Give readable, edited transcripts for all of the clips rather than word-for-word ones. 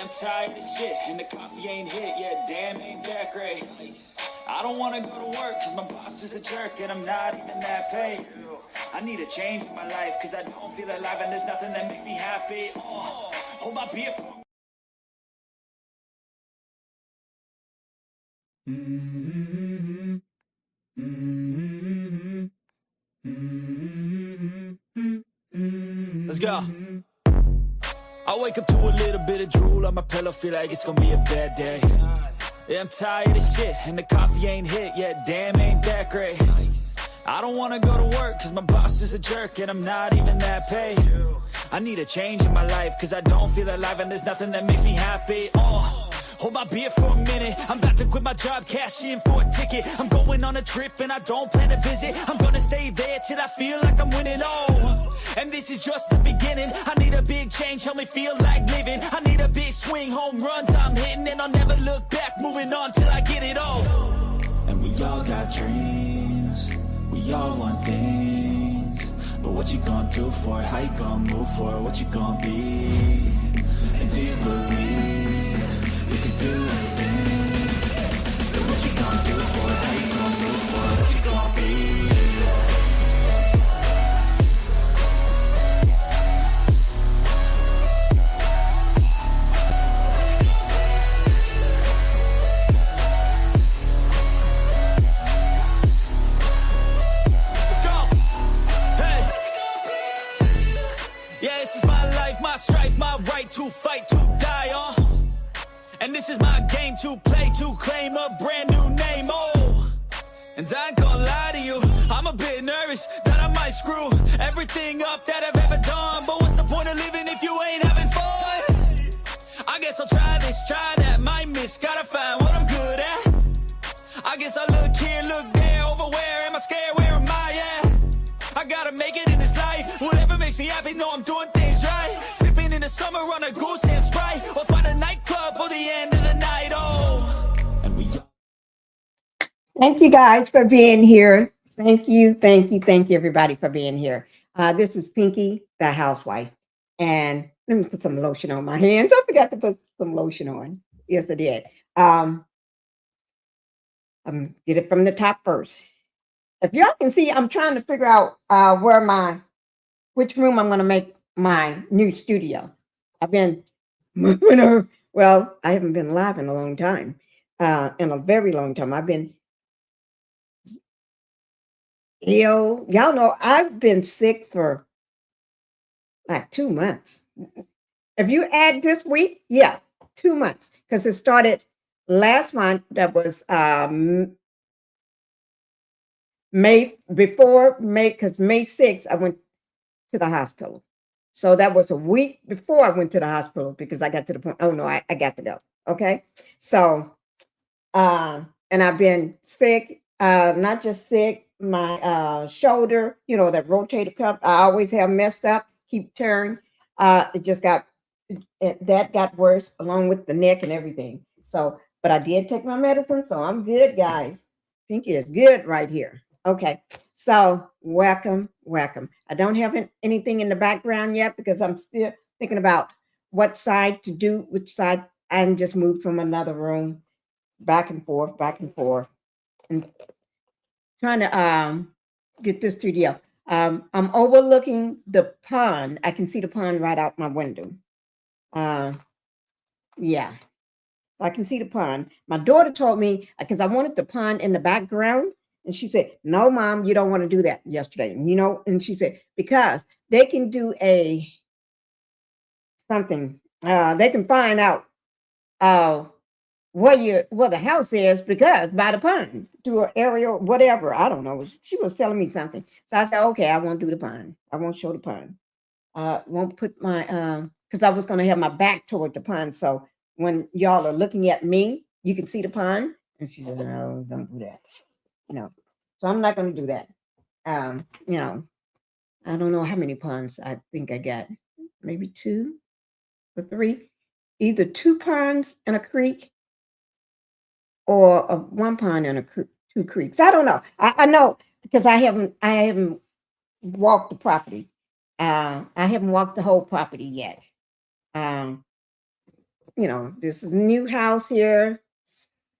Yeah, I'm tired of shit, and the coffee ain't hit yet. Damn, ain't that great. I don't wanna go to work, cause my boss is a jerk, and I'm not even that paid. I need a change in my life, cause I don't feel alive, and there's nothing that makes me happy. Hold my beer for... Let's go. I wake up to a little bit of drool on my pillow, feel like it's gonna be a bad day. Yeah, I'm tired of shit, and the coffee ain't hit yet. Damn, ain't that great. I don't wanna go to work, cause my boss is a jerk, and I'm not even that paid. I need a change in my life, cause I don't feel alive, and there's nothing that makes me happy. Hold my beer for a minute. I'm about to quit my job, cash in for a ticket. I'm going on a trip and I don't plan to visit. I'm gonna stay there till I feel like I'm winning. And this is just the beginning. I need a big change, help me feel like living. I need a big swing, home runs I'm hitting, and I'll never look back, moving on till I get it all. And we all got dreams, we all want things, but what you gonna do for it? How you gonna move for it? What you gonna be? And do you believe you can do anything? But what you gonna do for it? How you gonna move for it? What you gonna be? Let's go. Hey. Yeah, this is my life, my strife, my right to fight, to die on. And this is my game to play, to claim a brand new name, And I ain't gonna lie to you, I'm a bit nervous that I might screw everything up that I've ever done. But what's the point of living if you ain't having fun? I guess I'll try this, try that, might miss, gotta find what I'm good at. I guess I look here, look there, over where am I scared, where am I at? I gotta make it in this life, whatever makes me happy, know I'm doing things right. Sipping in the summer on a goose and Sprite, or find a nightclub for the end of the night, And we... Thank you guys for being here. Thank you everybody for being here. This is Pinkie, the housewife. And let me put some lotion on my hands. I forgot to put some lotion on. Yes, I did. Get it from the top first. If y'all can see, I'm trying to figure out which room I'm going to make my new studio. I've been moving over. Well, I haven't been live in a long time, in a very long time. I've been ill. Y'all know I've been sick for like 2 months. If you add this week, 2 months, because it started last month. That was May, because May 6th, I went to the hospital. So that was a week before I went to the hospital, because I got to the point, oh no, I got to go. Okay. So, and I've been sick, not just sick, my shoulder, that rotator cuff, I always have messed up, keep tearing. That got worse, along with the neck and everything. So, but I did take my medicine, so I'm good, guys. Pinkie is good right here. Okay, so welcome. I don't have anything in the background yet, because I'm still thinking about what side to do, which side, and just moved from another room, back and forth, and trying to get this studio. I'm overlooking the pond. I can see the pond right out my window. Yeah, I can see the pond. My daughter told me, because I wanted the pond in the background, and she said, no, Mom, you don't want to do that yesterday. And she said, because they can do something. They can find out where the house is, because by the pond, through an aerial, whatever. I don't know. She was telling me something. So I said, okay, I won't do the pond. I won't show the pond. Won't put my, because I was going to have my back toward the pond. So when y'all are looking at me, you can see the pond. And she said, no, don't do that. So I'm not going to do that. I don't know how many ponds I think I got. Maybe 2 or 3. Either 2 ponds in a creek, or 1 pond and 2 creeks. I don't know. I know, because I haven't walked the property. I haven't walked the whole property yet. this new house here.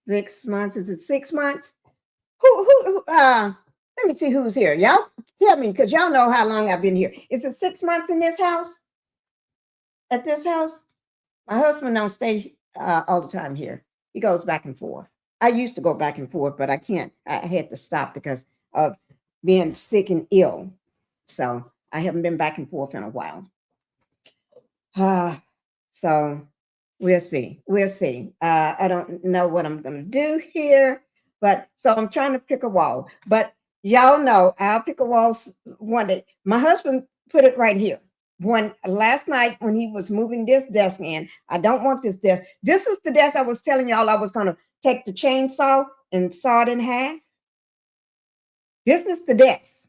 6 months. Is it 6 months? Let me see who's here. Y'all tell me, because y'all know how long I've been here. Is it 6 months in this house? At this house? My husband don't stay all the time here. He goes back and forth. I used to go back and forth, but I can't. I had to stop because of being sick and ill. So I haven't been back and forth in a while. So we'll see. We'll see. I don't know what I'm going to do here, but so I'm trying to pick a wall. But y'all know I'll pick a wall one day. My husband put it right here. Last night when he was moving this desk in, I don't want this desk. This is the desk I was telling y'all I was going to take the chainsaw and saw it in half. This is the desk.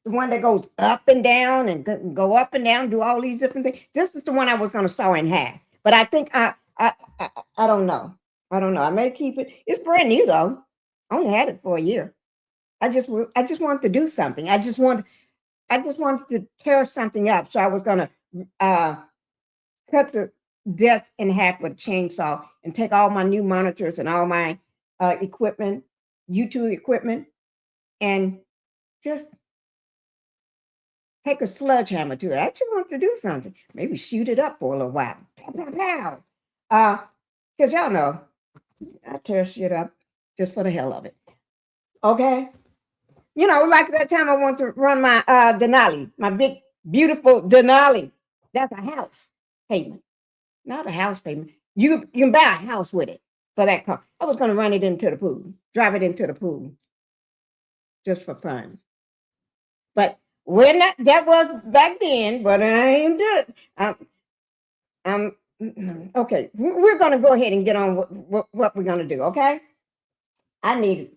The one that goes up and down and go up and down, do all these different things. This is the one I was going to saw in half. But I think I don't know. I don't know. I may keep it. It's brand new though. I only had it for a year. I just wanted to do something. I just wanted to tear something up. So I was going to cut the desk in half with a chainsaw and take all my new monitors and all my equipment, YouTube equipment, and just take a sledgehammer to it. I just want to do something. Maybe shoot it up for a little while. Pow, pow, pow. Because y'all know, I tear shit up just for the hell of it. Okay? Like that time I want to run my Denali, my big, beautiful Denali. That's a house payment. Not a house payment. You can buy a house with it for that car. I was going to run it into the pool, drive it into the pool, just for fun. But that was back then, but I ain't do it. Okay, we're going to go ahead and get on what we're going to do, okay? I need it.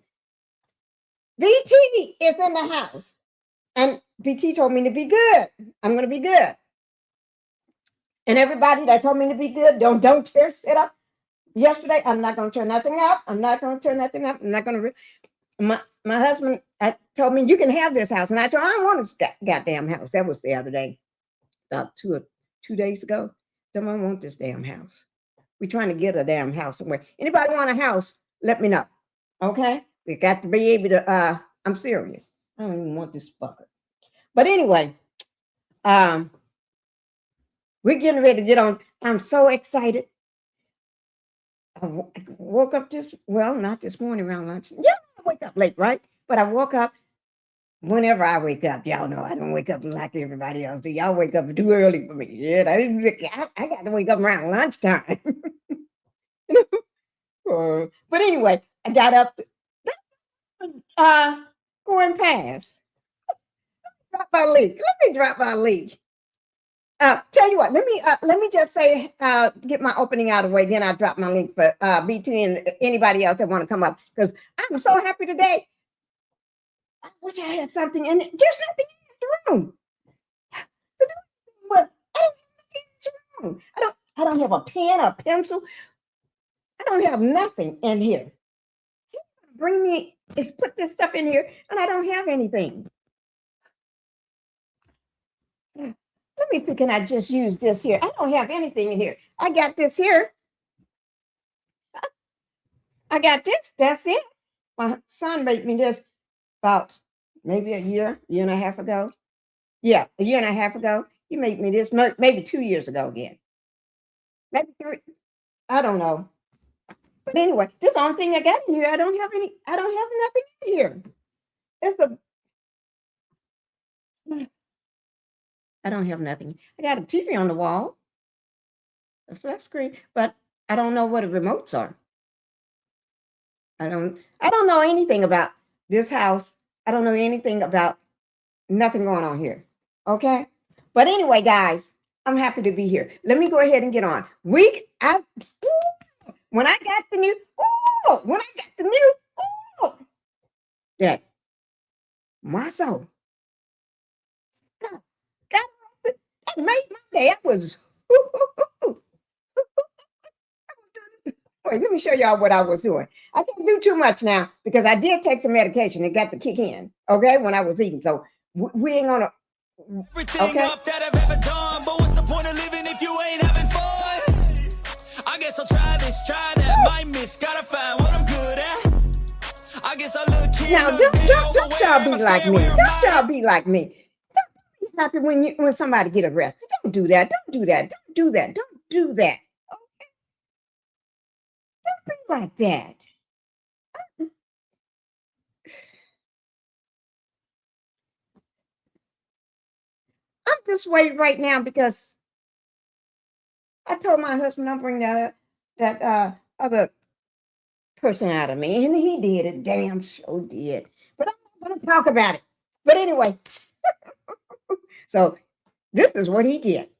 BT is in the house, and BT told me to be good. I'm going to be good. And everybody that told me to be good, don't tear shit up. Yesterday, I'm not going to tear nothing up. I'm not going to tear nothing up. I'm not going to. My husband told me, you can have this house. And I told him, I don't want this goddamn house. That was the other day, about 2 days ago. Someone want this damn house. We're trying to get a damn house somewhere. Anybody want a house, let me know. Okay? We got to be able to, I'm serious. I don't even want this fucker. But anyway, we're getting ready to get on. I'm so excited. I woke up not this morning around lunch. Yeah, I wake up late, right? But I woke up whenever I wake up. Y'all know I don't wake up like everybody else. Y'all wake up too early for me. Shit, I got to wake up around lunchtime. But anyway, I got up, going past. Drop my leak. Let me drop my leak. Tell you what, let me just say, get my opening out of the way, then I'll drop my link for BT and anybody else that want to come up, because I'm so happy today. I wish I had something in it. There's nothing in the room. But I don't have nothing in the room. I don't have a pen or a pencil. I don't have nothing in here. Put this stuff in here, and I don't have anything. Let me see, can I just use this here? I don't have anything in here. I got this here. I got this. That's it. My son made me this about maybe a year and a half ago. Yeah, a year and a half ago. He made me this maybe 2 years ago again. Maybe 3. I don't know. But anyway, this is the only thing I got in here. I don't have nothing in here. I don't have nothing. I got a TV on the wall, a flat screen, but I don't know what the remotes are. I don't know anything about this house. I don't know anything about nothing going on here. Okay? But anyway, guys, I'm happy to be here. Let me go ahead and get on. When I got the new, that Marsau. That made my day. I was, Wait, let me show y'all what I was doing. I can't do too much now because I did take some medication and got to kick in, okay, when I was eating. So we ain't gonna, everything up that I've ever done, but what's the point of living if you ain't having fun? guess I'll try this, try that, might miss, gotta find what I'm good at. I guess I look here. Now, don't y'all be like me. Don't y'all be like me. Don't be happy when somebody get arrested. Don't do that. Don't do that. Don't do that. Don't do that. Okay? Don't be like that. I'm just waiting right now because I told my husband I'll bring that other person out of me, and he did it. Damn sure did. But I'm not going to talk about it. But anyway, so this is what he get.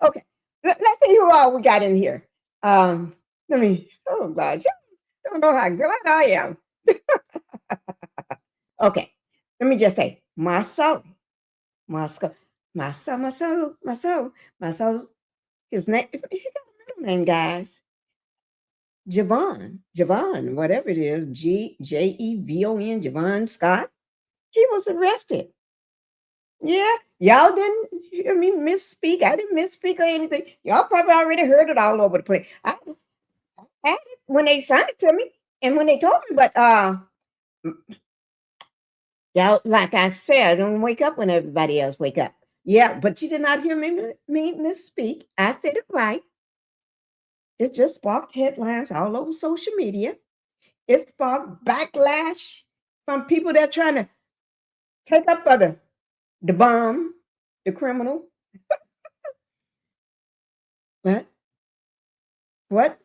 Okay, let's see who all we got in here. Let me. Oh God, you don't know how glad I am. Okay, let me just say, Marsau. His name, he got a middle name, guys. Javon, whatever it is, Jevon, Javon Scott. He was arrested. Yeah, y'all didn't hear me misspeak. I didn't misspeak or anything. Y'all probably already heard it all over the place. I had it when they signed it to me and when they told me, but y'all, like I said, I don't wake up when everybody else wake up. Yeah, but you did not hear me misspeak. I said it right. It just sparked headlines all over social media. It sparked backlash from people that are trying to take up for the bomb, the criminal. But what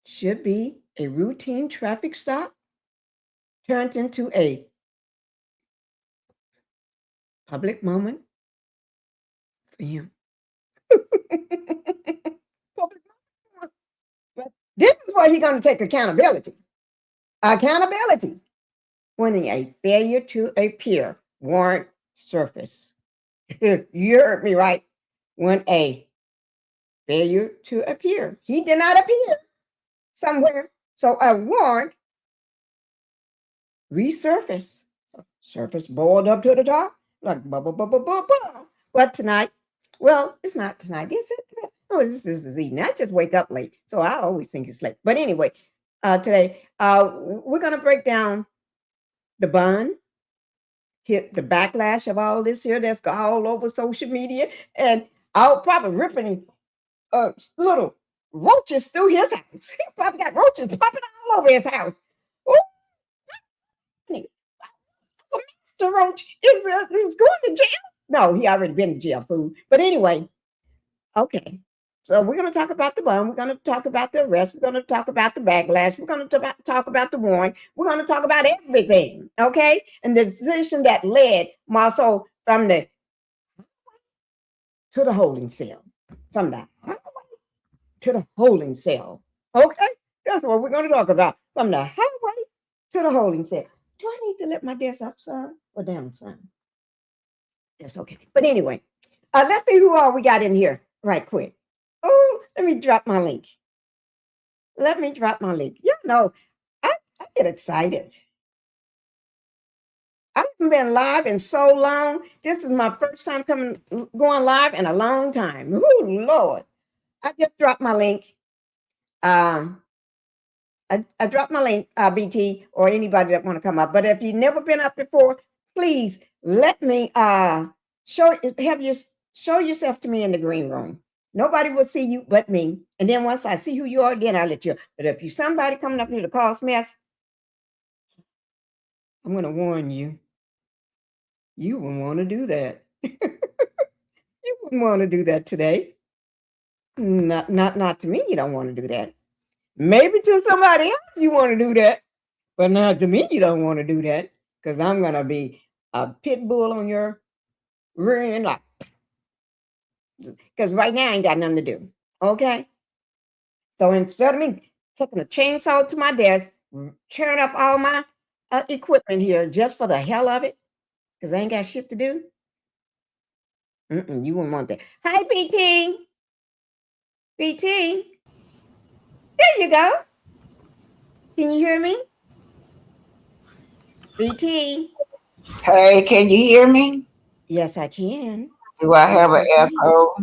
should be a routine traffic stop turned into a public moment for him. Public moment. But this is where he's going to take accountability. Accountability when a failure to appear warrant surface. You heard me right. When a failure to appear. He did not appear somewhere. So a warrant resurface. Surface boiled up to the top. Like bubble, bubble, bubble, bubble. But tonight, well, it's not tonight, is it? Oh, this is evening. I just wake up late. So I always think it's late. But anyway, today, we're going to break down the bond, hit the backlash of all this here that's all over social media, and I'll probably ripping little roaches through his house. He probably got roaches popping all over his house. Oh, Mr. Roach is going to jail. No, he already been to jail, fool. But anyway, okay. So we're going to talk about the bond. We're going to talk about the arrest. We're going to talk about the backlash. We're going to talk about the warrant. We're going to talk about everything, okay? And the decision that led Marsau from the to the holding cell. From the highway to the holding cell, okay? That's what we're going to talk about. From the highway to the holding cell. Do I need to let my desk up, son, or down, son? That's okay. But anyway, let's see who all we got in here right quick. Oh, let me drop my link. You know, I get excited. I haven't been live in so long. This is my first time going live in a long time. Oh, Lord. I just dropped my link. I dropped my link, BT, or anybody that want to come up. But if you've never been up before, please let me show yourself to me in the green room. Nobody will see you but me. And then once I see who you are, then I'll let you. But if you're somebody coming up here to cause mess, I'm going to warn you. You wouldn't want to do that. You wouldn't want to do that today. Not to me. You don't want to do that. Maybe to somebody else you want to do that, but not to me. You don't want to do that because I'm going to be a pit bull on your rear end, like. Because right now I ain't got nothing to do. Okay. So instead of me taking a chainsaw to my desk, tearing up all my equipment here just for the hell of it, because I ain't got shit to do. You wouldn't want that. Hi, BT. BT. There you go. Can you hear me? BT. Hey, can you hear me? Yes, I can. Do I have an echo?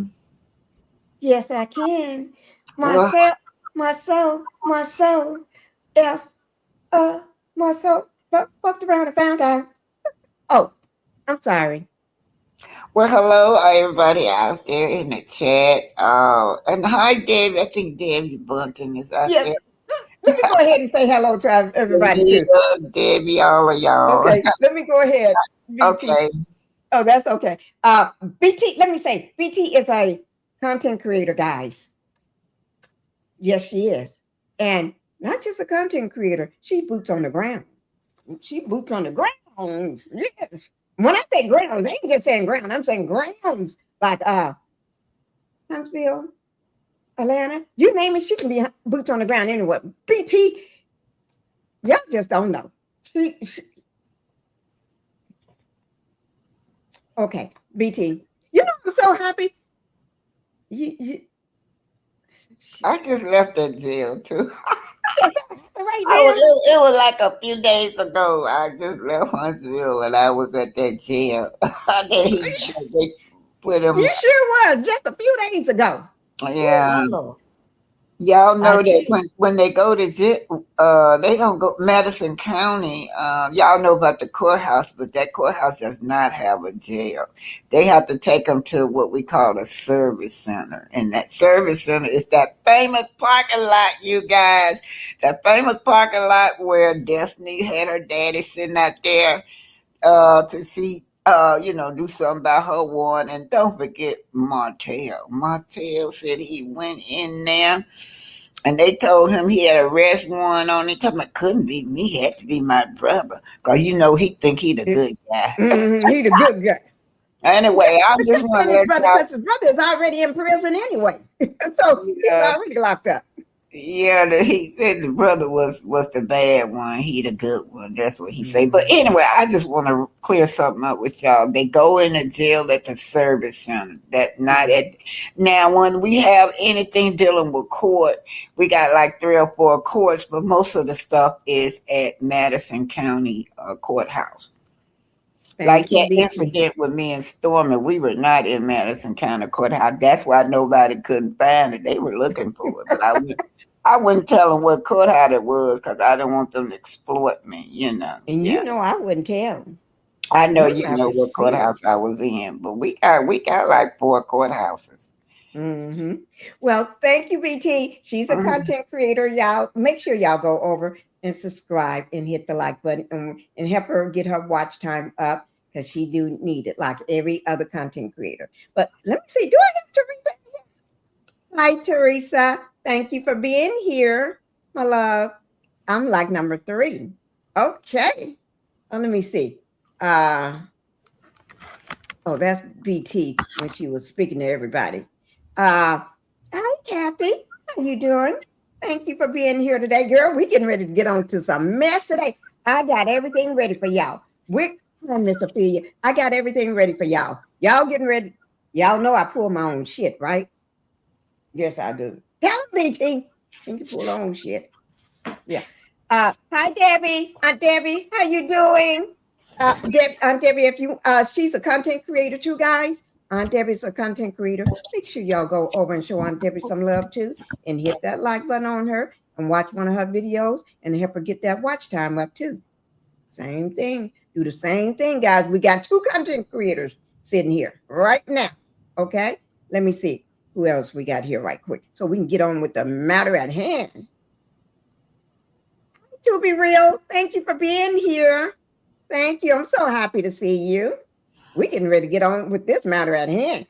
Yes, I can. Well, Myself, my soul, F, my soul, fucked around and found out. Oh, I'm sorry. well, hello, everybody out there in the chat. And hi, Dave. I think Debbie Bunton is out Yes, there. let me go ahead and say hello to everybody too. Yeah, Debbie, all of y'all. Okay, let me go ahead. BT. Okay. Oh, that's okay. BT, let me say, BT is a content creator, guys. Yes, she is. And not just a content creator, she boots on the ground. She boots on the ground. Yes. When I say grounds, I ain't just saying ground. I'm saying grounds like Huntsville, Atlanta. You name it, she can be boots on the ground anywhere. BT, y'all just don't know. She okay, BT. You know I'm so happy. You I just left the jail, too. just so happy right It was like a few days ago. I just left Huntsville and I was at that jail. Then they put there. him, You sure was just a few days ago. Oh yeah. my lord. Y'all I know tell that you. when they go to they don't go Madison County. Y'all know about the courthouse, but that courthouse does not have a jail. They have to take them to what we call a service center, and that service center is that famous parking lot, you guys. That famous parking lot where Destiny had her daddy sitting out there to see. Do something about her one, and don't forget Martell. Martell said he went in there and they told him he had a arrest warrant on it. Told him it couldn't be me. It had to be my brother. Because, he think he the good guy. He the good guy. Yeah, Anyway, I it just couldn't want been to his let brother y'all, because his brother is already in prison anyway. So he's uh, already locked up. yeah, that he said the brother was the bad one. He the good one. That's what he said. But Mm. anyway, I just want to clear something up with y'all. They go into jail at the service center. That not Mm. at now. When we have anything dealing with court, we got like 3 or 4 courts, but most of the stuff is at Madison County Courthouse. Like Thank you, that BT. incident with me and Stormy, we were not in Madison County Courthouse. That's why nobody couldn't find it. They were looking for it, but I wouldn't tell them what courthouse it was because I didn't want them to exploit me. And Yeah, you know I wouldn't tell. I know I'm you about know to what see. courthouse I was in, but we got like 4 courthouses. Hmm. Well, thank you, BT. She's a Mhm. content creator. Y'all make sure y'all go over and subscribe and hit the like button and help her get her watch time up because she do need it like every other content creator. But let me see. Do I have Teresa? Hi, Teresa. Thank you for being here, my love. I'm like number 3. Okay. Let me see. Uh, oh, that's BT when she was speaking to everybody. Uh, Hi, Kathy. How you doing? Thank you for being here today, girl. We getting ready to get on to some mess today. I got everything ready for y'all. We're on Miss Ophelia. I got everything ready for y'all. Y'all getting ready. Y'all know I pull my own shit, right? Yes, I do. Tell me, King. Can you pull her own shit? Yeah. Hi, Debbie. Aunt Debbie, how you doing? Aunt Debbie, if you she's a content creator too, guys. Aunt Debbie's a content creator. Make sure y'all go over and show Aunt Debbie some love too, and hit that like button on her and watch one of her videos and help her get that watch time up too. Same thing. Do the same thing, guys. We got 2 content creators sitting here right now. Okay. Let me see who else we got here right quick so we can get on with the matter at hand. To be real, thank you for being here. Thank you. I'm so happy to see you. We getting ready to get on with this matter at hand.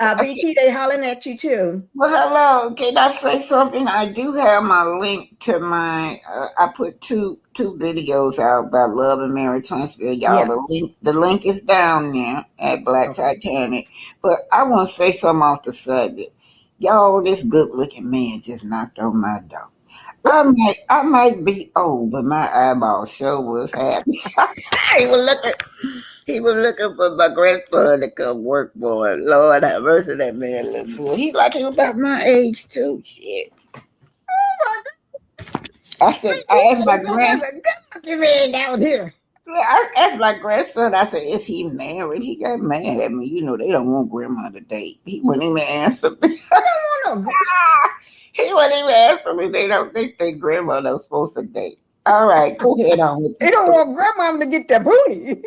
Okay. BT, they hollering at you too. Well, hello. Can I say something? I do have my link to my. I put two videos out about Love and Mary Huntsville. Y'all, Yeah. the link is down there at Black Okay. Titanic. But I want to say something off the subject. Y'all, this good looking man just knocked on my door. I might be old, but my eyeball sure was happy. he was looking he was looking for my grandson to come work for him. Lord have mercy, that man look good. He was about my age too. Shit. Oh my God. I said, We I asked my gonna have grand, a good looking man down here. I asked my grandson, I said, is he married? He got mad at me. You know, they don't want grandma to date. He wouldn't even answer me. No, no, He wouldn't even answer me. They think grandma not supposed to date. All right, go ahead on with the they don't story. want grandma to get the booty.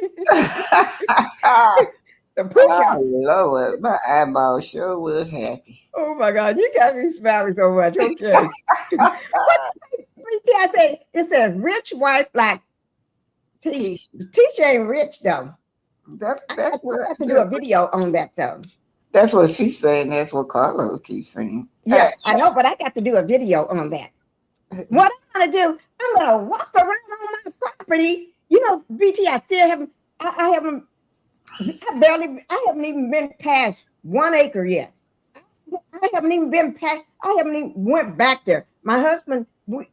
The Oh, push-up. Lord, my eyeball sure was happy. Oh my God, you got me smiling so much. Okay. I say it's a rich wife like Keisha, Tisha ain't rich though. That's, I that's, have to do a video on that though. that's what she's saying. That's what Carlos keeps saying. Yeah, I know, but I got to do a video on that. What I'm gonna do, I'm gonna walk around on my property. You know, BT, I still haven't, I haven't, I haven't even been past 1 acre yet. I haven't even been past, I haven't even went back there. My husband, when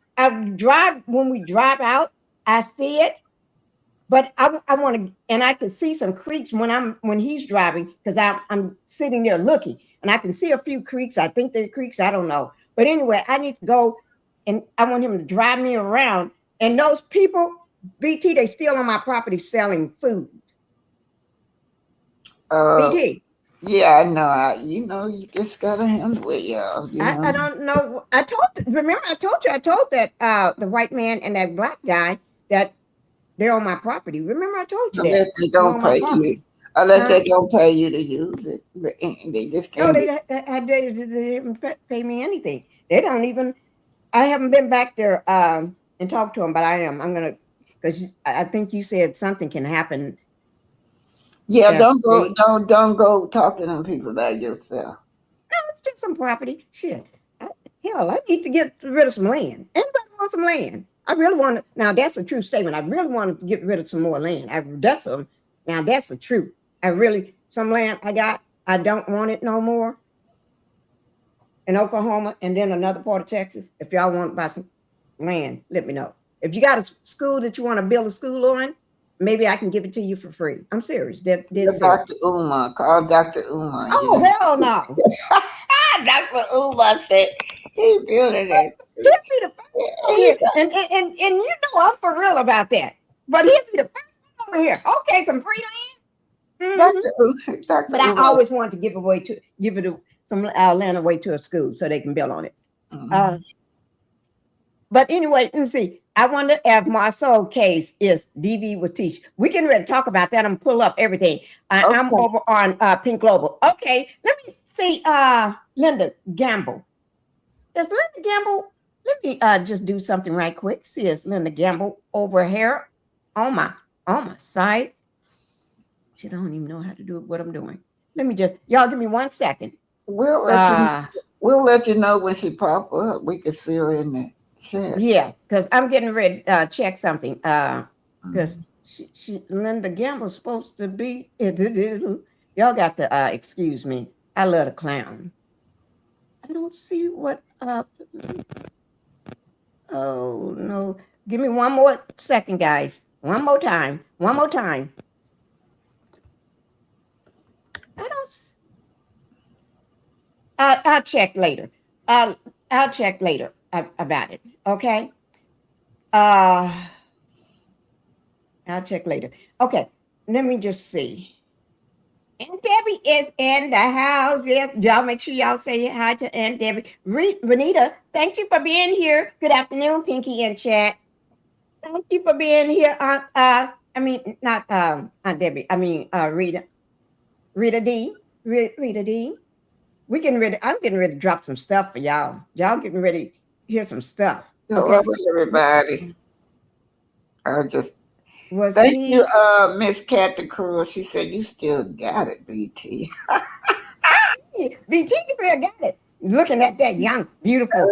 we drive out, I see it, but I want to, and I can see some creeks when he's driving, because I'm sitting there looking, and I can see a few creeks. I think they're creeks, I don't know. But anyway, I need to go, and I want him to drive me around. And those people, BT, they still on my property selling food. BT. Yeah, I know. You just gotta handle it, y'all. I don't know. I told that the white man and that black guy that they're on my property. Remember, I told you Unless that. they don't pay you. Unless they don't pay you to use it. They just No, can't. they didn't pay me anything. They don't even. I haven't been back there and talked to them, but I am. I'm gonna, because I think you said something can happen. Yeah, don't go talking to people about yourself. No, it's just some property. Shit. Hell, I need to get rid of some land. Anybody want some land? I really want to. Now, that's a true statement. I really wanted to get rid of some more land. That's the truth. Some land I got, I don't want it no more. In Oklahoma and then another part of Texas. If y'all want to buy some land, let me know. If you got a school that you want to build a school on, maybe I can give it to you for free. I'm serious. Dr. Umar. Call Dr. Umar. Oh, hell no. Dr. Umar said he building it. He'll be the first over here. And you know I'm for real about that. But he'll be the first over here. Okay, some free land. Mm-hmm. But I always wanted to give some land away to a school so they can build on it. Mm-hmm. But anyway, let me see. I wonder if Marsau case is DV with Tish. We can really talk about that. I'm pull up everything. Okay. I'm over on Pink Global. Okay, let me see. Linda Gamble. Is Linda Gamble? Let me just do something right quick. See, is Linda Gamble over here on my site? She don't even know how to do what I'm doing. Let me y'all give me 1 second. We'll let you know when she pop up. We can see her in there. Yeah, because I'm getting ready to check something. Because she Linda Gamble's supposed to be. Y'all got to excuse me. I love the clown. I don't see what. Oh no! Give me 1 more second, guys. One more time. I don't. I'll check later. I'll check later about it. Okay. I'll check later. Okay. Let me just see. Aunt Debbie is in the house. Yes, y'all make sure y'all say hi to Aunt Debbie. Renita, thank you for being here. Good afternoon, Pinkie in chat. Thank you for being here, not Aunt Debbie. Rita. Rita D. Rita D. I'm getting ready to drop some stuff for y'all. Y'all getting ready to hear some stuff. Hello, everybody. Thank you, Miss Cat the Curl. She said you still got it, BT. BT still got it. Looking at that young, beautiful,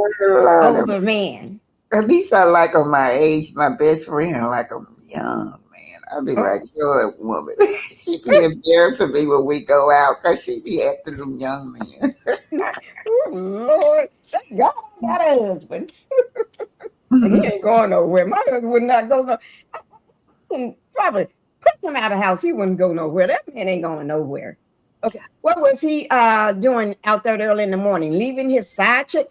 older man. At least I like him my age. My best friend like him young, man. I'd be like, good woman. She be embarrassing me when we go out because she be after them young men. Oh, Lord. God got a husband. And he ain't going nowhere. My husband would not go nowhere. I can probably put him out of the house. He wouldn't go nowhere. That man ain't going nowhere. Okay. What was he doing out there early in the morning? Leaving his side chick?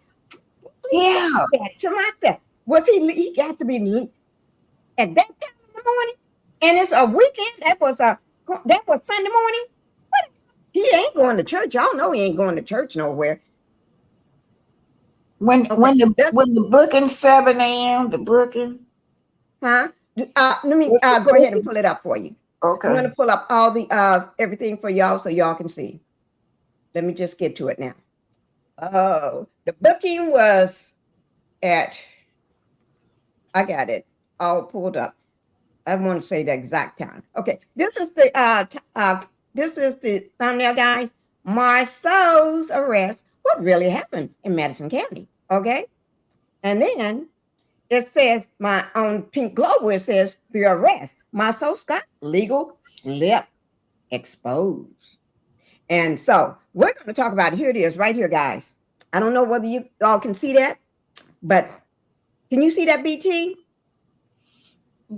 Yeah. To myself. Was he got to be at that time in the morning? And it's a weekend. That was Sunday morning. What? He ain't going to church. Y'all know he ain't going to church nowhere. When Okay, when the booking 7 a.m. the booking. huh? Let me What's the go ahead and booking? pull it up for you. I'm Okay. gonna pull up all the everything for y'all so y'all can see. Let me just get to it now. Oh, the booking was at, I got it all pulled up. I want to say the exact time. Okay, this is the thumbnail, guys. Marsau's arrest. What really happened in Madison County? Okay, and then it says my on Pink Global. It says the arrest. Marsau Scott legal slip exposed. And so we're going to talk about it. Here it is, right here, guys. I don't know whether you all can see that, but can you see that, BT?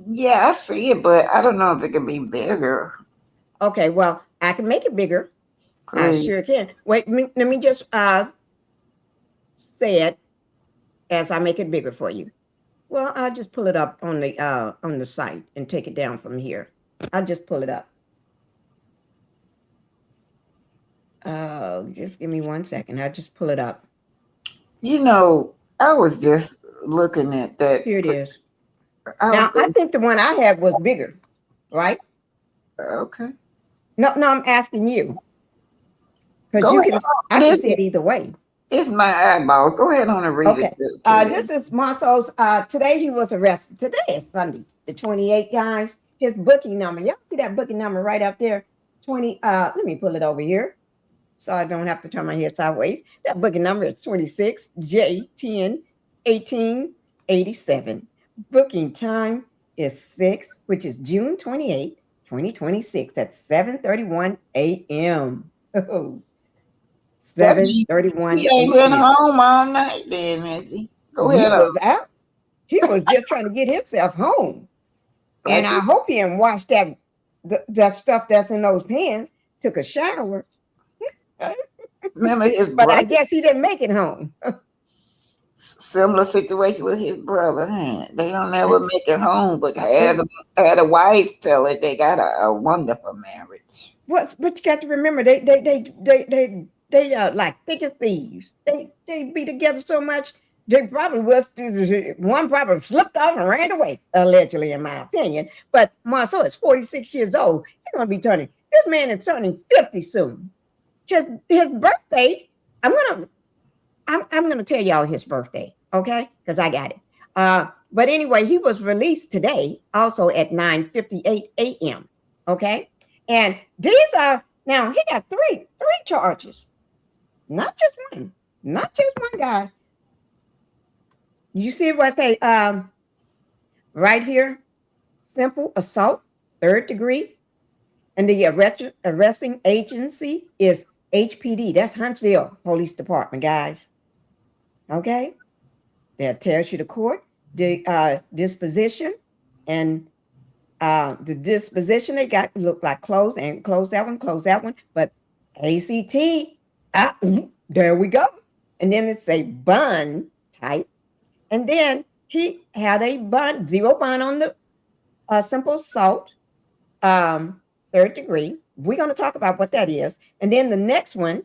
Yeah, I see it, but I don't know if it can be bigger. Okay, well, I can make it bigger. I Please. sure can. Wait, let me just say it as I make it bigger for you. Well, I'll just pull it up on the site and take it down from here. I'll just pull it up. Oh, just give me 1 second. I'll just pull it up. You know, I was just looking at that. Here it is. I was Now, I going, think the one I had was bigger, right? okay. No, no, I'm asking you because Go ahead. I can see Listen, it either way. it's my eyeball. Go ahead on and read it Okay. to me. This is Marsau's. Today he was arrested. Today is Sunday, the 28th, guys. His booking number. Y'all see that booking number right up there? 20. Let me pull it over here so I don't have to turn my head sideways. That booking number is 26J101887. Booking time is 6, which is June 28th, 2026 at 7:31 a.m. Oh, That means 7:31 he ain't been a.m. home all night then, is he? Go He ahead on. was out. He was just trying to get himself home. And Like, I hope he didn't wash that stuff that's in those pans, took a shower. remember his But I brother? guess he didn't make it home. Similar situation with his brother. Huh? They don't ever It's, make it home, but it, had a wife tell it they got a wonderful marriage. but you got to remember, they are like thick as thieves. They be together so much. They probably was one probably slipped off and ran away, allegedly, in my opinion. But Marcel is 46 years old. He's gonna be turning. This man is turning 50 soon. His birthday. I'm gonna tell y'all his birthday, okay? Because I got it. But anyway, he was released today, also at 9:58 a.m. Okay, and these are now he got three charges, not just one, not just one, guys. You see what I say right here? Simple assault, third degree, and the arresting agency is HPD. That's Huntsville Police Department, guys. Okay, that tells you the court, the disposition, and the disposition they got look like close and close that one. But ACT, there we go. And then it's a bond type. And then he had a bond, zero bond on the simple assault, third degree. We're going to talk about what that is. And then the next one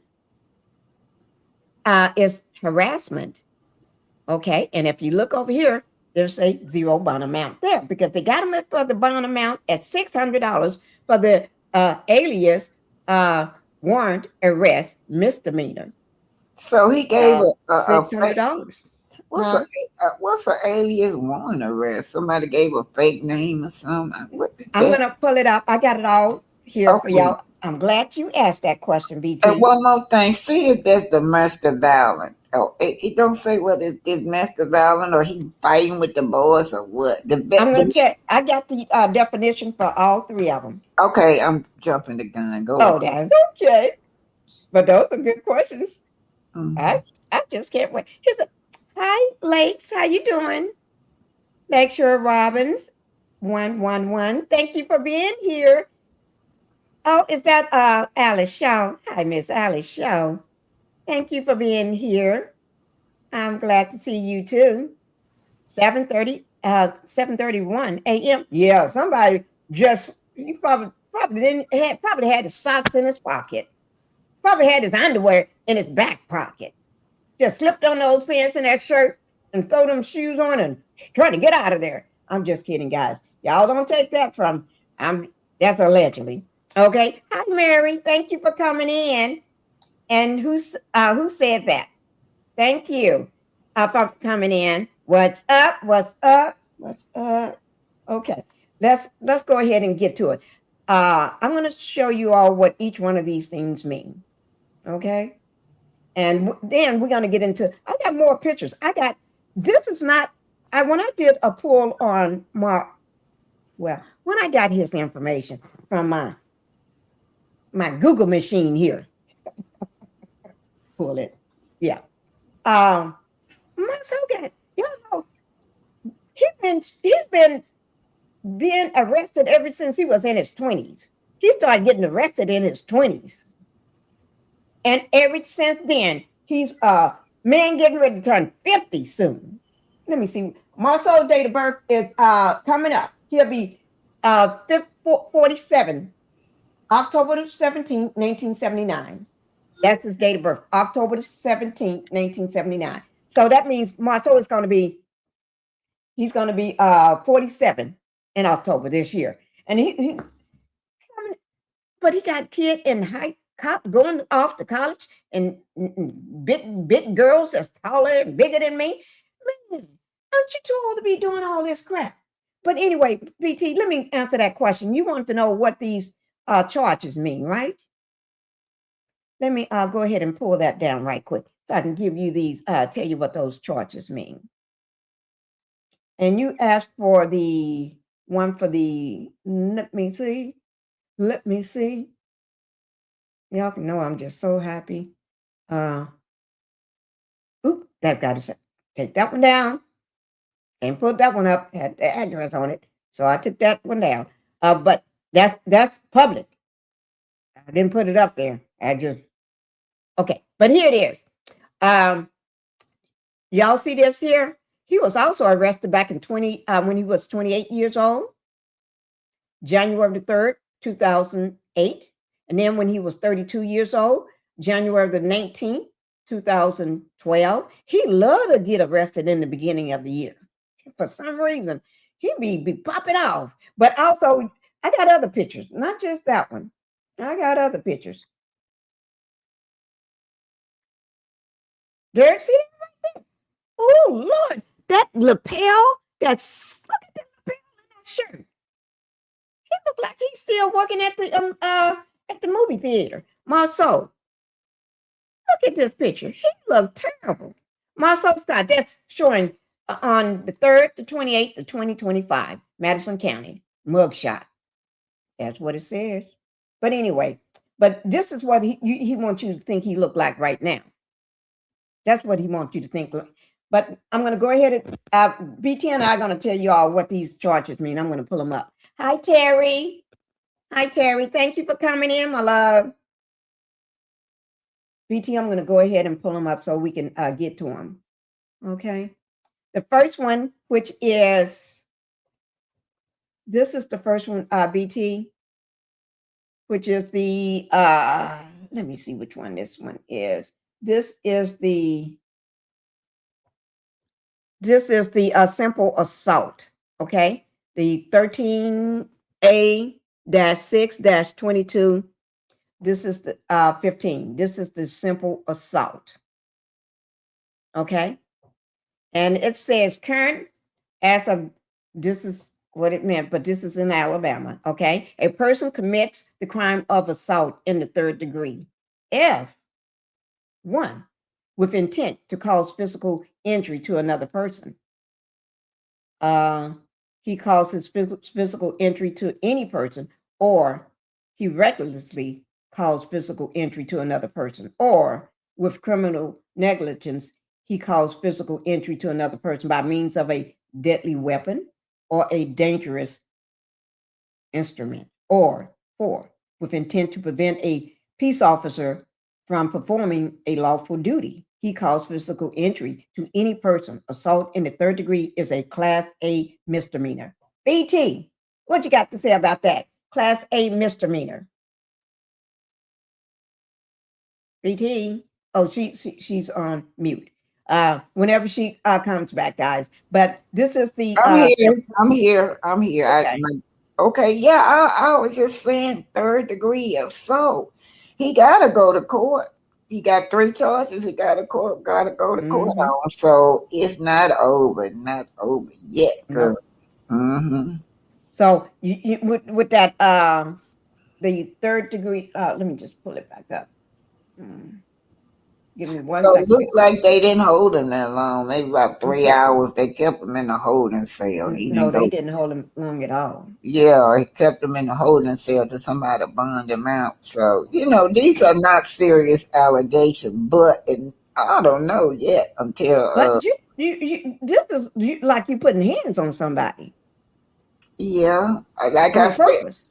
is harassment. Okay, and if you look over here, there's a zero bond amount there because they got him for the bond amount at $600 for the alias warrant arrest misdemeanor. So he gave So a fake. $600. What's a Huh? what's an alias warrant arrest? Somebody gave a fake name or something. What is I'm that? gonna pull it up. I got it all here for Okay. y'all. I'm glad you asked that question, And BT. one more thing, see if that's domestic violence. Oh, it don't say whether it's domestic violence or he fighting with the boys or what. I'm gonna tell. I got the definition for all three of them. Okay, I'm jumping the gun. Go Oh, on. that's okay. But those are good questions. I Mhm. I just can't wait. Here's a hi, Lakes. How you doing? Lecturer Robbins, 111. Thank you for being here. Oh, is that Alice Shaw? Hi, Miss Alice Shaw. Thank you for being here. I'm glad to see you too. 7:31 a.m. Yeah, somebody Just he probably had his socks in his pocket. Probably had his underwear in his back pocket. Just slipped on those pants and that shirt and throw them shoes on and try to get out of there. I'm just kidding, guys. Y'all don't take that from. That's allegedly. Okay. Hi, Mary. Thank you for coming in. And who said that? Thank you for coming in. What's up? What's up? What's up? Okay. Let's go ahead and get to it. I'm going to show you all what each one of these things mean. Okay. And then we're going to get into, I got more pictures. This is not, when I did a pull on when I got his information from my Google machine here. Pull it. Yeah. Marsau got, y'all know, he's been being arrested ever since he was in his 20s. He started getting arrested in his 20s. And ever since then, he's man getting ready to turn 50 soon. Let me see. Marsau's date of birth is coming up. He'll be 47, October 17th, 1979. That's his date of birth, October 17th, 1979. So that means Marsau is going to be, he's going to be 47 in October this year. And but he got kid in going off to college and big girls that's taller and bigger than me. Man, aren't you too old to be doing all this crap? But anyway, BT, let me answer that question. You want to know what these charges mean, right? Let me go ahead and pull that down right quick so I can give you these, tell you what those charges mean. And you asked for the one for the, let me see. Y'all can know I'm just so happy. That got to take that one down and put that one up, had the address on it. So I took that one down. But that's public. I didn't put it up there. Okay, but here it is. Y'all see this here? He was also arrested back in when he was 28 years old, January the 3rd, 2008. And then when he was 32 years old, January the 19th, 2012, he loved to get arrested in the beginning of the year. For some reason, he'd be popping off. But also, I got other pictures, not just that one. I got other pictures. There, see that right there? Oh, Lord, that lapel, look at that lapel in that shirt. He looked like he's still working at the movie theater. Marsau, look at this picture. He looked terrible. Marsau Scott, that's showing on the 3rd to 28th of 2025, Madison County, mugshot. That's what it says. But anyway, this is what he wants you to think he looked like right now. That's what he wants you to think. But I'm going to go ahead and BT and I are going to tell you all what these charges mean. I'm going to pull them up. Hi, Terry. Hi, Terry. Thank you for coming in, my love. BT, I'm going to go ahead and pull them up so we can get to them. Okay. The first one, which is, this is the first one, BT, which is the, let me see which one this one is. This is the simple assault, okay? The 13A-6-22. This is the 15. This is the simple assault, okay? And it says current as of, this is what it meant, but this is in Alabama, okay? A person commits the crime of assault in the 3rd degree. One, with intent to cause physical injury to another person. He causes physical injury to any person, or he recklessly caused physical injury to another person, or with criminal negligence, he caused physical injury to another person by means of a deadly weapon or a dangerous instrument. Or 4, with intent to prevent a peace officer from performing a lawful duty. He caused physical injury to any person. Assault in the 3rd degree is a Class A misdemeanor. BT, What you got to say about that? Class A misdemeanor. BT. Oh, she's on mute. Whenever she comes back, guys. But this is the I'm here. I'm here. I'm here. okay. Okay. Yeah. I was just saying, third degree assault. He got to go to court. He got 3 charges. He got to court. Got to go to court Mm-hmm. on. So it's not over. Not over yet, girl. No. Mm-hmm. So you with that the third degree. Let me just pull it back up. Mm. Give me one So it second. looked like they didn't hold him that long. Maybe about 3 hours. They kept him in the holding cell. He No, didn't they go. didn't hold him long at all. Yeah, he kept him in the holding cell till somebody burned him out. So, these are not serious allegations, but I don't know yet until, But this is like you putting hands on somebody yeah, like I on said, purpose.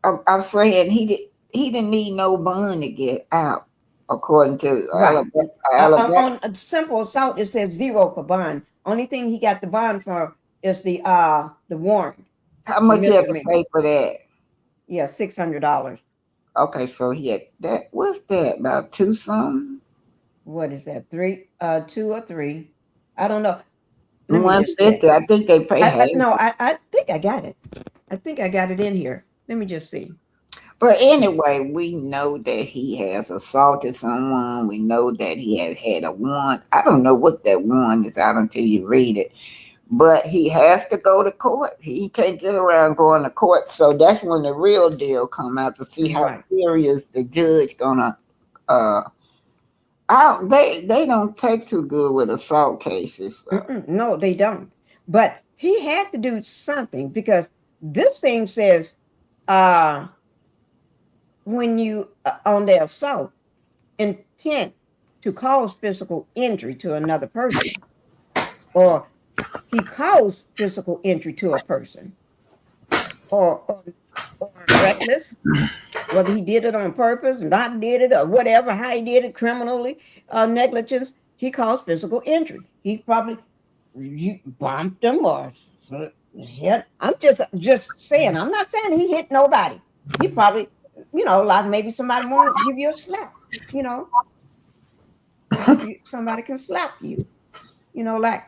I'm saying he didn't need no bond to get out, according to Right. Alabama. On a simple assault, it says 0 for bond. Only thing he got the bond for is the warrant, How the much he had to misdemeanor. pay for that? Yeah, $600. Okay, so he had that. What's that? About 2 something? What is that? 2 or 3? I don't know. Let me just check. 150. I think they pay half. No, I think I got it. I think I got it in here. Let me just see. But anyway, we know that he has assaulted someone. We know that he has had a warrant. I don't know what that warrant is out until you read it. But he has to go to court. He can't get around going to court. So that's when the real deal come out to see how Right. serious the judge gonna they don't take too good with assault cases. So. No, they don't. But he had to do something because this thing says when you on the assault intent to cause physical injury to another person, or he caused physical injury to a person, or reckless, whether he did it on purpose, not did it, or whatever, how he did it, criminally, negligence, he caused physical injury. He probably you bumped him or hit. I'm just saying. I'm not saying he hit nobody. He probably, like maybe somebody want to give you a slap. You know, somebody can slap you. Like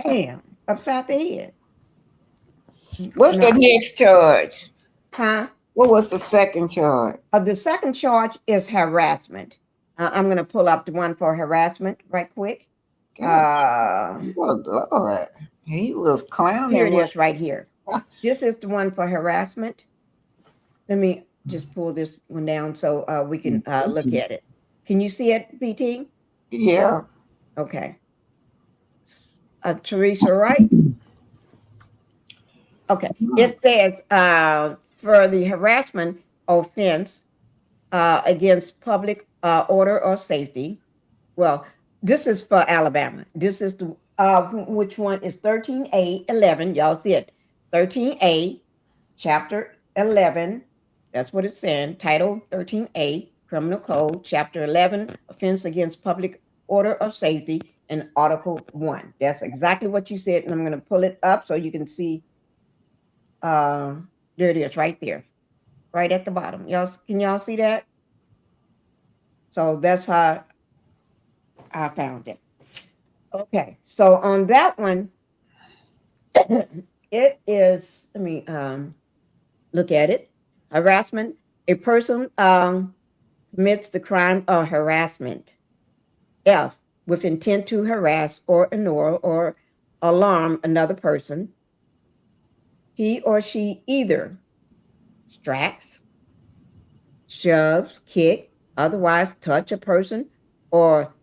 bam upside the head. What's the No, next charge? huh? What was the second charge? The second charge is harassment. I'm going to pull up the one for harassment right quick. God, oh Lord, he was Here it clowning. is right here. This is the one for harassment. Let me just pull this one down so we can look at it. Can you see it, BT? Yeah. Okay. Teresa, right? Okay. It says for the harassment offense against public order or safety. Well, this is for Alabama. This is the which one is 13A11. Y'all see it. 13A, chapter 11. That's what it's saying. Title 13A, Criminal Code, Chapter 11, Offense Against Public Order or Safety, and Article 1. That's exactly what you said. And I'm going to pull it up so you can see. There it is right there, right at the bottom. Can y'all see that? So that's how I found it. Okay, so on that one, it is, let me look at it. Harassment, a person commits the crime of harassment. F, with intent to harass or annoy or alarm another person. He or she either strikes, shoves, kick, otherwise touch a person, or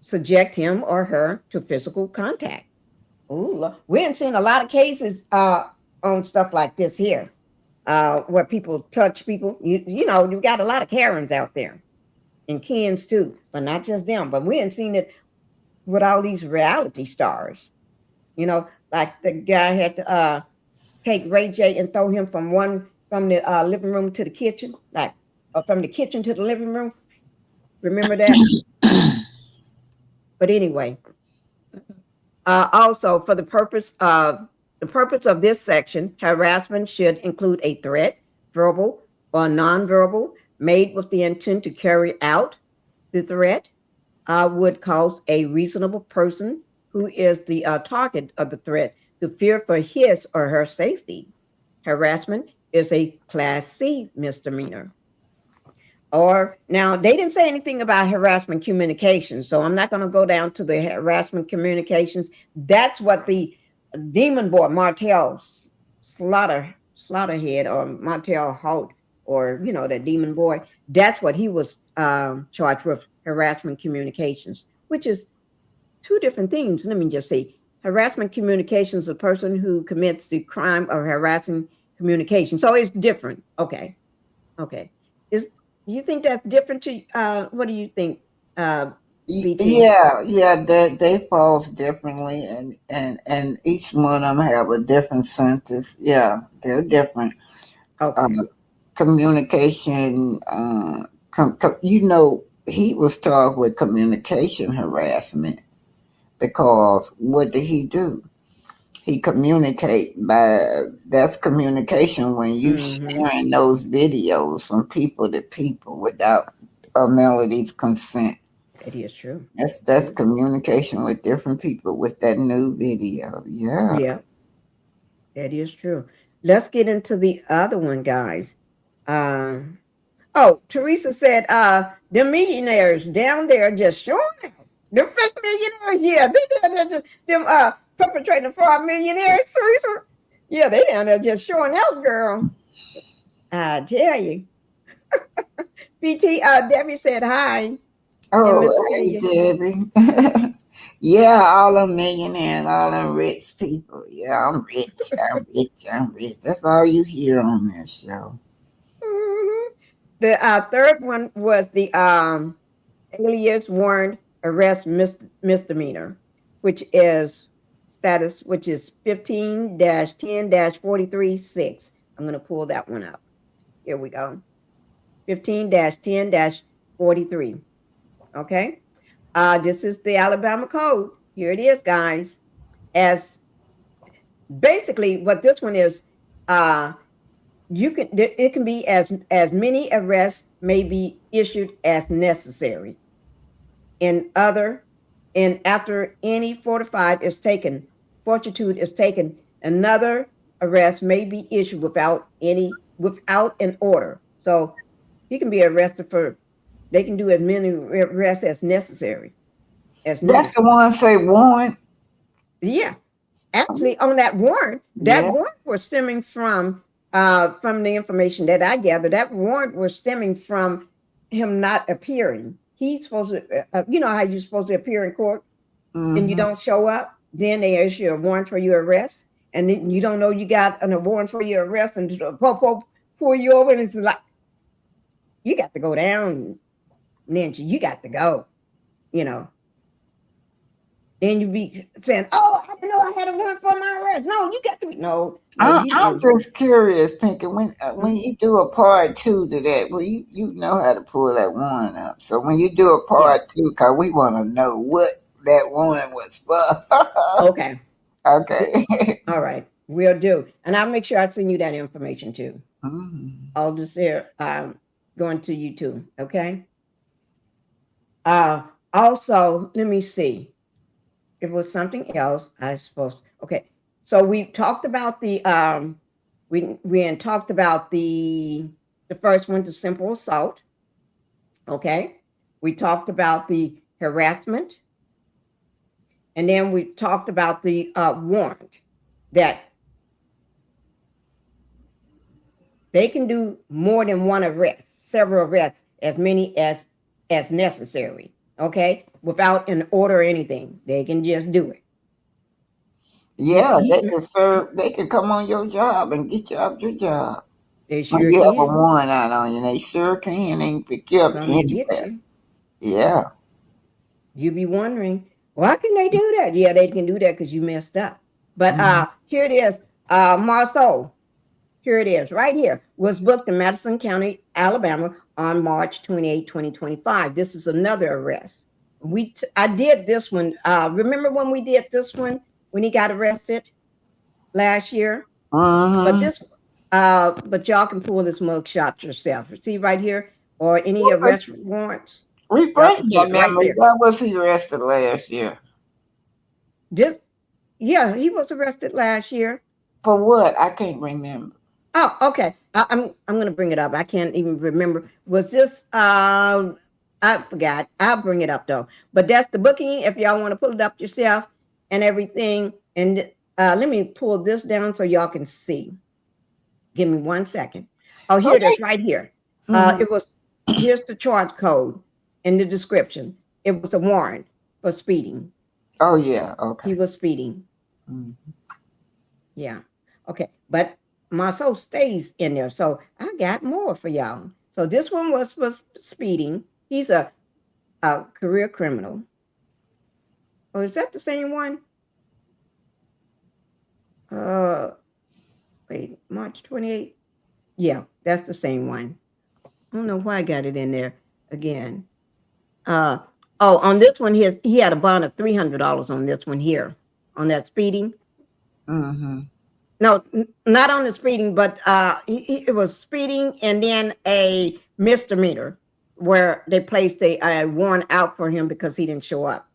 subject him or her to physical contact. Ooh, we haven't seen a lot of cases on stuff like this here, where people touch people. You got a lot of Karens out there, and Kens too, but not just them. But we haven't seen it with all these reality stars. Like the guy had to take Ray J and throw him from the living room to the kitchen, like from the kitchen to the living room. Remember that? But anyway, also for the purpose of The purpose of this section, harassment should include a threat, verbal or nonverbal, made with the intent to carry out the threat, would cause a reasonable person who is the target of the threat to fear for his or her safety. Harassment is a Class C misdemeanor. Or now they didn't say anything about harassment communications, so I'm not going to go down to the harassment communications. That's what the demon boy Martell Slaughterhead or Martell Holt, or that demon boy. That's what he was charged with, harassment communications, which is two different things. Let me just say, harassment communications, a person who commits the crime of harassing communication. So it's different. Okay. Is you think that's different to what do you think, BT? Yeah, they falls differently, and each one of them have a different sentence. Yeah, they're different. Okay. Communication, he was charged with communication harassment because what did he do? He communicate that's communication when you sharing those videos from people to people without Melody's consent. That is true. That's communication with different people with that new video. Yeah, that is true. Let's get into the other one, guys. Teresa said, the millionaires down there just showing out. The fake millionaires, yeah, they down there just them perpetrating fraud millionaires, Teresa. Yeah, they down there just showing out, girl. I tell you. BT, Debbie said hi. Oh, hey, Debbie. Yeah, all them millionaires, all them rich people. Yeah, I'm rich. That's all you hear on this show. Mm-hmm. The third one was the alias warrant arrest misdemeanor, which is 15-10-43-6. I'm going to pull that one up. Here we go. 15-10-43. Okay. This is the Alabama code. Here it is, guys. As basically what this one is, it can be as many arrests may be issued as necessary. After any fortitude is taken, another arrest may be issued without an order. So he can be arrested they can do as many arrests as necessary. That's the one say warrant? Yeah. Actually, on that warrant, warrant was stemming from the information that I gathered. That warrant was stemming from him not appearing. He's supposed to, you know how you're supposed to appear in court and you don't show up, then they issue a warrant for your arrest, and then you don't know you got a warrant for your arrest, and pull you over, and it's like, you got to go down, Ninja. You got to go, Then you be saying, "Oh, I didn't know I had a warrant for my arrest." No, you got to. No, I'm just curious, Pinky. When you do a part 2 to that, well, you know how to pull that one up. So when you do a part 2, because we want to know what that one was for. Okay. Okay. All right, we'll do, and I'll make sure I send you that information too. I'll just there going to YouTube. Okay. Also, let me see. It was something else I supposed. Okay, so we talked about the we talked about the first one, the simple assault. Okay, we talked about the harassment, and then we talked about the warrant that they can do more than one arrest, several arrests, as many as necessary. Okay, without an order or anything, they can just do it. Yeah, they can serve. They can come on your job and get you out your job. They sure when you can. have a warrant out on you, they sure can. They can pick you up anywhere. Yeah. You be wondering, why can they do that? Yeah, they can do that because you messed up. But here it is. Marsau, here it is, right here, was booked in Madison County, Alabama on March 28, 2025. This is another arrest. I did this one. Remember when we did this one, when he got arrested? last year. But Mm-hmm. this, but y'all can pull this mug shot yourself. See right here, or any arrest warrants. Y'all Refresh can pull my it right memory. there. Why was he arrested last year? This, yeah, he was arrested last year. For what? I can't remember. Oh, okay. I'm gonna bring it up. I can't even remember. Was this I forgot. I'll bring it up though. But that's the booking. If y'all want to pull it up yourself and everything. And let me pull this down so y'all can see. Give me 1 second. Oh, here it is, Okay. right here. Mm-hmm. It was Here's the charge code in the description. It was a warrant for speeding. Oh yeah. He Okay. was speeding. Mm. Yeah. Okay. But Marsau stays in there. So I got more for y'all. So this one was speeding. He's a career criminal. Or is that the same one? Uh Wait, March 28th? Yeah, that's the same one. I don't know why I got it in there again. Uh on this one he had a bond of $300 on this one here. On that speeding. Mm-hmm. No, not on the speeding, but it was speeding and then a misdemeanor where they placed a warrant out for him because he didn't show up.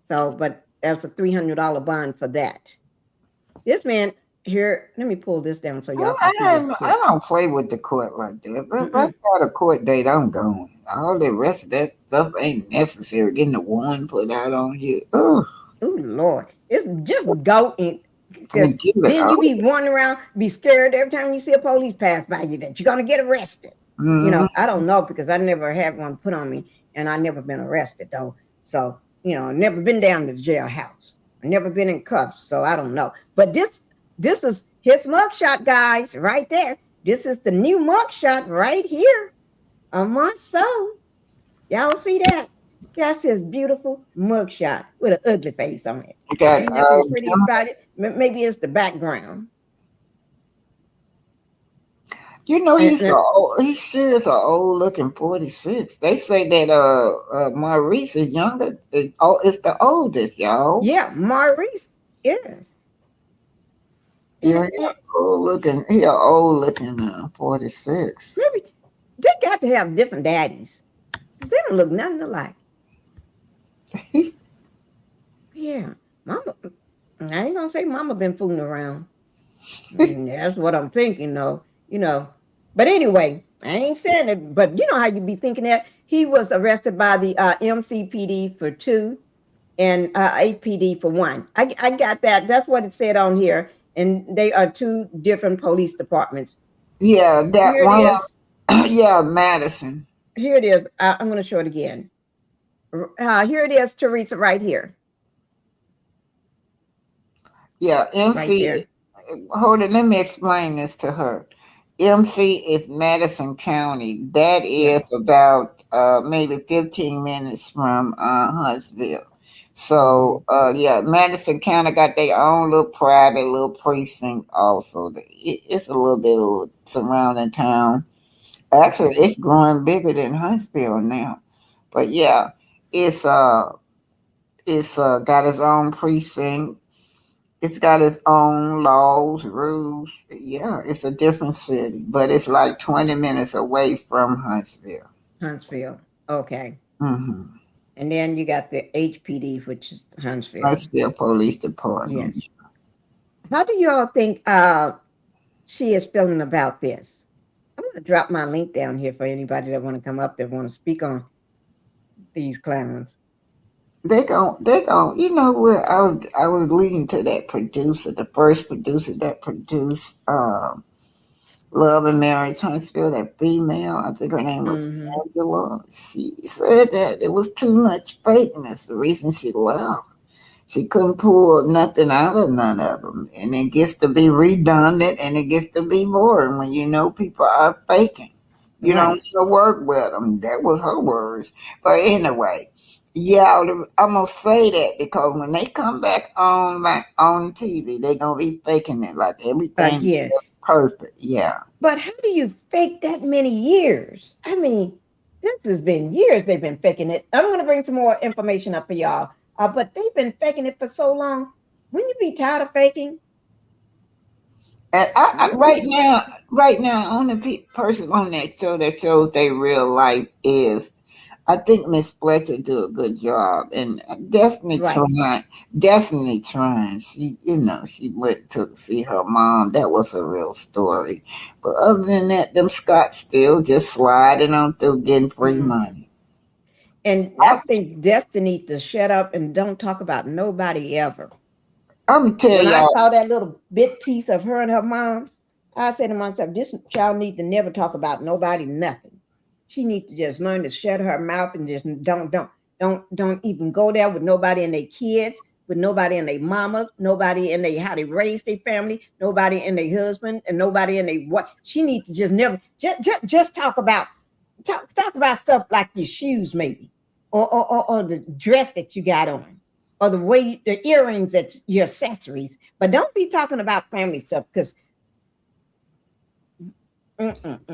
So, but that's a $300 bond for that. This man here, let me pull this down so y'all Well, can see this I too. don't play with the court like that. But if I Mm-mm. got a court date, I'm going. All the rest of that stuff ain't necessary. Getting the warrant put out on you. Oh, Oh Lord, it's just go in because and give it then you out. be wandering around, be scared every time you see a police pass by you that you're gonna get arrested. Mm-hmm. I don't know because I never had one put on me, and I never been arrested though. So never been down to the jailhouse. I never been in cuffs, so I don't know. But this is his mugshot, guys, right there. This is the new mugshot right here on my soul. Y'all see that? That's his beautiful mugshot with an ugly face on it. Got Ain't nothing pretty about it. Maybe it's the background. you know, And, he's he sure is an old looking 46. They say that Maurice is younger. It's the oldest, y'all. yeah, Maurice is. Yeah, And he a old looking 46. maybe they got to have different daddies. 'Cause they don't look nothing alike. Yeah. Mama, I ain't gonna say mama been fooling around. That's what I'm thinking though. But anyway, I ain't saying it, but you know how you be thinking that. He was arrested by the MCPD for 2 and 8PD for 1. I got that. That's what it said on here. And they are 2 different police departments. Yeah, that Here it one. is. Yeah, Madison. Here it is. I'm going to show it again. Here it is, Teresa, right here. Yeah, Right MC. there. Hold it. Let me explain this to her. MC is Madison County. That Yeah. is about maybe 15 minutes from Huntsville. Mhm. So yeah, Madison County got their own little private little precinct. Also, it's a little bit of surrounding town. Actually, Okay. it's growing bigger than Huntsville now. But yeah, it's uh it's got its own precinct. It's got its own laws, rules. Yeah, it's a different city, but it's like 20 minutes away from Huntsville. Huntsville. Okay. Mm-hmm. And then you got the HPD, which is Huntsville. Huntsville Police Department. Yes. How do you all think she is feeling about this? I'm going to drop my link down here for anybody that want to come up that want to speak on these clowns. You know what? I was leading to that producer, the first producer that produced Love and Marriage Huntsville, that female. I think her name was Mm-hmm. Angela. She said that it was too much fakeness. The reason she left. She couldn't pull nothing out of none of them. And it gets to be redundant and it gets to be boring when you know people are faking. You don't Right. want to work with them. That was her words. But anyway, yeah, I'm going to say that because when they come back on on TV, they're going to be faking it like everything Yeah. is perfect. Yeah. But how do you fake that many years? I mean, this has been years they've been faking it. I'm going to bring some more information up for y'all. But they've been faking it for so long. Wouldn't you be tired of faking? And right now, only person on that show that shows their real life is, I think Miss Fletcher do a good job, and Right. Destiny trying. She, she went to see her mom. That was a real story. But other than that, them Scots still just sliding on through getting free Mhm. money. And I think Destiny to shut up and don't talk about nobody ever. I'm gonna tell When I y'all. saw that little bit piece of her and her mom, I said to myself, this child need to never talk about nobody, nothing. She needs to just learn to shut her mouth and just don't even go there with nobody and their kids, with nobody and their mama, nobody in their how they raised their family, nobody in their husband, and nobody in their what. She needs to just never just talk about stuff like your shoes maybe, or the dress that you got on, or the way the earrings that your accessories, but don't be talking about family stuff because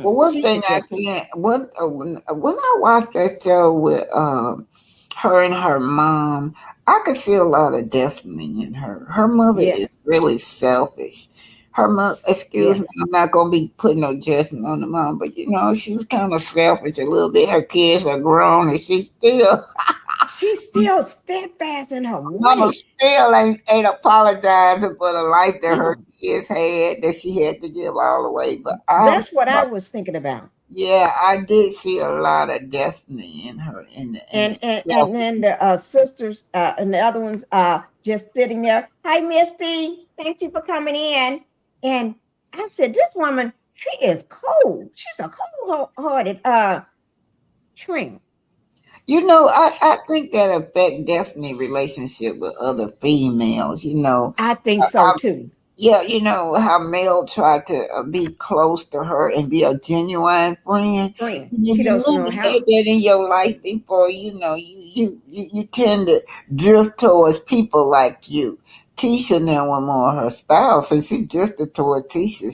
Well, one she thing could I just can when I watched that show with her and her mom, I could see a lot of destiny in her. Her mother yeah is really selfish. Her mother, excuse yeah me, I'm not gonna be putting no judgment on the mom, but she's kind of selfish a little bit. Her kids are grown, and she's still steadfast in her mama way. still ain't apologizing for the life that her No, kids had that she had to give all away. that's what I was thinking about. Yeah, I did see a lot of destiny in her in and the and, self. and then the sisters and the other ones just sitting there. Hi, Misty. Thank you for coming in. And I said, this woman, she is cold. She's a cold-hearted tramp. I think that affect destiny relationship with other females. I think I, so too. yeah, how Mel tried to be close to her and be a genuine friend. Friend, And if she you doesn't never know had how. that in your life before, you tend to drift towards people like you. Tisha now one more her spouse, and she drifted toward Tisha.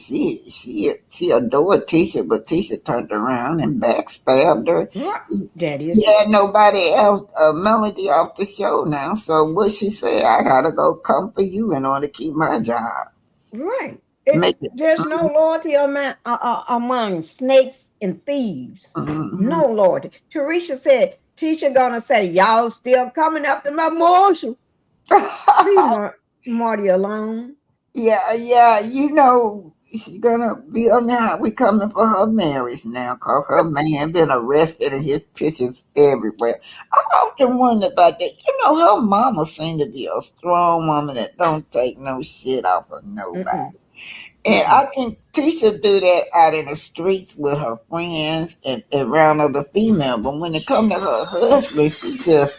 She adored Tisha, but Tisha turned around and backstabbed her. Right. That She is had nobody else, Melody, off the show now. So what she said, I gotta go come for you in order to keep my job. right. Make it. There's no loyalty among snakes and thieves. Mhm. No loyalty. Teresa said, Tisha gonna say, y'all still coming up to my Marshall. Leave Marty alone. Yeah, yeah, she's gonna be on now. We coming for her marriage now, cause her man been arrested and his pictures everywhere. I often wonder about that. Her mama seemed to be a strong woman that don't take no shit off of nobody. Mm-mm, And mm-mm. I think Tisha do that out in the streets with her friends and around other female. But when it come to her husband, she just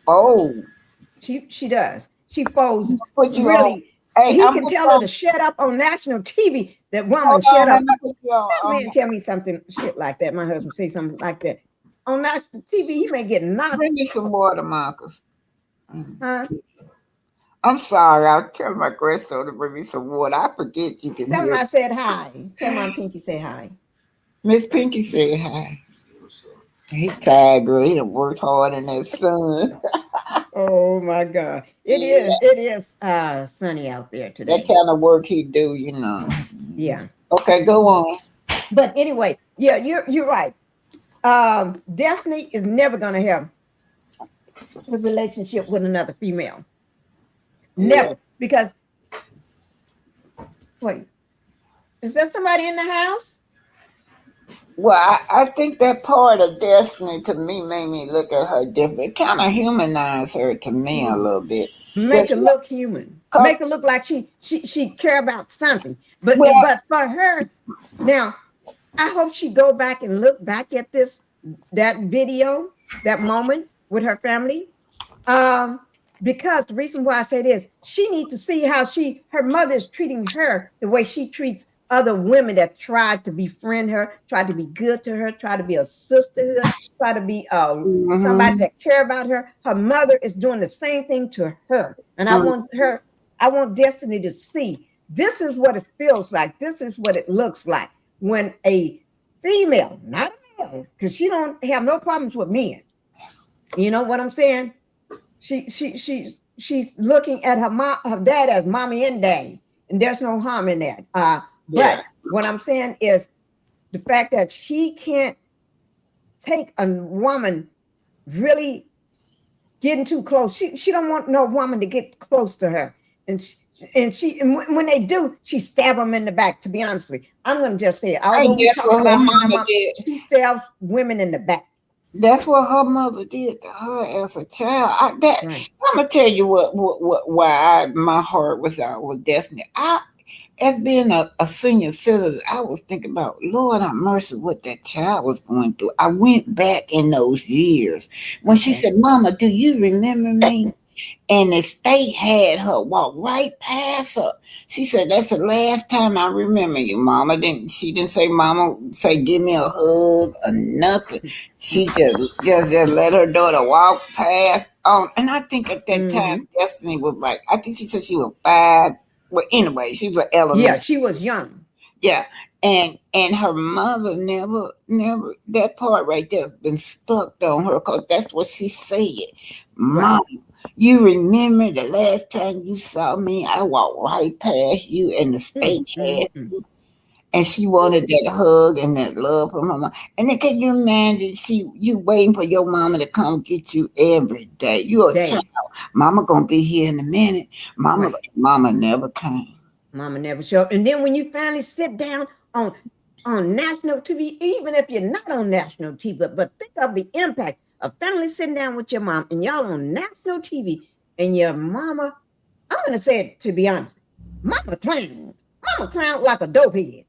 bold. She does. She folds Put you on. really. Hey, He I'm can put tell you her on. to shut up on national TV. That woman Hold shut on, let up. me put you That on. man tell me something shit like that. My husband say something like that on national TV. He may get knocked. Bring me some water, Marcus. Huh? I'm sorry. I was telling my grandson to bring me some water. I forget you can Tell him hear. I said hi. Tell my Pinky say hi. Miss Pinky said hi. He tired, girl. He done worked hard in that sun. Oh my God. It Yeah, is. It is sunny out there that today. kind of work he do. Yeah. Okay, go on. But anyway, yeah, you're right. Destiny is never gonna have a relationship with another female. Yeah. Never. Because wait, is there somebody in the house? Well, I think that part of Destiny to me made me look at her different. It kind of humanized her to me a little bit. Make Just her look human. cause, Make her look like she care about something. But well, but for her, now I hope she go back and look back at that video, that moment with her family. Um, because the reason why I say this, she needs to see how her mother is treating her the way she treats other women that tried to befriend her, tried to be good to her, try to be a sisterhood, try to be somebody mhm, that care about her. Her mother is doing the same thing to her, and mhm. I want Destiny to see this is what it feels like. This is what it looks like when a female, not a male, because she don't have no problems with men. You know what I'm saying? She's she's looking at her dad as mommy and daddy, and there's no harm in that. Yeah. But what I'm saying is the fact that she can't take a woman really getting too close. She don't want no woman to get close to her, and when they do, she stab them in the back. To be honest with you, I'm gonna just say it. Although And we guess talk what her about my mama mom, did? she stabs women in the back. That's what her mother did to her as a child. I'm gonna tell you why my heart was out with Destiny. As being a senior citizen, I was thinking about, Lord have mercy, what that child was going through. I went back in those years when she said, Mama, do you remember me? And the state had her walk right past her. She said, "That's the last time I remember you, Mama." She didn't say, "Mama, say give me a hug" or nothing. She just let her daughter walk past on. And I think at that time, Destiny was like, I think she said she was 5. Well, anyway, she was elementary. Yeah, she was young. Yeah. And her mother never that part right there been stuck on her because that's what she said. Mom, you remember the last time you saw me? I walked right past you and the state had you. And she wanted that hug and that love from her mom. And then can you imagine you waiting for your mama to come get you every day? You're a child. Mama gonna be here in a minute. Mama never came. Mama never showed up. And then when you finally sit down on national TV, even if you're not on national TV, but think of the impact of finally sitting down with your mom and y'all on national TV and your mama, I'm going to say it to be honest, Mama clown like a dope head.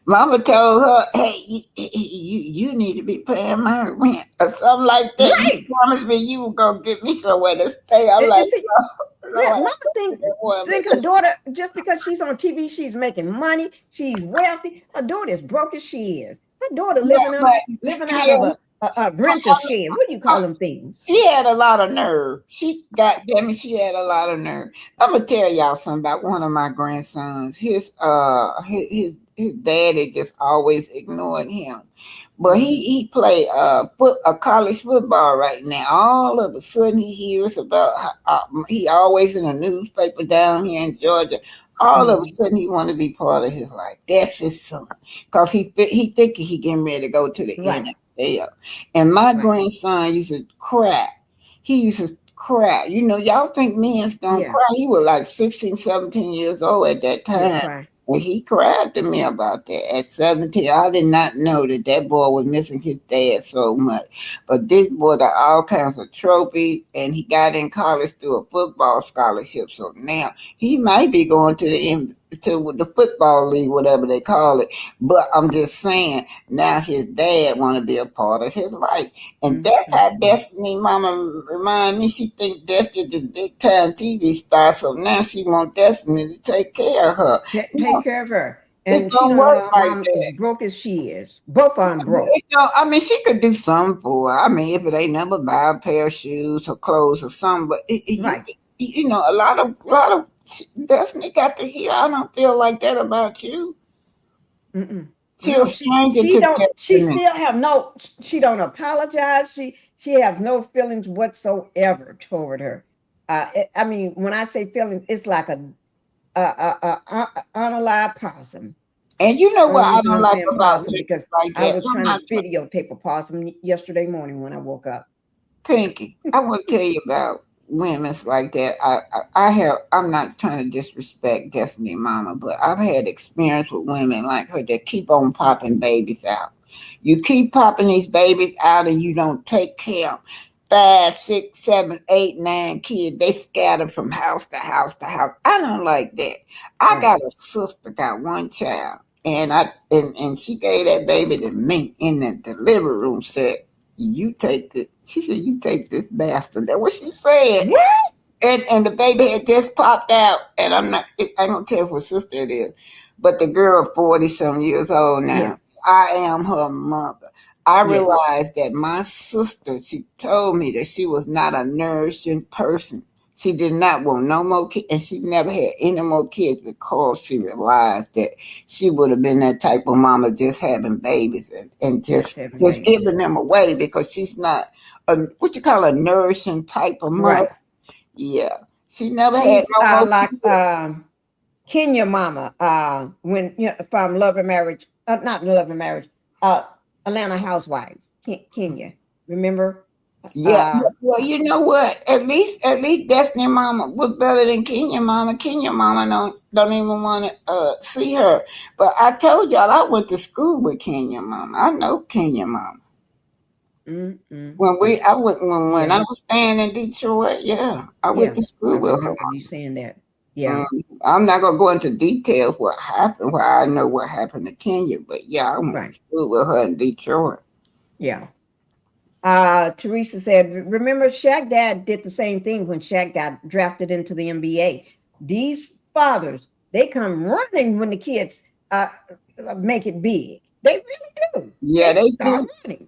Mama told her, "Hey, you need to be paying my rent or something like that. Right. You promised me you were gonna get me somewhere to stay." I'm like, Mama think her daughter, just because she's on TV, she's making money, she's wealthy. Her daughter is broke as she is. Her daughter living out of a rental shed. What do you call them things? She had a lot of nerve. She had a lot of nerve. I'm gonna tell y'all something about one of my grandsons. His daddy just always ignored him. But he play college football right now. All of a sudden he hears about he always in a newspaper down here in Georgia. All of a sudden he want to be part of his life. That's his son, cause he think he getting ready to go to the NFL. And my grandson used to cry. He used to cry. You know, y'all think men don't cry. He was like 16, 17 years old at that time. And he cried to me about that at 17. I did not know that boy was missing his dad so much. But this boy got all kinds of trophies, and he got in college through a football scholarship. So now he might be going to the football league, whatever they call it. But I'm just saying, now his dad want to be a part of his life. And that's how Destiny Mama remind me. She think Destiny is big time TV star. So now she want Destiny to take care of her. Take care of her. And she know her mom is broke as she is. Both of them broke. I mean, she could do something for her. I mean, if it ain't never buy a pair of shoes or clothes or something. But you know, a lot of Destiny got to hear. I don't feel like that about you. She don't apologize. She has no feelings whatsoever toward her. I mean, when I say feelings, it's like a unalive possum. And you know what I don't like about possum, because I was trying to videotape a possum yesterday morning when I woke up. Pinky, I want to tell you about women's like that. I'm not trying to disrespect Destiny Mama, but I've had experience with women like her that keep on popping babies out. You keep popping these babies out and you don't take care of 5, 6, 7, 8, 9 kids. They scatter from house to house to house. I don't like that. I got a sister, got one child, and she gave that baby to me in the delivery room. Said, "You take this." She said, "You take this bastard." That's what she said. What? And the baby had just popped out, and I ain't gonna tell what sister it is, but the girl 40-some years old now. Yeah. I am her mother. I realized that my sister, she told me that she was not a nourishing person. She did not want no more kids, and she never had any more kids because she realized that she would have been that type of mama just having babies and just giving them away because she's not what you call a nourishing type of mother. Yeah. She never had She's no more like kids. Kenya Mama, when from Love and Marriage, not Love and Marriage, uh, Atlanta Housewife, Kenya. Remember? Yeah. Uh, Well, you know what? At least Destiny Mama was better than Kenya Mama. Kenya Mama don't even want to see her. But I told y'all I went to school with Kenya Mama. I know Kenya Mama. mm, mm, When we mm. I went when I Yeah, was staying in Detroit, yeah, I went yeah. to I school with her. remember you saying that. Yeah, Mm, I'm not gonna go into details what happened. Well, I know what happened to Kenya, but yeah, I went to right. school with her in Detroit. Yeah. Teresa said, remember Shaq dad did the same thing when Shaq got drafted into the NBA. These fathers, they come running when the kids make it big. They really do. Yeah, They they start do. running.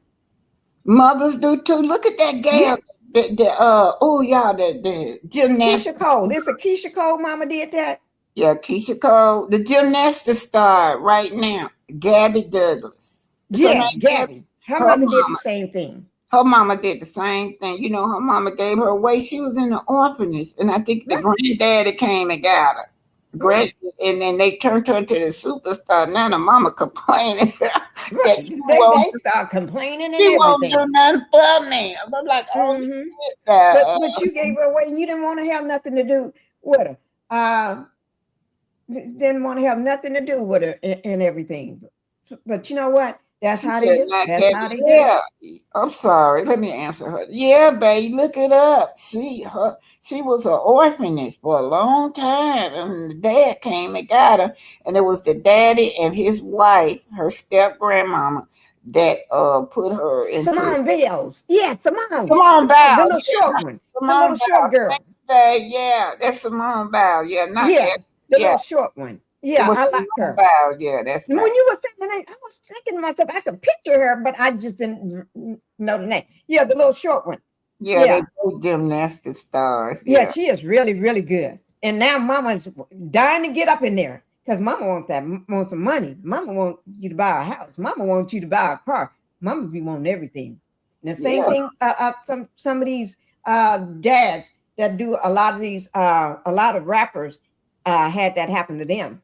Mothers do too. Look at that Yeah. gal. Oh yeah, the Keisha gymnastic. Cole. This a Keisha Cole mama did that? Yeah, Keisha Cole, the gymnastic star right now, Gabby Douglas. Is her Yeah, name Gabby? Gabby. Her Her mother did the mama. same thing. Her mama did the same thing. You know, her mama gave her away. She was in the orphanage, and I think the Right, granddaddy came and got her. Grand, right, and then they turned her into the superstar. Now the mama complaining that right. They start complaining and she won't do everything. nothing for me. I'm like, oh Hmm. shit. But you gave her away and you didn't want to have nothing to do with her. Didn't want to have nothing to do with her and everything. But you know what? That's She how they said, do. not That's how Gabby. they do. Yeah. I'm sorry. Let me answer her. Yeah, babe, look it up. She was an orphanage for a long time. And the dad came and got her. And it was the daddy and his wife, her step grandmama, that put her into Simone Biles. Yeah, Simone. Simone Simone, the Biles. little Yeah, short one. The Simone little short Biles. girl. Thank you, babe. Yeah, that's Simone Biles. Yeah, not Yeah, Gabby. the Yeah, little short one. it Yeah, was I like Simone her. Biles. Yeah, that's And right. when you were saying the name, I was thinking to myself, I could picture her, but I just didn't know the name. Yeah, the little short one. Yeah, they Yeah. both gymnastic stars. Yeah, Yeah. she is really, really good. And now Mama's dying to get up in there because Mama wants some money. Mama wants you to buy a house. Mama wants you to buy a car. Mama be wanting everything. And the same Yeah. thing. Some of these dads that do a lot of rappers had that happen to them.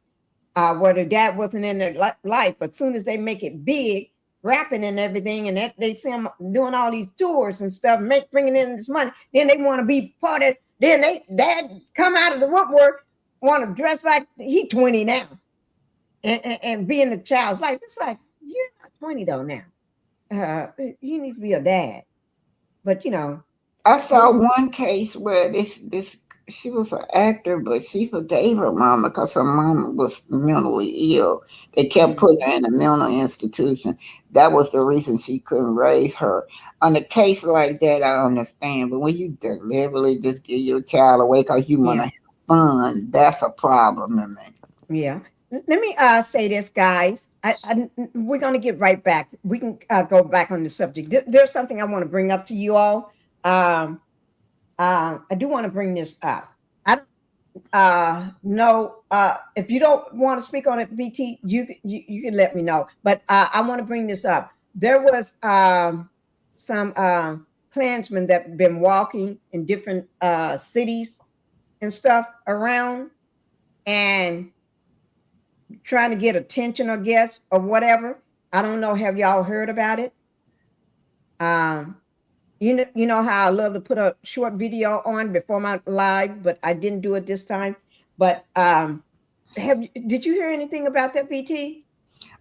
Where the dad wasn't in their life, but as soon as they make it big, rapping and everything, and that they see them doing all these tours and stuff, bringing in this money, then they want to be part of. Then they dad come out of the woodwork, want to dress like he 20 now, and be in the child's life. It's like you're not 20 though now. You need to be a dad, but you know, I saw one case where this she was an actor, but she forgave her mama because her mama was mentally ill. They kept putting her in a mental institution. That was the reason she couldn't raise her. On a case like that, I understand. But when you deliberately just give your child away because you want to yeah. have fun, that's a problem to me. Yeah. Let me say this, guys. We're going to get right back. We can go back on the subject. There's something I want to bring up to you all. Um, I do want to bring this up. I don't know if you don't want to speak on it, BT. You can let me know. But I want to bring this up. There was some Klansmen that been walking in different cities and stuff around, and trying to get attention, I guess, or whatever. I don't know. Have y'all heard about it? Um, you know how I love to put a short video on before my live, but I didn't do it this time. But did you hear anything about that, BT?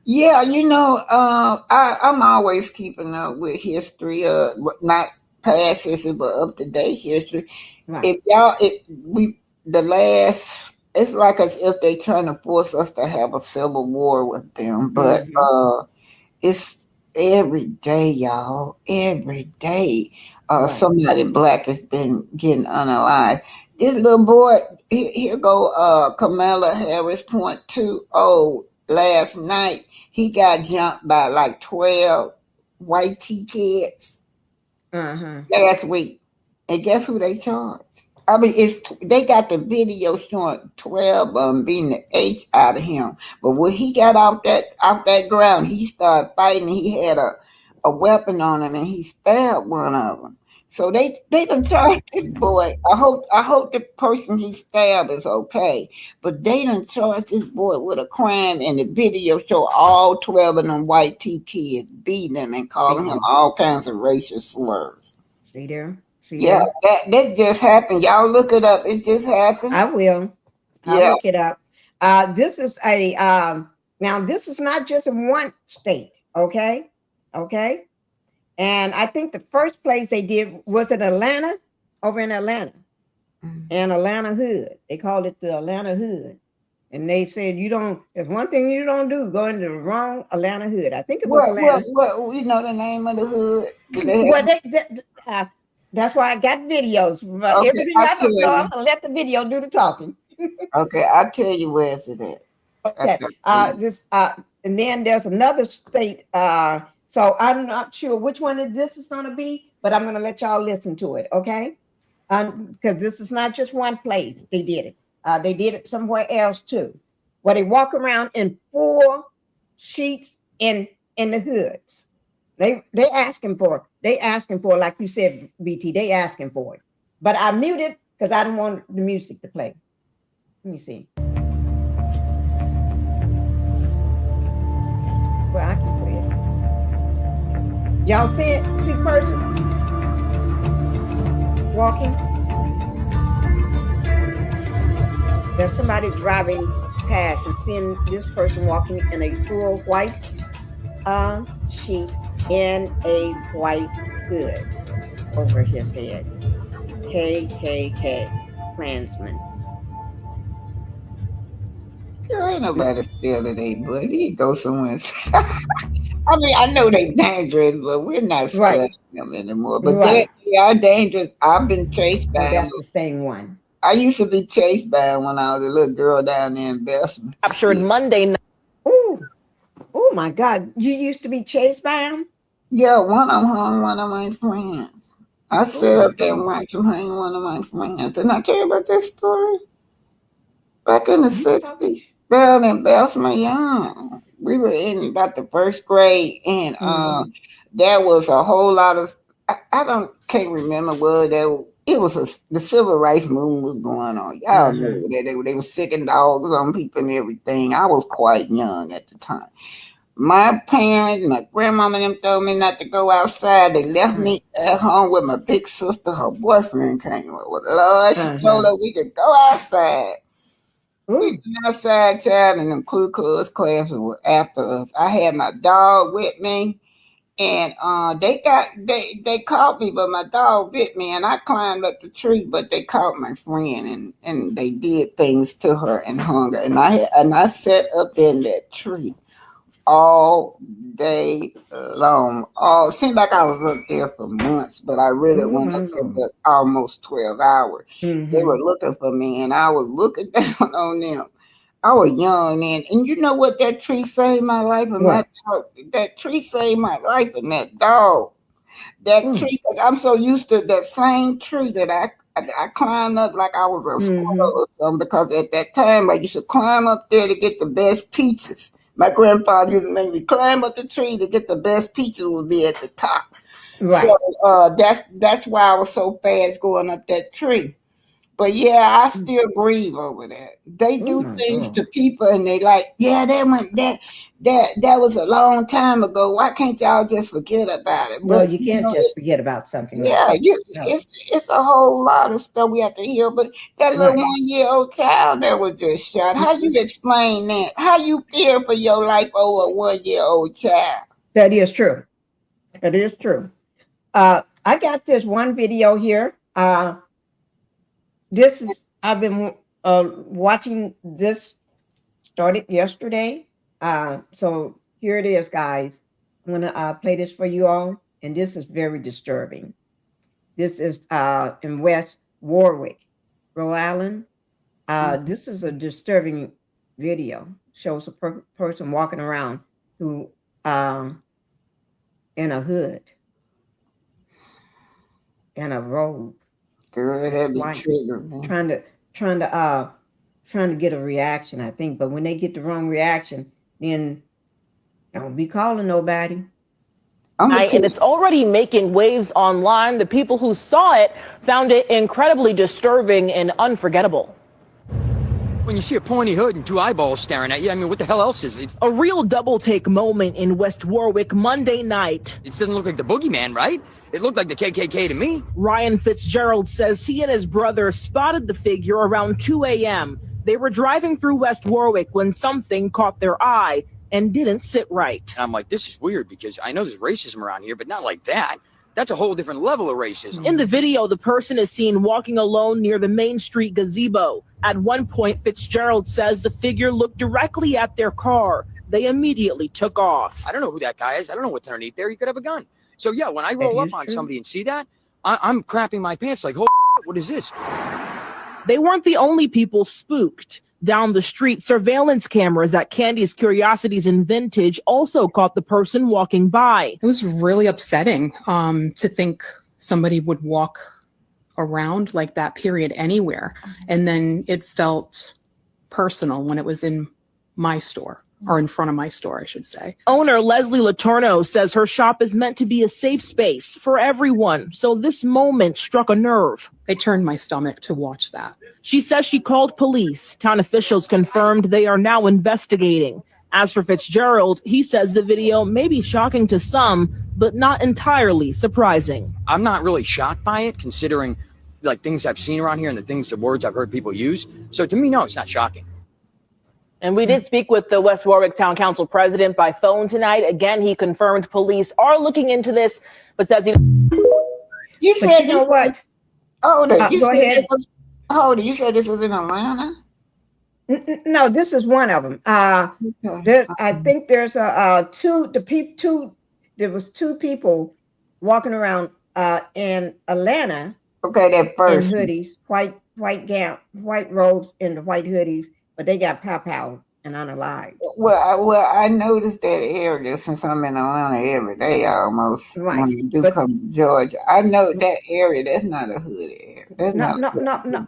Yeah, I'm always keeping up with history, not past history, but up to date history. Right. If y'all, it we the last, it's like as if they trying to force us to have a civil war with them, but Mm-hmm. it's every day, y'all, every day. Right. Somebody black has been getting unalive. This little boy, here go Kamala Harris .20 last night. He got jumped by like 12 white kids Uh-huh. last week. And guess who they charged? I mean, they got the video showing 12 of them beating the H out of him. But when he got off that ground, he started fighting. He had a weapon on him and he stabbed one of them. So they done charged this boy. I hope the person he stabbed is okay. But they done charged this boy with a crime, and the video show all 12 of them white T kids beating him and calling him See, all kinds of racial slurs. see there, see Yeah, there. that just happened. Y'all look it up. It just happened. I will. I'll Yeah. look it up. This is a now. This is not just in one state. Okay, okay. And I think the first place they did was in Atlanta, over in Atlanta, and Atlanta Hood. They called it the Atlanta Hood. And they said, you don't, there's one thing you don't do, go into the wrong Atlanta Hood. I think it was Atlanta. What? You know the name of the hood? Do they Well, have? that's why I got videos. But Okay, everything I I tell don't know, I'm you. going to let the video do the talking. Okay, I tell you where's it at. Okay. And then there's another state. So I'm not sure which one this is going to be, but I'm going to let y'all listen to it. Okay. Because this is not just one place they did it. They did it somewhere else too, where they walk around in 4 sheets in the hoods. They asking for it. They asking for it, like you said, BT. They asking for it. But I muted because I don't want the music to play. Let me see. Well, I can play it. Y'all see it? See the person walking? There's somebody driving past and seeing this person walking in a full white sheet in a white hood over his head. KKK, Klansman. Girl, ain't nobody still today, but he go somewhere. I mean, I know they dangerous, but we're not Right, studying them anymore. But right. they are dangerous. I've been chased Oh, by them. that's the same one. I used to be chased by them when I was a little girl down there in Bessemer. Captured Monday night. Ooh, oh my God. You used to be chased by him? Yeah, one of them hung one of my friends. I Oh sat my up there and God. watched him hang one of my friends. Didn't I tell you about this story? Back in the You talking? 60s, down in Bessemer, Young. We were in about the first grade, and Mm-hmm. there was a whole lot of, I can't remember what that. It was the civil rights movement was going on. Y'all know Uh-huh. that they were sicking dogs on people and everything. I was quite young at the time. My parents, my grandmama and them told me not to go outside. They left Uh-huh. me at home with my big sister. Her boyfriend came over. Well, Lord, she told Uh-huh. her we could go outside. We Ooh. went outside, child, and them Ku Klux classes were after us. I had my dog with me, and they caught me, but my dog bit me, and I climbed up the tree, but they caught my friend, and they did things to her and hung her, and I sat up there in that tree all day long. Oh, it seemed like I was up there for months, but I really Oh went my up there Lord. for almost 12 hours. They Mm-hmm. were looking for me, and I was looking down on them. I was young then, and you know what? That tree saved my life, and my What? dog. That tree saved my life, and that dog. That Mm. tree, because I'm so used to that same tree that I climbed up like I was a Mm-hmm. squirrel or something. Because at that time I used to climb up there to get the best peaches. My grandfather used to make me climb up the tree to get the best peaches. Would be at the top. So Right. that's why I was so fast going up that tree. But yeah, I Mm. still grieve over that. They Oh do my things Lord. to people, and they like, yeah, that was a long time ago. Why can't y'all just forget about it? No, But you can't just forget about something like yeah, that. No. it's a whole lot of stuff we have to heal. But that little Right. 1-year-old child that was just shot, how you Mhm. explain that? How you fear for your life over a 1-year-old child? That is true. That is true. I got this one video here. This is I've been watching this started yesterday. So here it is, guys. I'm gonna play this for you all, and this is very disturbing. This is in West Warwick, Rhode Island. This is a disturbing video. Shows a person walking around who in a hood, in a robe. Girl, It's that be white, triggering me. trying to trying to uh trying to get a reaction, I think. But when they get the wrong reaction, then don't be calling nobody. And it's already making waves online. The people who saw it found it incredibly disturbing and unforgettable. When you see a pointy hood and two eyeballs staring at you, I mean, what the hell else is it? A real double take moment in West Warwick Monday night. It doesn't look like the boogeyman, right? It looked like the KKK to me. Ryan Fitzgerald says he and his brother spotted the figure around 2 a.m. They were driving through West Warwick when something caught their eye and didn't sit right. And I'm like, this is weird because I know there's racism around here, but not like that. That's a whole different level of racism. In the video, the person is seen walking alone near the Main Street gazebo. At one point, Fitzgerald says the figure looked directly at their car. They immediately took off. I don't know who that guy is. I don't know what's underneath there. He could have a gun. So yeah, when I roll up on somebody and see that, I'm crapping my pants like, holy shit, what is this? They weren't the only people spooked. Down the street, surveillance cameras at Candy's Curiosities and Vintage also caught the person walking by. It was really upsetting to think somebody would walk around like that, period, anywhere. And then it felt personal when it was in my store, or in front of my store, I should say. Owner Leslie Letourneau says her shop is meant to be a safe space for everyone. So this moment struck a nerve. It turned my stomach to watch that. She says she called police. Town officials confirmed they are now investigating. As for Fitzgerald, he says the video may be shocking to some, but not entirely surprising. I'm not really shocked by it, considering like things I've seen around here and the words I've heard people use. So to me, no, it's not shocking. And we did speak with the West Warwick Town Council president by phone tonight. Again, he confirmed police are looking into this, but says You said you know what? Go ahead. You said this was in Atlanta? No, this is one of them. I think there's there was two people walking around in Atlanta. Okay, that first in hoodies, white gown, white robes, and the white hoodies, but they got pow and unalive. Well, I noticed that area since I'm in Atlanta every day almost. Right. When I do come to Georgia, I know that area. That's not a hood area.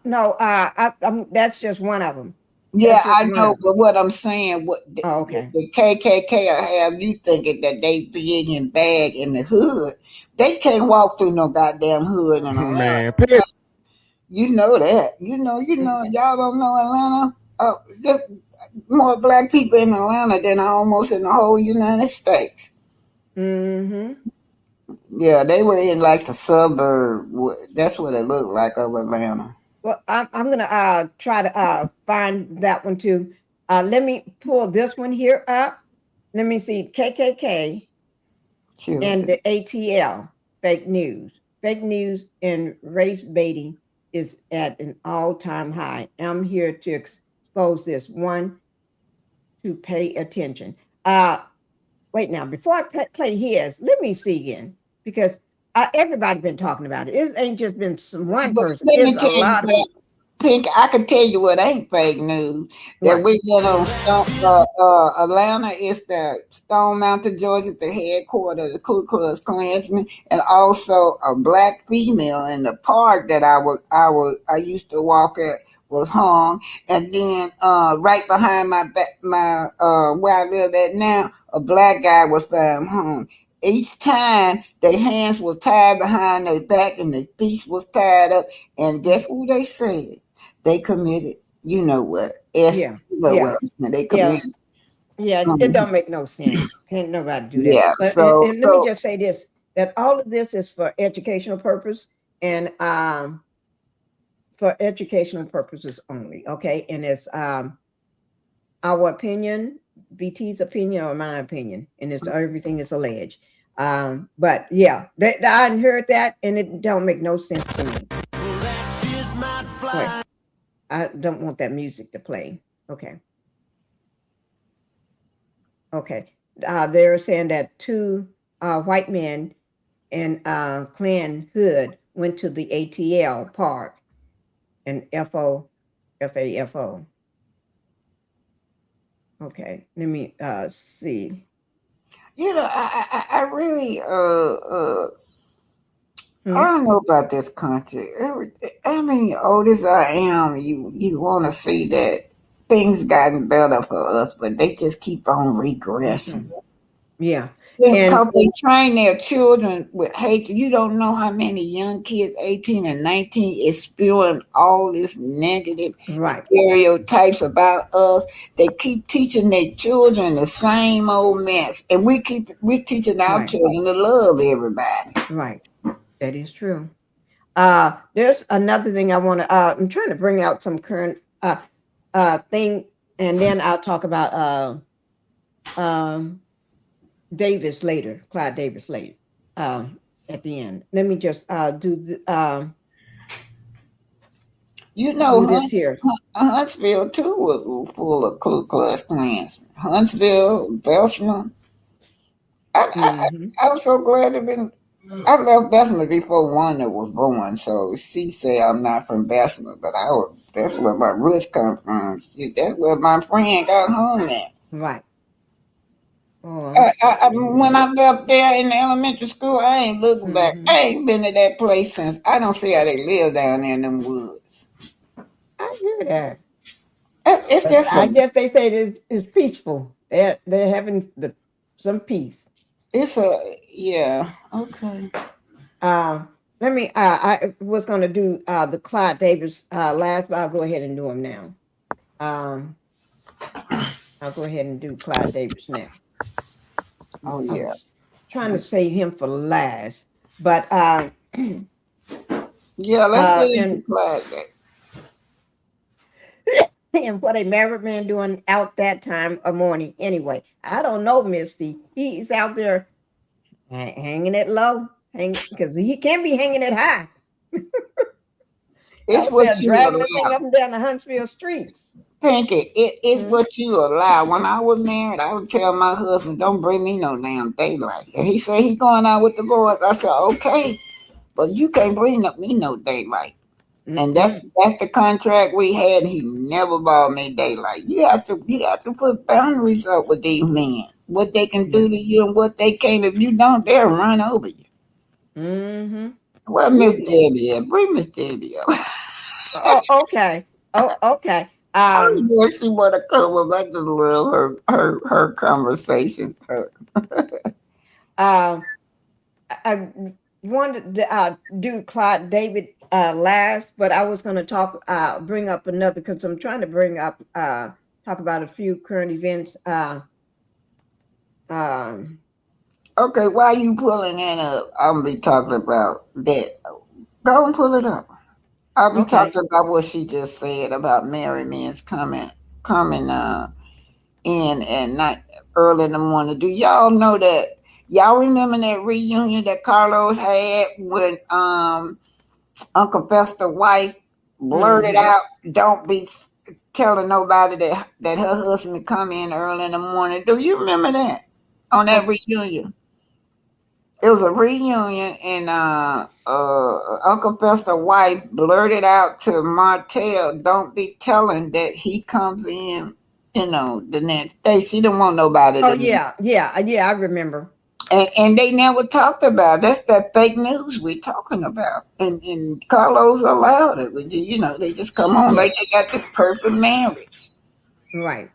No. That's just one of them. Yeah, I know, but what I'm saying, okay. The KKK will have you thinking that they big and bad in the hood. They can't walk through no goddamn hood in Atlanta. Man, you know that. You know. Y'all don't know Atlanta. Just more black people in Atlanta than almost in the whole United States. Mm-hmm. Yeah, they were in like the suburb. That's what it looked like of Atlanta. Well, I'm gonna try to find that one too. Let me pull this one here up. Let me see KKK and the ATL fake news. Fake news and race baiting is at an all-time high. I'm here to expose this. One, to pay attention. Wait now, before I play his, let me see again, because everybody's been talking about it. It ain't just been one person. It's a lot of Pink, I can tell you what ain't fake news. That we went on Atlanta is the Stone Mountain, Georgia, the headquarters of the Ku Klux Klansmen, and also a black female in the park that I used to walk at was hung, and then right behind my where I live at now, a black guy was found hung. Each time their hands were tied behind their back and their feet was tied up, and guess who they said? They committed, you know what? They committed. Yeah, it don't make no sense. Can't nobody do that. Yeah, but, and let me just say this, that all of this is for educational purpose and for educational purposes only, okay? And it's our opinion, BT's opinion or my opinion, and it's everything is alleged. But yeah, I hadn't heard that, and it don't make no sense to me. Wait, I don't want that music to play. Okay. They're saying that two white men in Klan hood went to the ATL park and FAFO. Okay, let me see. You know, I really I don't know about this country. I mean, old as I am, you want to see that things gotten better for us, but they just keep on regressing. Yeah. Because they train their children with hate. You don't know how many young kids, 18 and 19, is spewing all this negative stereotypes about us. They keep teaching their children the same old mess. And we're teaching our children to love everybody. Right. That is true. There's another thing I want to I'm trying to bring out some current thing, and then I'll talk about Davis later, Clyde Davis later, at the end. Let me just do the this here. Huntsville too was full of Ku Klux Klans. Huntsville, Bessemer. I'm so glad I left Bessemer before Wanda was born, so she said I'm not from Bessemer, but that's where my roots come from. That's where my friend got hung at. Right. When I left there in the elementary school, I ain't looking back. I ain't been to that place since. I don't see how they live down there in them woods. I hear that. It's just. I guess they say it's peaceful. They're having some peace. It's okay. Let me. I was going to do the Clyde Davis last, but I'll go ahead and do them now. I'll go ahead and do Clyde Davis now. Oh yeah. Trying to save him for last, but yeah, let's get into Clyde. And what a married man doing out that time of morning anyway. I don't know, Misty. He's out there hanging it low, because he can't be hanging it high. It's what you driving the thing up and down the Huntsville streets. Pinkie, it's what you allow. When I was married, I would tell my husband, "Don't bring me no damn daylight." And he said he going out with the boys. I said, "Okay, but you can't bring me no daylight." And that's the contract we had. He never bought me daylight. You have to put boundaries up with these men. What they can do to you and what they can't. If you don't, they'll run over you. Well, Miss Debbie, bring Miss Debbie up. Oh, okay. Oh, okay. I know she want to come up. I just love her conversation. I wanted to do Clyde David last, but I was going to bring up another, because I'm trying to bring up talk about a few current events. Okay, while you pulling that up, I'll be talking about that. Go and pull it up. I'll be talking about what she just said about married men's coming in at night, early in the morning. Do y'all know that? Y'all remember that reunion that Carlos had when Uncle Fester's wife blurted out, "Don't be telling nobody that her husband come in early in the morning." Do you remember that on that reunion? It was a reunion, and Uncle Fester's wife blurted out to Martell, "Don't be telling that he comes in, the next day." She didn't want nobody to know. Yeah, I remember. And they never talked about it. That's that fake news we're talking about. And Carlos allowed it. They just come on like they got this perfect marriage. Right.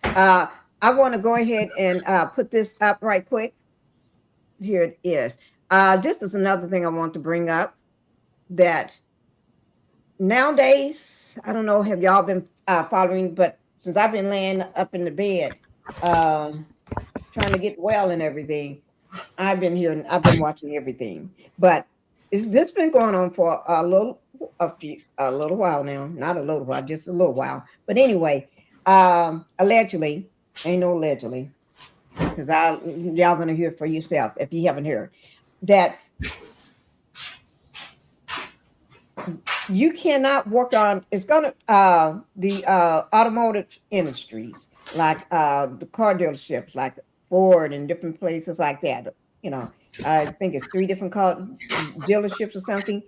I want to go ahead and put this up right quick. Here it is. This is another thing I want to bring up, that nowadays, I don't know, have y'all been following, but since I've been laying up in the bed, trying to get well and everything, I've been here and I've been watching everything. But this been going on for a little while now. Not a little while, just a little while. But anyway, allegedly, ain't no allegedly, because y'all gonna hear for yourself if you haven't heard, that you cannot work on. It's gonna the automotive industries, like the car dealerships, like Ford and different places like that. I think it's 3 different car dealerships or something.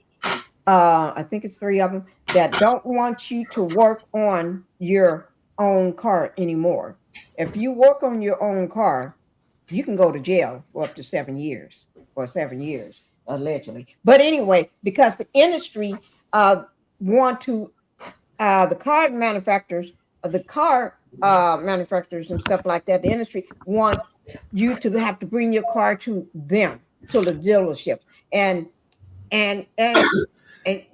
I think it's 3 of them that don't want you to work on your own car anymore. If you work on your own car, you can go to jail for up to 7 years, allegedly. But anyway, because the industry want to, the car manufacturers and stuff like that, the industry want you to have to bring your car to them, to the dealership. And and and and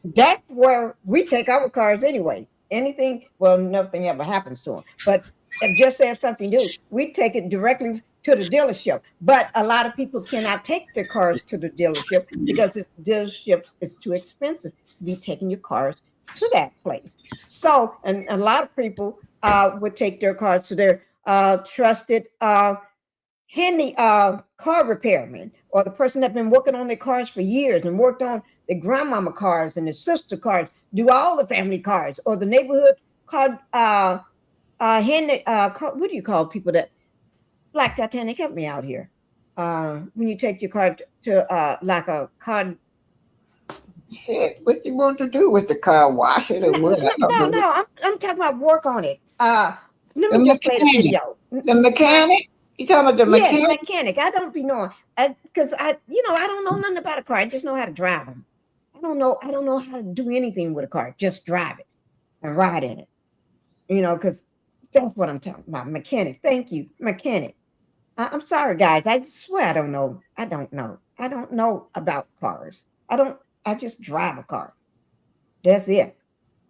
that's where we take our cars anyway. Anything, well, nothing ever happens to them. But if just say if something new, we take it directly to the dealership. But a lot of people cannot take their cars to the dealership because this dealership is too expensive to be taking your cars to that place. So, and a lot of people would take their cars to their trusted handy car repairman, or the person that's been working on their cars for years and worked on the grandmama cars and the sister cars, do all the family cars, or the neighborhood car handy what do you call people that Black Titanic, help me out here. When you take your car to like a car. Shit, what you want to do with the car? Wash it or what? No, I'm talking about work on it. Let me just play the video. The mechanic? You talking about the mechanic? Yeah, the mechanic. I don't be knowing, because I don't know nothing about a car. I just know how to drive them. I don't know how to do anything with a car. Just drive it and ride in it. Because that's what I'm talking about. Mechanic. Thank you, mechanic. I'm sorry, guys. I swear I don't know. I don't know about cars. I just drive a car. That's it.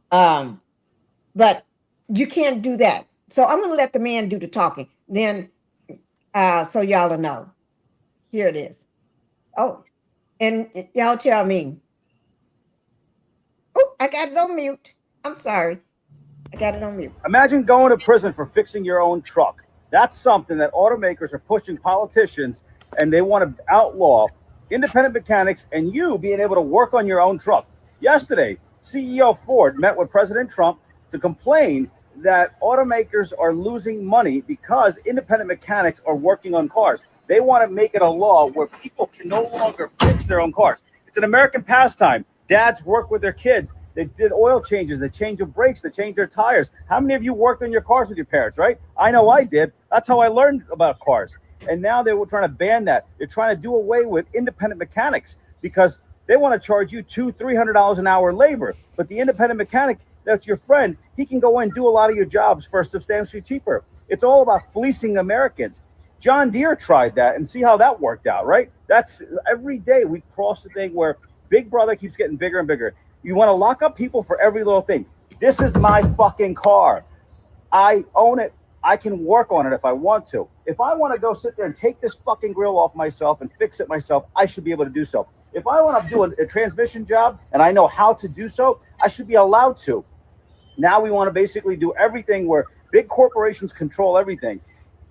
But you can't do that. So I'm going to let the man do the talking. Then, so y'all will know. Here it is. Oh, and y'all tell me. Oh, I got it on mute. I'm sorry. I got it on mute. Imagine going to prison for fixing your own truck. That's something that automakers are pushing politicians, and they want to outlaw independent mechanics and you being able to work on your own truck. Yesterday, CEO Ford met with President Trump to complain that automakers are losing money because independent mechanics are working on cars. They want to make it a law where people can no longer fix their own cars. It's an American pastime. Dads work with their kids. They did oil changes. They change their brakes. They change their tires. How many of you worked on your cars with your parents, right? I know I did. That's how I learned about cars. And now they were trying to ban that. They're trying to do away with independent mechanics because they want to charge you $200-300 an hour labor. But the independent mechanic, that's your friend, he can go in and do a lot of your jobs for substantially cheaper. It's all about fleecing Americans. John Deere tried that and see how that worked out, right? That's every day we cross the thing where Big Brother keeps getting bigger and bigger. You want to lock up people for every little thing. This is my fucking car. I own it. I can work on it if I want to. If I want to go sit there and take this fucking grill off myself and fix it myself, I should be able to do so. If I want to do a transmission job and I know how to do so, I should be allowed to. Now we want to basically do everything where big corporations control everything.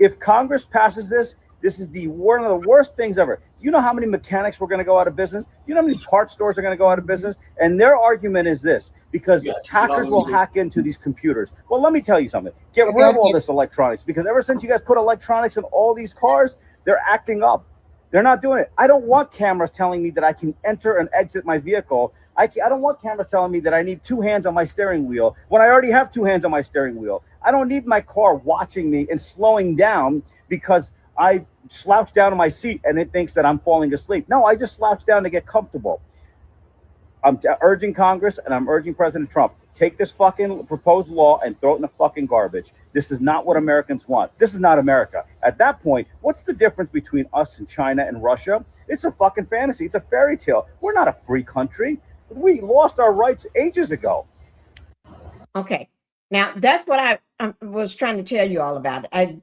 If Congress passes this, this is one of the worst things ever. Do you know how many mechanics were going to go out of business? Do you know how many parts stores are going to go out of business? And their argument is this, because hackers will hack into these computers. Well, let me tell you something. Get rid of all this electronics, because ever since you guys put electronics in all these cars, they're acting up. They're not doing it. I don't want cameras telling me that I can enter and exit my vehicle. I don't want cameras telling me that I need 2 hands on my steering wheel when I already have 2 hands on my steering wheel. I don't need my car watching me and slowing down because I slouch down in my seat and it thinks that I'm falling asleep. No, I just slouch down to get comfortable. I'm urging Congress and I'm urging President Trump, take this fucking proposed law and throw it in the fucking garbage. This is not what Americans want. This is not America. At that point, what's the difference between us and China and Russia? It's a fucking fantasy. It's a fairy tale. We're not a free country. We lost our rights ages ago. Okay. Now, that's what I was trying to tell you all about. I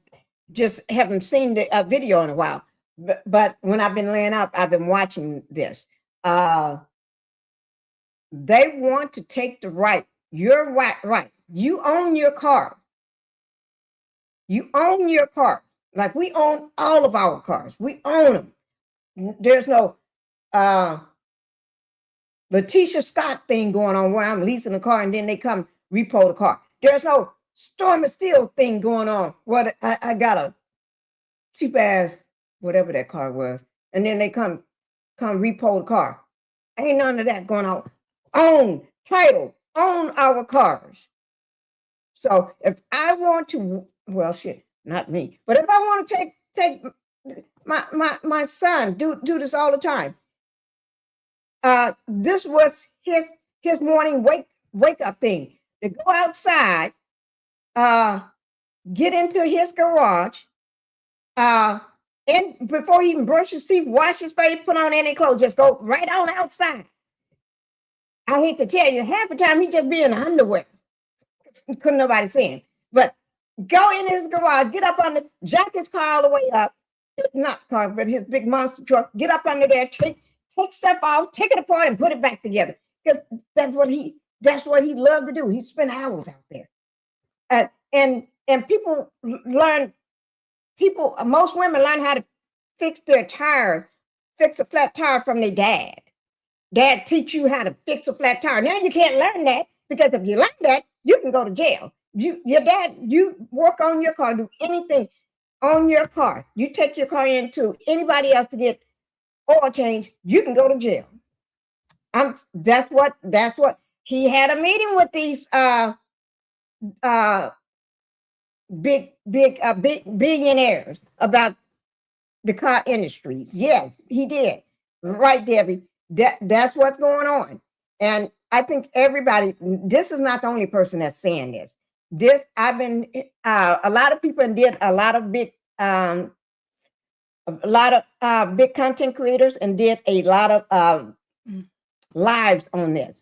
just haven't seen the video in a while. But when I've been laying up, I've been watching this. They want to take the right. You're right. You own your car. You own your car. Like we own all of our cars. We own them. There's no Letitia Scott thing going on where I'm leasing a car and then they come repo the car. There's no Stormy Steele thing going on. What I got a cheap ass, whatever that car was, and then they come repo the car. Ain't none of that going on. Own title, own our cars. So if I want to, well, shit, not me, but if I want to take my son do this all the time. This was his morning wake up thing. To go outside, get into his garage, and before he even brush his teeth, wash his face, put on any clothes, just go right on outside. I hate to tell you, half the time he just be in underwear. Couldn't nobody see him. But go in his garage, get up on the jack his car all the way up. Not car, but his big monster truck. Get up under there, take stuff off, take it apart, and put it back together. Because that's what he loved to do. He spent hours out there. And people learn. Most women learn how to fix their tire, fix a flat tire from their dad. Dad teach you how to fix a flat tire. Now you can't learn that, because if you learn that, you can go to jail. Your dad, you work on your car, do anything on your car. You take your car into anybody else to get oil change, you can go to jail. That's what he had a meeting with these big billionaires about the car industries. Yes, he did. Right, Debbie. That's what's going on. And I think everybody, this is not the only person that's saying this. I've been a lot of people did a lot of big big content creators and did a lot of lives on this.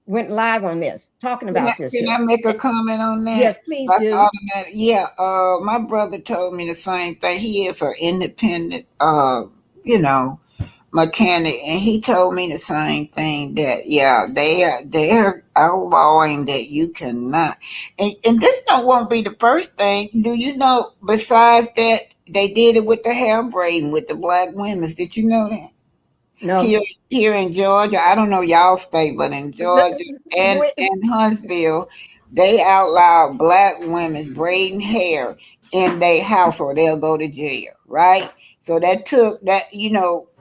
Went live on this, talking about this. Can I make a comment on that? Yes, please do. Yeah, my brother told me the same thing. He is an independent, mechanic, and he told me the same thing, that they're outlawing that you cannot. And this won't be the first thing. Do you know? Besides that, they did it with the hair braiding with the black women. Did you know that? No. Here in Georgia, I don't know y'all state, but in Georgia and Huntsville, they outlawed black women braiding hair in their house, or they'll go to jail, right? So that took that,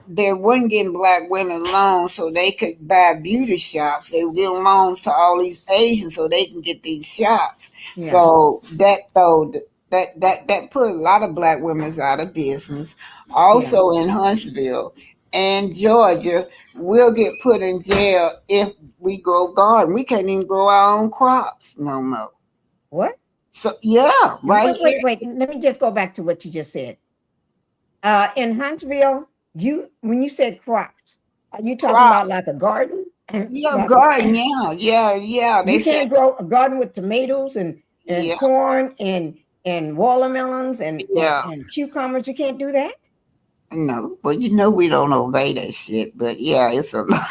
they weren't getting black women loans so they could buy beauty shops. They were getting loans to all these Asians so they can get these shops. Yeah. So that put a lot of black women out of business. Also in Huntsville and Georgia, we'll get put in jail if we grow garden. We can't even grow our own crops no more. What? So yeah, right. Wait. Let me just go back to what you just said. In Huntsville, when you said crops, are you talking about like a garden? Yeah, garden. Yeah. You can't grow a garden with tomatoes and corn and watermelons and cucumbers. You can't do that. No, but we don't obey that shit. But yeah, it's a lot.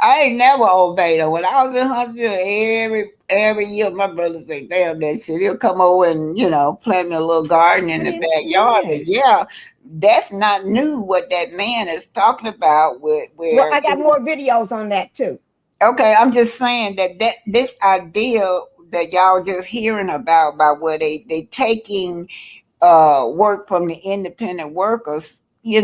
I ain't never obeyed her. When I was in Huntsville, every year my brother say, damn that shit. He'll come over and, plant a little garden in the backyard. And yeah, that's not new what that man is talking about Well, I got more videos on that too. Okay, I'm just saying that this idea that y'all just hearing about where they taking work from the independent workers, is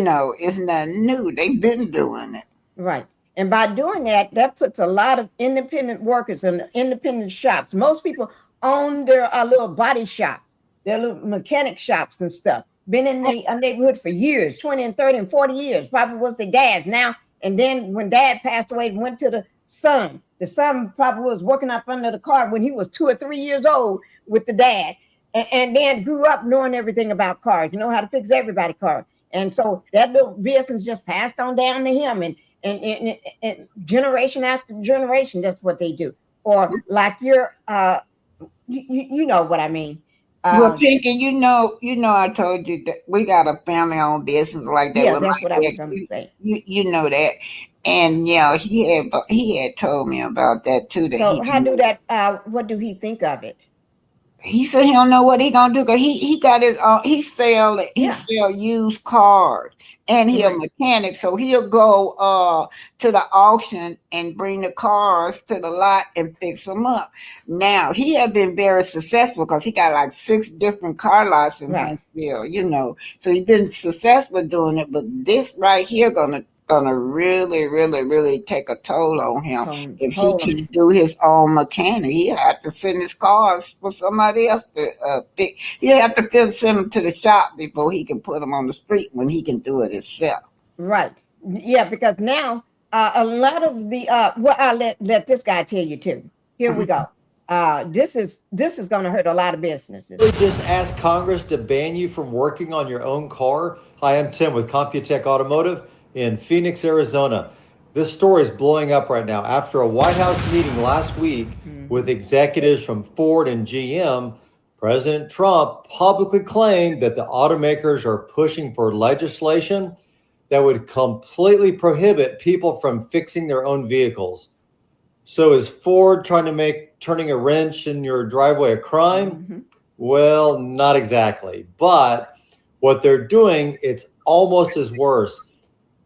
nothing new. They've been doing it. Right. And by doing that puts a lot of independent workers in independent shops. Most people own their little body shop, their little mechanic shops and stuff. Been in the neighborhood for years, 20 and 30 and 40 years. Probably was their dad's now. And then when dad passed away, went to the son. The son probably was working up under the car when he was 2 or 3 years old with the dad. And then grew up knowing everything about cars, how to fix everybody's car. And so that little business just passed on down to him. And generation after generation, that's what they do. Or like your, you know what I mean. Well, Pinkie, I told you that we got a family-owned business like that. Yeah, that's what I was going to say. You know that, and he had told me about that too. So how do that? What do he think of it? He said he don't know what he gonna do because he got his own. He sell used cars, and he a mechanic, so he'll go to the auction and bring the cars to the lot and fix them up. Now he has been very successful because he got like 6 different car lots in Huntsville, so he's been successful doing it. But this right here gonna really, really, really take a toll on him if he can do his own mechanic. He have to send his cars for somebody else to fix. He'll have to send them to the shop before he can put them on the street when he can do it himself. Right. Yeah, because now a lot of the I'll let this guy tell you too. Here we go. this is going to hurt a lot of businesses. Really just ask Congress to ban you from working on your own car. Hi, I'm Tim with Computech Automotive in Phoenix, Arizona. This story is blowing up right now. After a White House meeting last week with executives from Ford and GM, President Trump publicly claimed that the automakers are pushing for legislation that would completely prohibit people from fixing their own vehicles. So is Ford trying to make turning a wrench in your driveway a crime? Well, not exactly. But what they're doing, it's almost as worse.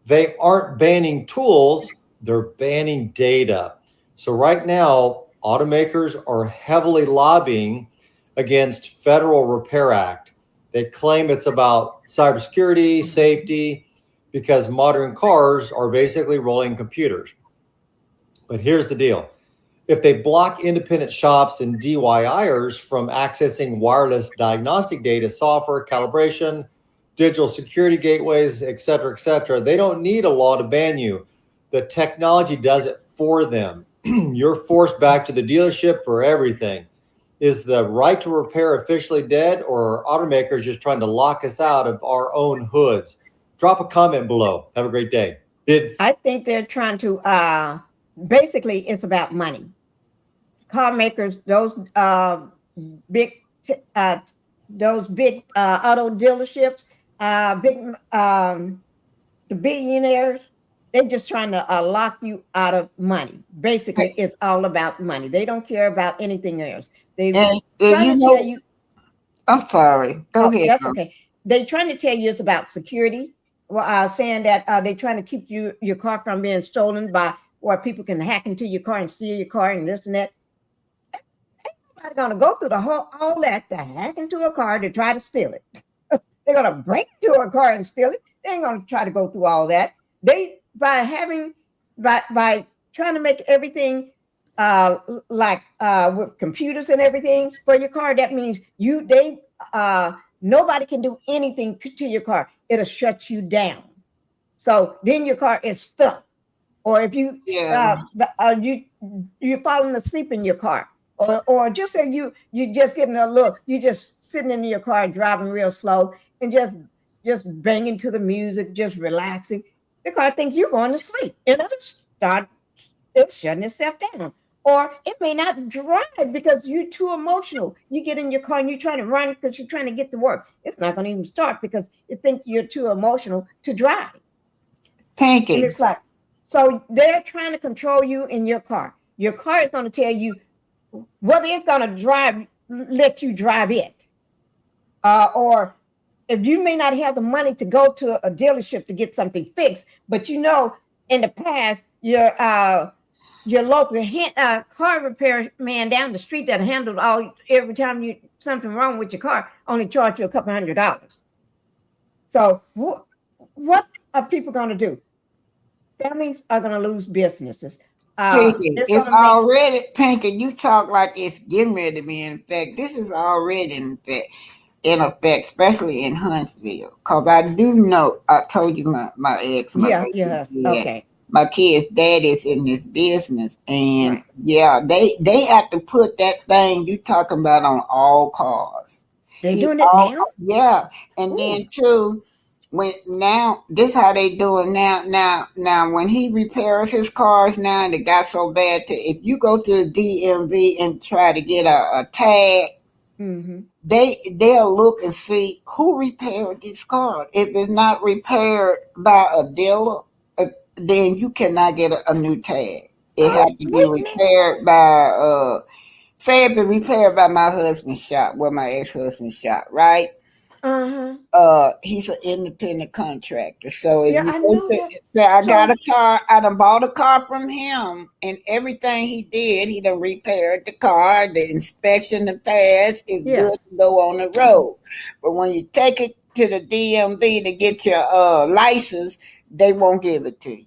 They aren't banning tools, they're banning data. So right now, automakers are heavily lobbying against Federal Repair Act. They claim it's about cybersecurity, safety, because modern cars are basically rolling computers. But here's the deal. If they block independent shops and DIYers from accessing wireless diagnostic data, software, calibration, digital security gateways, et cetera, they don't need a law to ban you. The technology does it for them. You're forced back to the dealership for everything. Is the right to repair officially dead, or are automakers just trying to lock us out of our own hoods? Drop a comment below. Have a great day. I think they're trying to, basically it's about money. Car makers, those big auto dealerships, the billionaires, they're just trying to lock you out of money. Basically, it's all about money. They don't care about anything else. They trying to tell you. I'm sorry. Go ahead. That's okay. They're trying to tell you it's about security. Well, saying that they're trying to keep your car from being stolen by where people can hack into your car and steal your car and this and that. They're going to go through all that to hack into a car to try to steal it. They're going to break into a car and steal it. They ain't going to try to go through all that. By trying to make everything with computers and everything for your car, that means nobody can do anything to your car. It'll shut you down. So then your car is stuck. Or if you're falling asleep in your car, or just say you're just getting you're just sitting in your car driving real slow and just banging to the music, just relaxing. The car thinks you're going to sleep, and it's shutting itself down. Or it may not drive because you're too emotional. You get in your car and you're trying to run because you're trying to get to work. It's not going to even start because it thinks you're too emotional to drive. Pinkie. And it's like, so they're trying to control you in your car. Your car is going to tell you whether it's going to let you drive it. Or if you may not have the money to go to a dealership to get something fixed, but in the past, your local car repair man down the street that handled every time something wrong with your car only charged you a couple $100. So what are people going to do? Families are going to lose businesses. Pinkie, it's already, Pinkie, you talk like it's getting ready to be in effect. This is already in effect, especially in Huntsville. Because I do know, I told you my ex. Okay. My kid's dad is in this business. And they have to put that thing you talking about on all cars. They're doing it now? Yeah. And then too, this how they doing now when he repairs his cars now, and it got so bad if you go to the DMV and try to get a tag, they'll look and see who repaired this car. If it's not repaired by a dealer, then you cannot get a new tag. It has to be repaired by say if it's repaired by my husband's shop, my ex-husband's shop, right? He's an independent contractor. So if I got a car, I done bought a car from him, and everything he did, he done repaired the car, the inspection, the pass is good to go on the road. But when you take it to the DMV to get your license, they won't give it to you.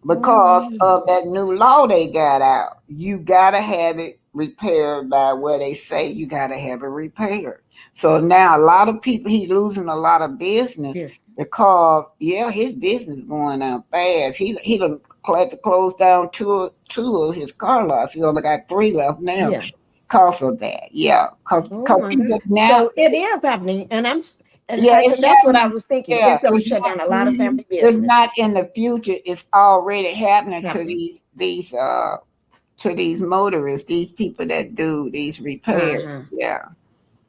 Because of that new law they got out. You gotta have it repaired by where they say you gotta have it repaired. So now a lot of people, he's losing a lot of business because his business going out fast. He done had to close down two of his car lots. He only got 3 left now. Yeah. Because of that, because now so it is happening, and it's that's what I was thinking. Yeah, it's going to shut down a lot of family It's business. not in the future. It's already happening to these motorists, these people that do these repairs. Yeah.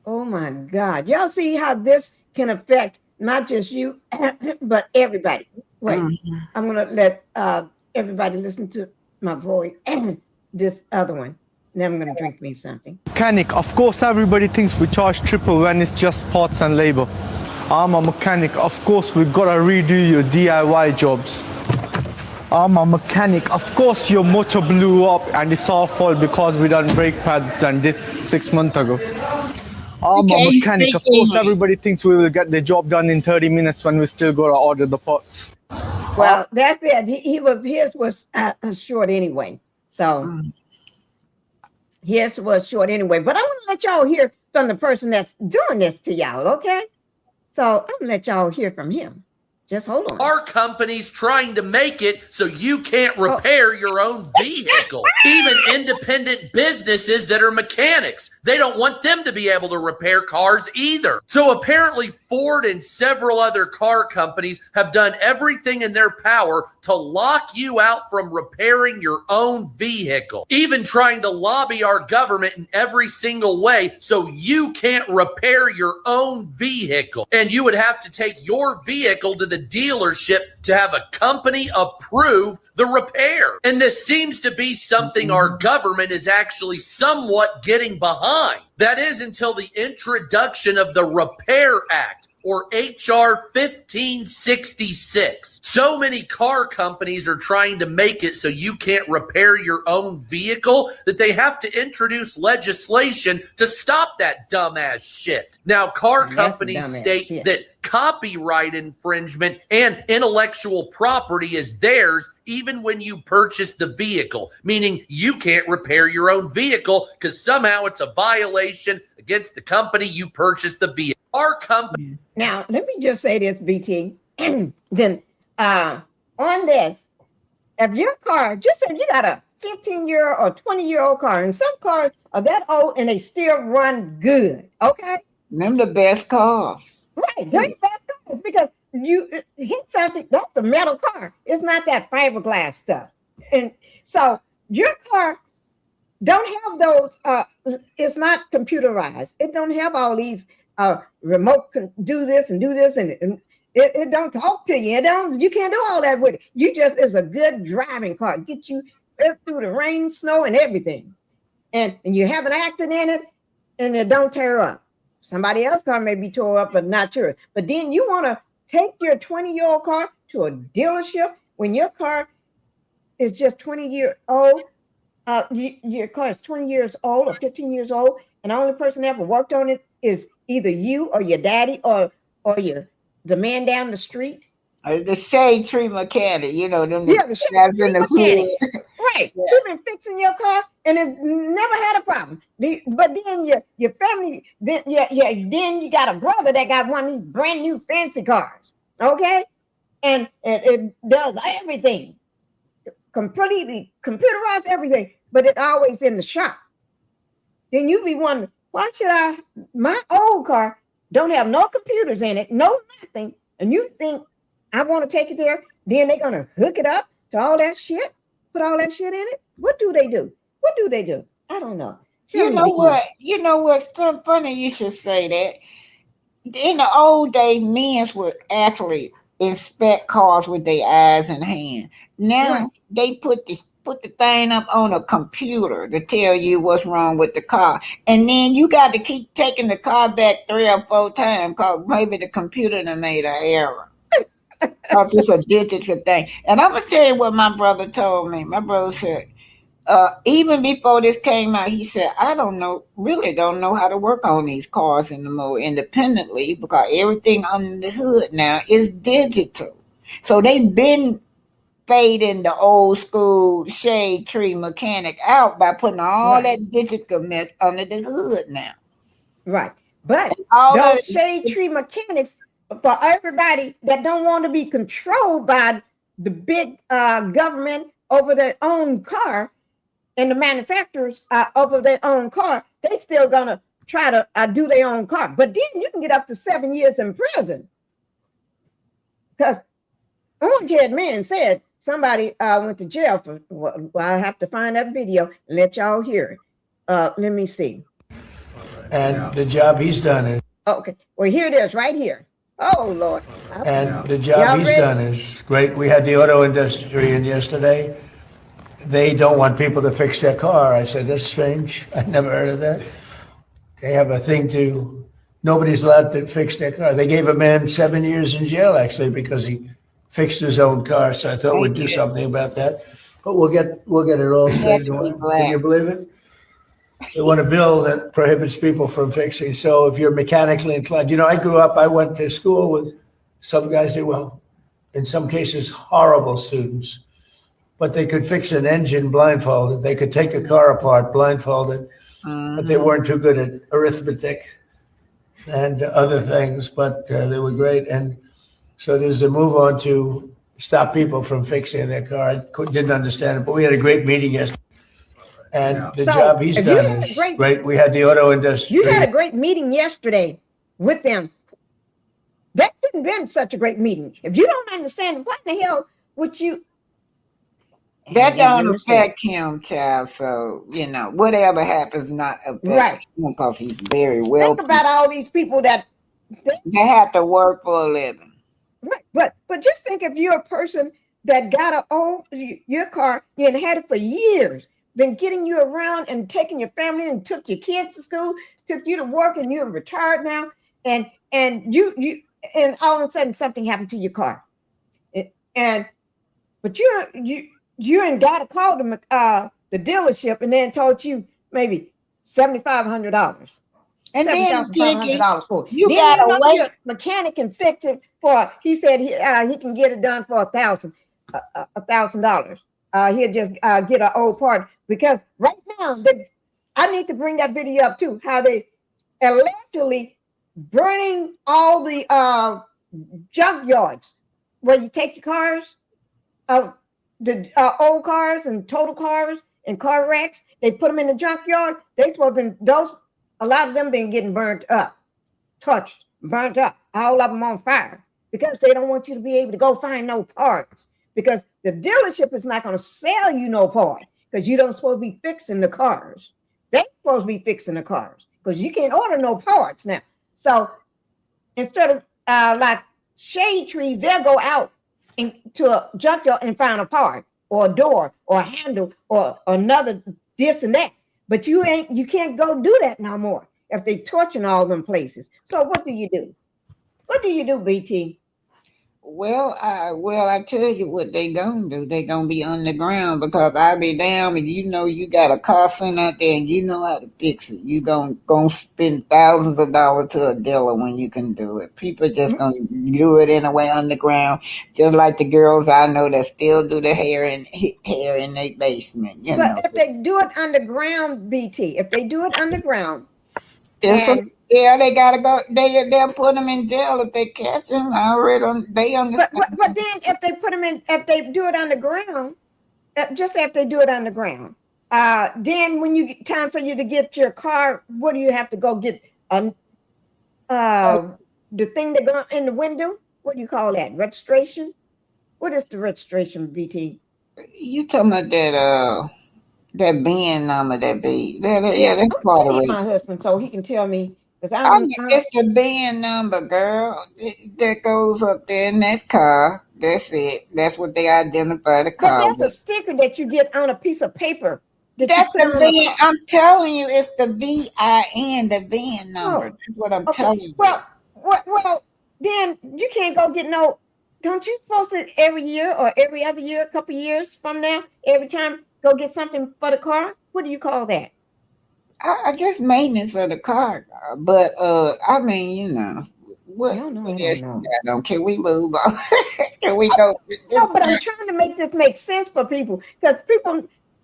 Oh my God! Y'all see how this can affect not just you, but everybody. Wait, I'm going to let everybody listen to my voice. This other one. Then I'm going to drink me something. Mechanic, of course everybody thinks we charge triple when it's just parts and labor. I'm a mechanic, of course we gotta redo your DIY jobs. I'm a mechanic, of course your motor blew up and it's our fault because we done brake pads and discs 6 months ago. I'm a mechanic, of course everybody thinks we will get the job done in 30 minutes when we still gotta order the parts. Well, that's it. His was short anyway. So his was short anyway. But I want to let y'all hear from the person that's doing this to y'all, okay? So I'm gonna let y'all hear from him. Just hold on. Our company's trying to make it so you can't repair your own vehicle. Even independent businesses that are mechanics, they don't want them to be able to repair cars either. So apparently Ford and several other car companies have done everything in their power to lock you out from repairing your own vehicle, even trying to lobby our government in every single way so you can't repair your own vehicle. And you would have to take your vehicle to the dealership to have a company approve the repair. And this seems to be something our government is actually somewhat getting behind. That is until the introduction of the Repair Act, or HR 1566. So many car companies are trying to make it so you can't repair your own vehicle that they have to introduce legislation to stop that dumbass shit. Now, car companies state that copyright infringement and intellectual property is theirs even when you purchase the vehicle, meaning you can't repair your own vehicle because somehow it's a violation against the company you purchased the vehicle. Our company. Now, let me just say this, BT. Then on this, if your car, just if you got a 15-year or 20-year-old car, and some cars are that old and they still run good, okay? Them the best cars. Right, they're the best cars because you hit something, that's the metal car. It's not that fiberglass stuff. And so your car don't have those, it's not computerized. It don't have all these remote do this, and it don't talk to you. You can't do all that with it. You just, it's a good driving car. Get you through the rain, snow, and everything. And you have an accident in it, and it don't tear up. Somebody else's car may be tore up, but not yours. But then you want to take your 20-year-old car to a dealership when your car is just 20 years old. Your car is 20 years old or 15 years old, and the only person that ever worked on it is either you or your daddy or the man down the street. The shade tree mechanic, the guys in the hood. Right. Yeah. You've been fixing your car and it never had a problem. But then your family, then you got a brother that got one of these brand new fancy cars. Okay? And it does everything. Completely computerized everything, but it's always in the shop. Then you be wondering, why should my old car don't have no computers in it, no nothing, and you think I want to take it there, then they're going to hook it up to all that shit, put all that shit in it? What do they do? I don't know. You know what's so funny you should say that. In the old days, men would actually inspect cars with their eyes and hands. Now they put the thing up on a computer to tell you what's wrong with the car. And then you got to keep taking the car back 3 or 4 times because maybe the computer done made an error. Because it's a digital thing. And I'm going to tell you what my brother told me. My brother said, even before this came out, he said, I really don't know how to work on these cars anymore independently because everything under the hood now is digital. So they've been fading the old school shade tree mechanic out by putting all that digital mess under the hood now. Right. But those shade tree mechanics, for everybody that don't want to be controlled by the big government over their own car and the manufacturers over their own car, they still gonna try to do their own car. But then you can get up to 7 years in prison. Because orange-haired man said somebody went to jail for, well, I have to find that video and let y'all hear it. Let me see. And the job he's done is. Okay, well, here it is right here. Oh, Lord. And the job he's done is great. We had the auto industry in yesterday. They don't want people to fix their car. I said, that's strange. I never heard of that. They have a thing nobody's allowed to fix their car. They gave a man 7 years in jail, actually, because he fixed his own car. So I thought we'd do something about that. But we'll get it all straight. Can you believe it? They want a bill that prohibits people from fixing. So if you're mechanically inclined, I went to school with some guys that were, in some cases, horrible students, but they could fix an engine blindfolded. They could take a car apart blindfolded, but they weren't too good at arithmetic and other things, but they were great. And so there's a move on to stop people from fixing their car. I didn't understand it, but we had a great meeting yesterday. And the job he's done is great. We had the auto industry. You had a great meeting yesterday with them. That shouldn't have been such a great meeting. If you don't understand, what in the hell would you? That don't affect him, child. So, whatever happens not affect him because he's very well. Think about all these people that they have to work for a living. Right. But just think if you're a person that got your car, you had it for years, been getting you around and taking your family and took your kids to school, took you to work, and you're retired now, and you all of a sudden something happened to your car, but you ain't got to call the dealership and then told you maybe $7,500. And then $7,500 for it. You gotta wait. Mechanic and fix it for. He said he can get it done for $1,000. He'll just get an old part, because right now I need to bring that video up too. How they allegedly burning all the junkyards where you take your cars, the old cars and total cars and car wrecks. They put them in the junkyard. They supposed to be a lot of them been getting burnt up, touched, burnt up, all of them on fire, because they don't want you to be able to go find no parts, because the dealership is not going to sell you no part, because you don't supposed to be fixing the cars. They're supposed to be fixing the cars, because you can't order no parts now. So instead of like shade trees, they'll go out into a junkyard and find a part or a door or a handle or another this and that. But you can't go do that no more if they torching all them places. So what do you do? What do you do, BT? Well, I tell you what they gonna do. They gonna be underground, because I be down and you got a car center out there and you know how to fix it. You gonna spend thousands of dollars to a dealer when you can do it. People just gonna do it anyway underground, just like the girls I know that still do the hair in their basement. But if they do it underground, BT, if they do it underground, they gotta go. They'll put them in jail if they catch them. They understand. But then if they do it underground, just after they do it underground, then when you time for you to get your car, what do you have to go get? The thing that go in the window. What do you call that? Registration? What is the registration, BT? You talking about that VIN number? That be that's part of it. My husband, so he can tell me. It's the VIN number, girl. That goes up there in that car. That's it. That's what they identify the car with. That's a sticker that you get on a piece of paper. That's the VIN. I'm telling you, it's the VIN, the VIN number. That's what I'm telling you. Well, then you can't go get no. Don't you supposed to every year or every other year, a couple years from now, every time go get something for the car? What do you call that? I just maintenance of the car, but I mean, what? No. Can we move on? Can we go? No, but I'm trying to make this make sense for people, because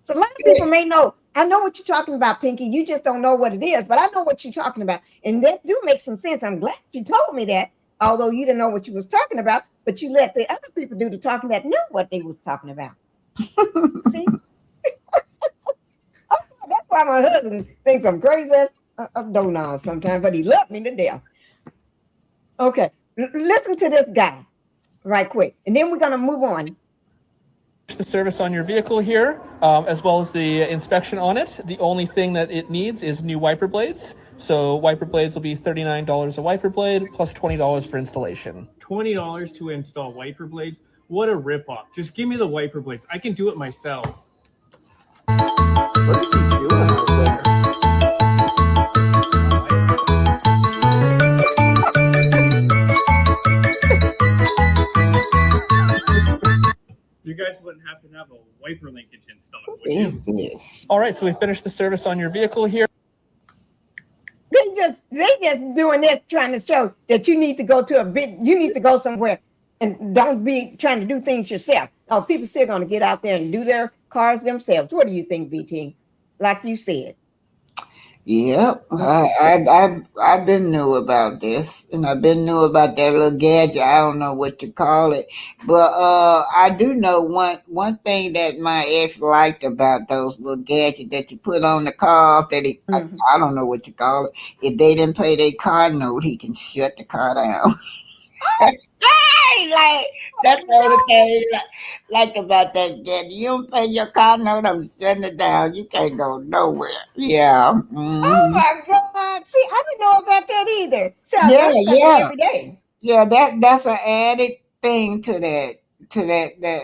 a lot of people may know. I know what you're talking about, Pinky. You just don't know what it is, but I know what you're talking about, and that do make some sense. I'm glad you told me that, although you didn't know what you was talking about. but you let the other people do the talking that knew what they was talking about. See? That's why my husband thinks I'm crazy as a doorknob sometimes, but he loved me to death. Okay, listen to this guy right quick, and then we're going to move on. The service on your vehicle here, as well as the inspection on it. The only thing that it needs is new wiper blades. So wiper blades will be $39 a wiper blade plus $20 for installation. $20 to install wiper blades? What a ripoff. Just give me the wiper blades. I can do it myself. What is he doing out there? You guys wouldn't have to have a wiper linkage installed, would you? Yes. All right, so we finished the service on your vehicle here. They just doing this, trying to show that you need to go somewhere and don't be trying to do things yourself. Oh, people still going to get out there and do their cars themselves. What do you think, BT? Like you said. Yep, I've been new about this, and I've been new about that little gadget. I don't know what to call it, but I do know one thing that my ex liked about those little gadgets that you put on the car. I don't know what to call it. If they didn't pay their car note, he can shut the car down. Like that's the only thing like about that gadget. You don't pay your car note, I'm shutting it down. You can't go nowhere. Yeah. Oh my God! See, I didn't know about that either. So Yeah. every day. Yeah, that's an added thing to that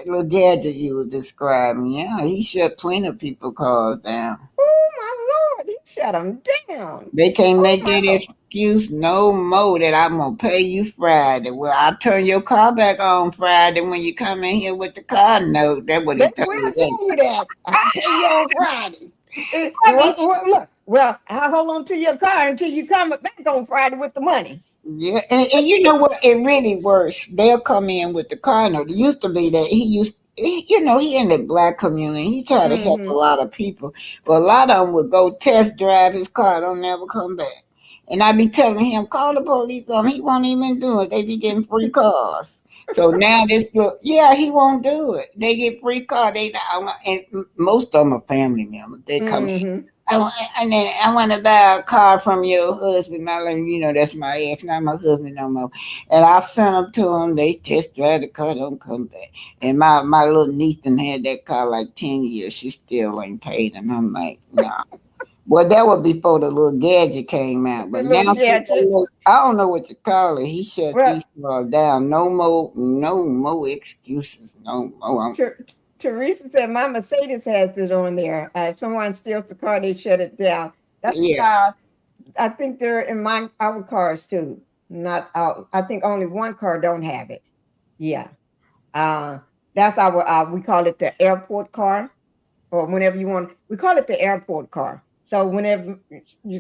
little gadget you were describing. Yeah, he shut plenty of people cars down. Oh my Lord, he shut them down. They can't make that excuse no more that I'm gonna pay you Friday. Well, I'll turn your car back on Friday when you come in here with the car note. That's what he told We'll tell you that. I'll pay you on Friday. Look, well, I'll hold on to your car until you come back on Friday with the money. Yeah, and you know what? It really works. They'll come in with the car note. It used to be that he in the black community, he tried to help a lot of people, but a lot of them would go test drive his car, don't never come back. And I be telling him, call the police on him. He won't even do it. They be getting free cars. So now he won't do it. They get free car. And most of them are family members. They come in. I want to buy a car from your husband. I let him, that's my ex, not my husband no more. And I sent them to them. They test drive the car, don't come back. And my little niece done had that car like 10 years. She still ain't paid. And I'm like, nah. Well, that was before the little gadget came out. But now, I don't know what to call it. He shut these cars down. No more excuses. No more. Teresa said, my Mercedes has it on there. If someone steals the car, they shut it down. That's I think they're in our cars too. Not out. I think only one car don't have it. Yeah. That's our, we call it the airport car. Or whenever you want, we call it the airport car. So whenever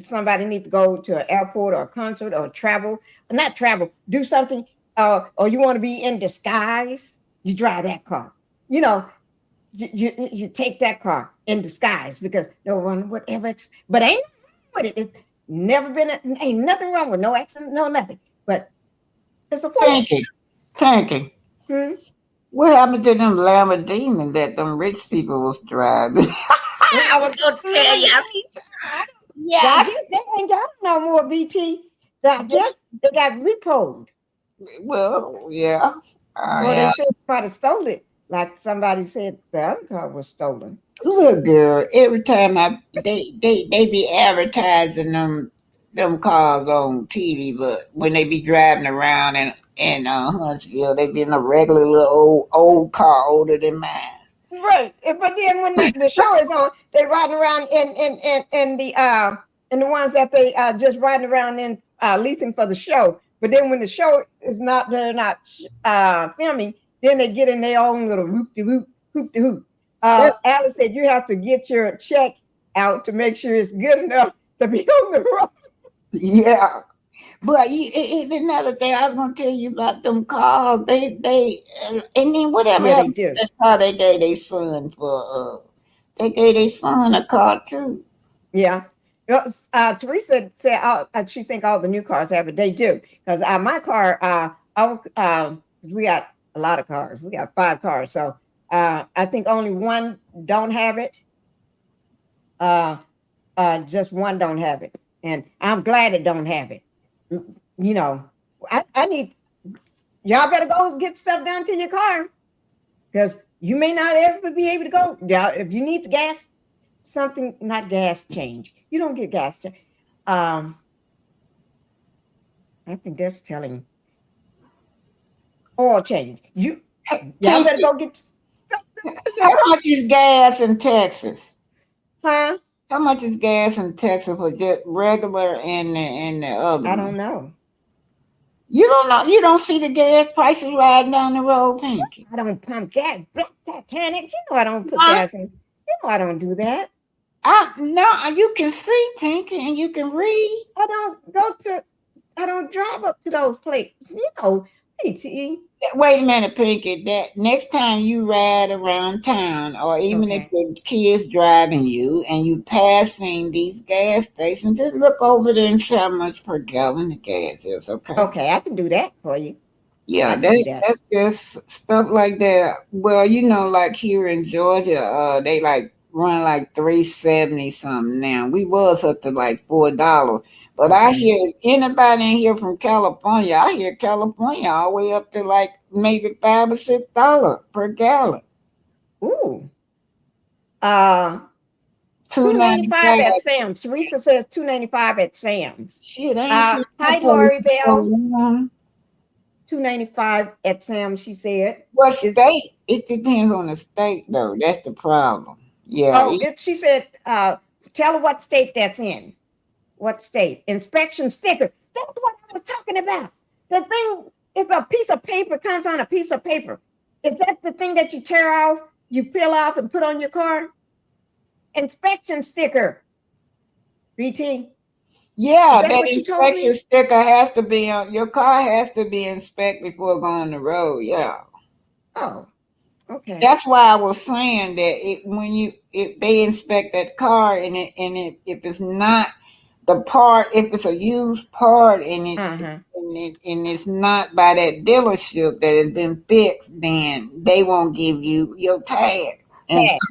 somebody needs to go to an airport or a concert or do something, or you want to be in disguise, you drive that car. You take that car in disguise because no one would ever, but ain't with it. It's never been, ain't nothing wrong with no accident, no nothing. But it's a Pinkie. What happened to them Lamborghini that them rich people was driving? I was going to tell you. Yeah. They ain't got no more, BT. They got repoed. Well, yeah. They said somebody stole it. Like somebody said the other car was stolen. Look, girl, every time they be advertising them cars on TV, but when they be driving around in Huntsville, they be in a regular little old car older than mine. Right, but then when the show is on, they riding around in the ones that they just riding around in leasing for the show. But then when the show is they're not filming, then they get in their own little hoop-de-hoop. Alice said you have to get your check out to make sure it's good enough to be on the road. Yeah. But another thing I was gonna tell you about them cars, they and then whatever they do. That car they gave their son they gave their son a car too. Yeah. Teresa said she think all the new cars have it. They do because my car, We got a lot of cars. We got 5 cars. So I think only one don't have it. Just one don't have it. And I'm glad it don't have it. You know, I need, y'all better go get stuff done to your car because you may not ever be able to go. Yeah, if you need the gas, something, not gas change. You don't get gas change. I think that's telling oil change. Y'all better go get stuff done to your How car. much is gas in Texas? Huh? How much is gas in Texas for just regular and the other I one? don't know. You don't know. You don't see the gas prices riding down the road, Pinky. I don't pump gas. Black Titanic. You know I don't put Huh? gas in. You know I don't do that. No, you can see, Pinky, and you can read. I don't drive up to those places. You know, PTE. Wait a minute, Pinky. That next time you ride around town, or even if Okay. your kids driving you and you passing these gas stations, just look over there and see how much per gallon the gas is. Okay. Okay, I can do that for you. Yeah, I can do that. that's just stuff like that. Well, like here in Georgia, they like run like 3.70 something now. We was up to like $4. But I hear anybody in here from California, I hear California all the way up to like maybe $5 or $6 per gallon. Ooh. $2.95 at Sam's. Teresa says $2.95 at Sam's. Shit, I ain't Hi, Lori Bell. $2.95 at Sam's, she said. What state? It depends on the state, though. That's the problem. Yeah. Oh, she said, tell her what state that's in. What state? Inspection sticker. That's what I was talking about. The thing is a piece of paper, comes on a piece of paper. Is that the thing that you tear off, you peel off and put on your car? Inspection sticker. BT. Yeah, that inspection sticker has to be on your car, has to be inspected before it go on the road. Yeah. Oh, okay. That's why I was saying that if they inspect that car and if it's not the part, if it's a used part and it's not by that dealership that has been fixed, then they won't give you your tag.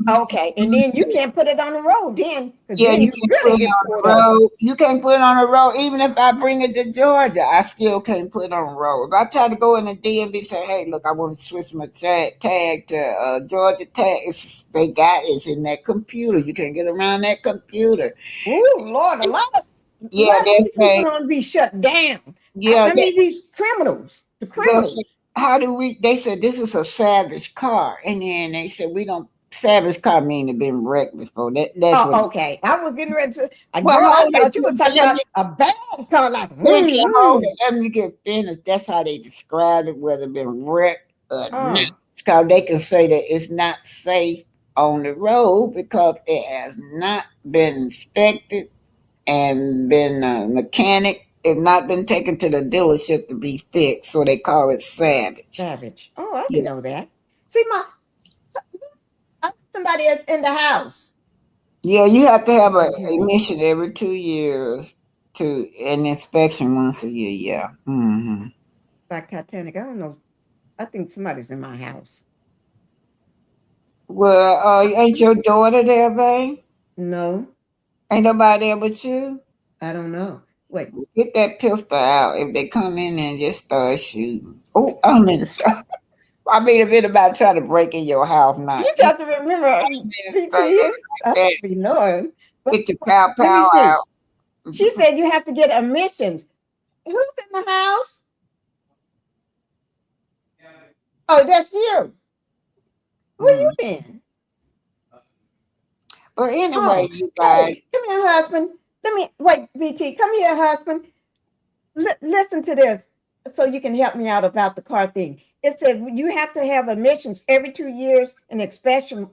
Okay, and then you can't put it on the road then. Yeah, then you can't put it on the road. You can't put it on the road. Even if I bring it to Georgia, I still can't put it on the road. If I try to go in the DMV, say, "Hey, look, I want to switch my tag to Georgia tag," they got it's in that computer. You can't get around that computer. Oh Lord, a lot of people going to be shut down. Yeah, I mean these criminals. The criminals. They said this is a salvage car, and then they said we don't. Savage car mean it been wrecked before. That's what. Okay. I was getting ready to. I thought you were talking about a bad car, like. Let me get finished. That's how they describe it, whether it been wrecked or not. Because they can say that it's not safe on the road because it has not been inspected and been mechanic. It's not been taken to the dealership to be fixed, so they call it savage. Savage. Oh, I didn't know that. See, somebody that's in the house. Yeah, you have to have an emission every 2 years to an inspection once a year. Yeah. Mm-hmm. Like Titanic, I don't know. I think somebody's in my house. Well, ain't your daughter there, babe? No. Ain't nobody there but you? I don't know. Wait. Get that pistol out if they come in and just start shooting. Oh, I mean, I mean, a bit about trying to break in your house now. You got to remember, I be knowing. Get your pow out. She said you have to get emissions. Who's in the house? Oh, that's you. Where you been? Well, anyway, you guys. Hey, come here, husband. Wait, BT. Come here, husband. Listen to this so you can help me out about the car thing. It said you have to have emissions every 2 years, an inspection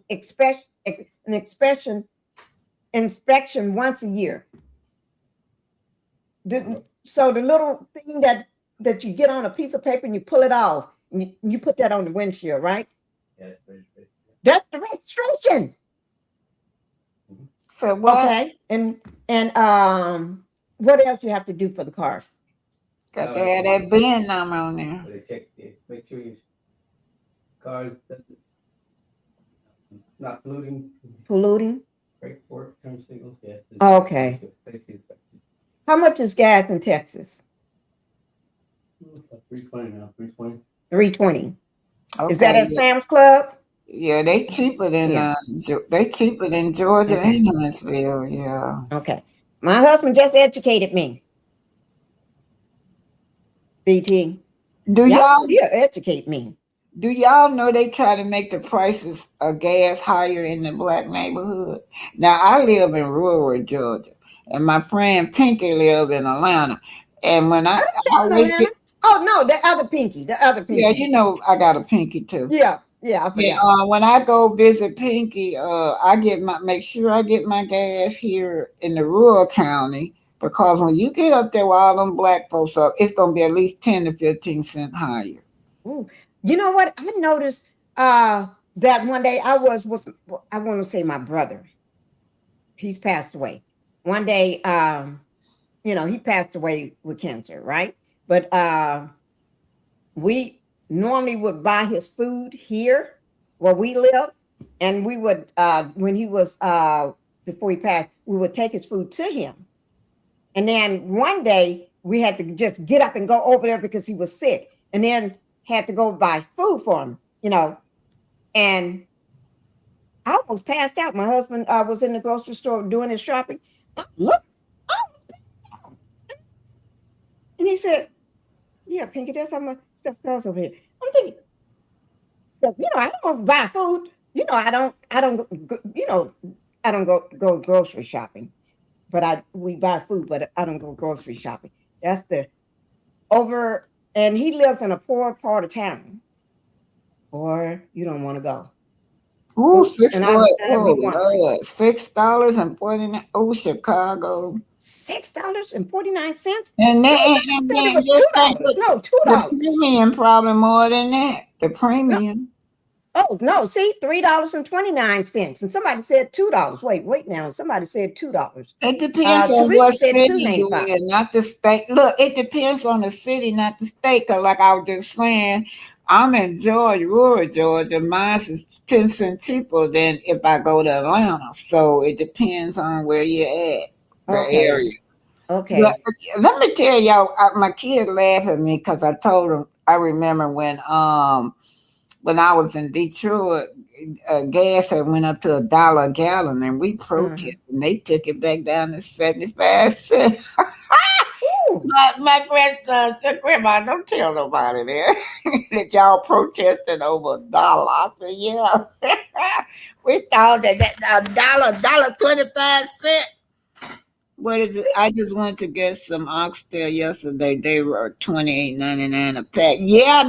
once a year. So the little thing that you get on a piece of paper and you pull it off, and you put that on the windshield, right? That's the registration. So what? Okay, and what else you have to do for the car? Got to have that VIN number on there. They check it. Make sure your car's not polluting. Polluting? Brake work, turn signals. Yeah. Okay. How much is gas in Texas? 320 now. 320. 320. Okay. Is that at Sam's Club? Yeah, they cheaper than Georgia and Huntsville. Yeah. Okay. My husband just educated me. BT. Do y'all educate me? Do y'all know they try to make the prices of gas higher in the black neighborhood? Now I live in rural Georgia, and my friend Pinkie live in Atlanta. And when I always get, oh no, the other Pinkie. Yeah, you know I got a Pinkie too. Yeah. When I go visit Pinkie, I make sure I get my gas here in the rural county, because when you get up there with all them black folks up, it's gonna be at least 10 to 15 cents higher. Ooh. You know what? I noticed that one day I was with, I want to say my brother. He's passed away. One day, he passed away with cancer, right? But we normally would buy his food here where we live. And we would, when he was, before he passed, we would take his food to him. And then one day we had to just get up and go over there because he was sick. And then had to go buy food for him, and I almost passed out. My husband was in the grocery store doing his shopping. Look, and he said, "Yeah, Pinkie, there's some stuff goes over here." I'm thinking, I don't buy food. I don't go grocery shopping, but we buy food, but I don't go grocery shopping. That's the over. And he lives in a poor part of town, or you don't want to go. Ooh, $6.49. Oh, Chicago. $6.49. And then just think $2. The premium probably more than that. The premium. Oh no! See, $3.29, and somebody said $2. Wait now. Somebody said $2. It depends on what city you're in, not the state. Look, it depends on the city, not the state. Cause like I was just saying, I'm in Georgia, rural Georgia. Mine is 10 cents cheaper than if I go to Atlanta. So it depends on where you're at, the area. Okay. But let me tell y'all, my kids laugh at me because I told them. I remember when I was in Detroit, gas had went up to $1 a gallon, and we protested, and they took it back down to 75 cents. My grandson said, "Grandma, don't tell nobody that y'all protested over $1." I said, "Yeah." We thought that $1.25. What is it? I just went to get some oxtail yesterday. They were $28.99 a pack. Yeah,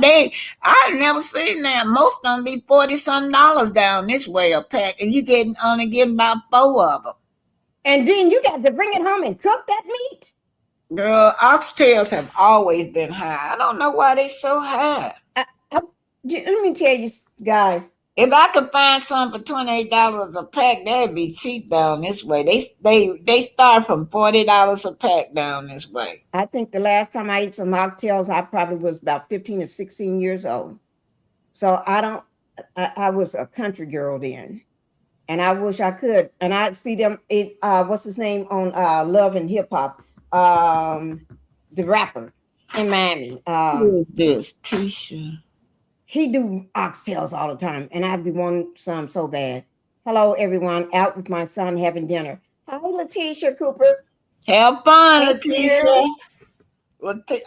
I never seen that. Most of them be $40-something down this way a pack, and you only getting about 4 of them. And then you got to bring it home and cook that meat. Girl, oxtails have always been high. I don't know why they so high. Let me tell you guys. If I could find something for $28 a pack, that'd be cheap down this way. They start from $40 a pack down this way. I think the last time I ate some mocktails, I probably was about 15 or 16 years old. So I was a country girl then, and I wish I could. And I'd see them. What's his name on Love and Hip Hop? The rapper in Miami. Who is this? Tisha. He do oxtails all the time, and I'd be wanting some so bad. Hello, everyone. Out with my son having dinner. Hi, Letitia Cooper. Have fun, Letitia.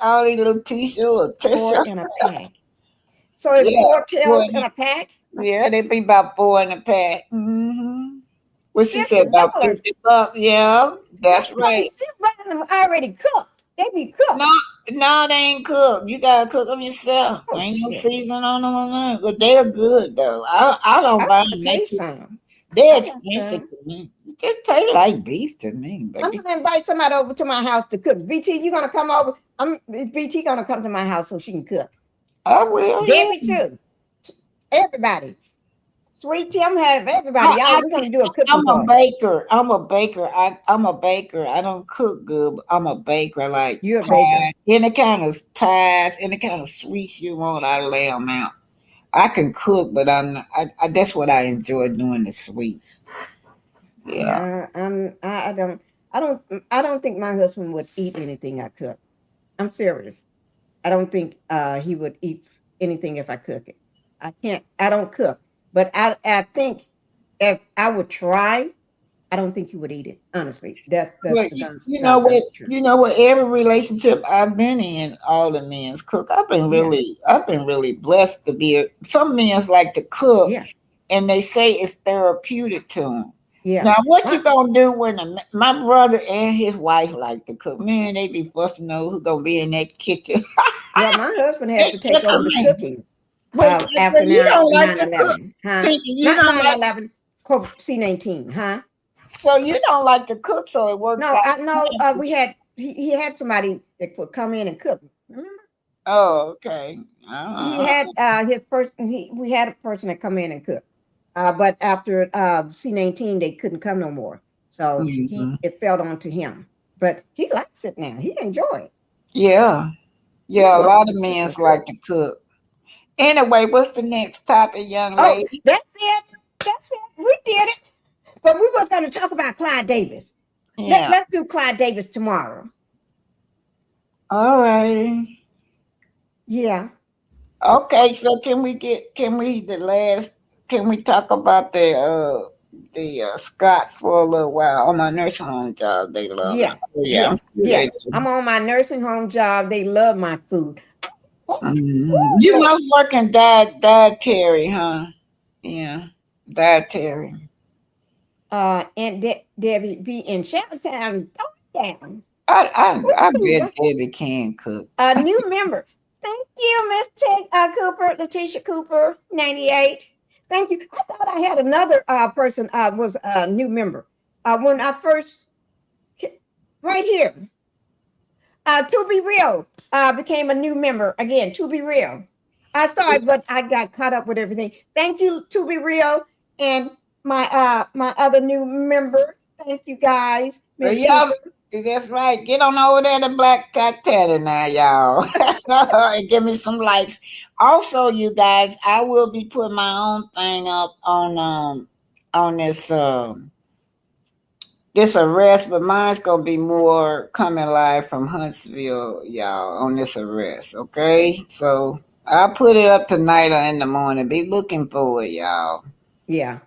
Ollie, Letitia. 4 in a pack. So it's 4 tails in a pack? Yeah, they be about 4 in a pack. Mm-hmm. What she said, about $50? Yeah, that's right. Them already cooked. They be cooked. No, they ain't cooked. You gotta cook them yourself. Ain't no season on them or nothing. But they're good though. I don't buy them. They're expensive to me. They taste like beef to me. I'm gonna invite somebody over to my house to cook. BT, you gonna come over? BT gonna come to my house so she can cook. I will. Debbie too. Everybody. Sweet Tim have everybody. Y'all, we're gonna do a cooking I'm a party. baker. I'm a baker. I'm a baker. I don't cook good, but I'm a baker. Like You're a pies, baker. any kind of pies, any kind of sweets you want, I lay them out. I can cook, but I'm not, that's what I enjoy doing, the sweets. Yeah. I don't think my husband would eat anything I cook. I'm serious. I don't think he would eat anything if I cook it. I don't cook. But I think if I would try, I don't think he would eat it. Honestly. That's Well, the you know God's what? honest truth. You know what? Every relationship I've been in, all the men's cook. I've been really blessed to be. Some men's like to cook, Yeah. and they say it's therapeutic to them. Yeah. Now, what you gonna do when my brother and his wife like to cook? Man, they be busting over who's gonna be in that kitchen. Well, my husband has to take over the cooking But after you don't like to 9/11. cook. Huh? Pinky, you Not don't like 9/11, C-19, huh? so you don't like to cook, so it works No, out. I know he had somebody that would come in and cook. Remember? Oh, okay. He had his person. We had a person that come in and cook, but after C-19, they couldn't come no more. So it fell onto him. But he likes it now. He enjoy it. Yeah. Yeah, a lot of men like to cook. Anyway, what's the next topic, young lady? That's it. That's it. We did it. But we was going to talk about Clyde Davis. Yeah. Let's do Clyde Davis tomorrow. All right. Yeah. Okay, so can we talk about the Scots for a little while on my nursing home job? They love Yeah. it. Yeah. I'm sure Yeah. they do. I'm on my nursing home job. They love my food. You must work in dietary, huh? Yeah, dietary. And Debbie be in Shouttown. Down. I bet Debbie can cook. A new member. Thank you, Miss Cooper, Letitia Cooper, 98. Thank you. I thought I had another person was a new member. When I first, right here, To Be Real became a new member again. To Be Real. Sorry, but I got caught up with everything. Thank you, To Be Real, and my other new member. Thank you, guys. Miss Yeah, Cooper. that's right. Get on over there to Black Titanic now, y'all. And give me some likes. Also, you guys, I will be putting my own thing up on this arrest, but mine's gonna be more coming live from Huntsville, y'all, on this arrest. Okay, so I'll put it up tonight or in the morning. Be looking for it, y'all. Yeah.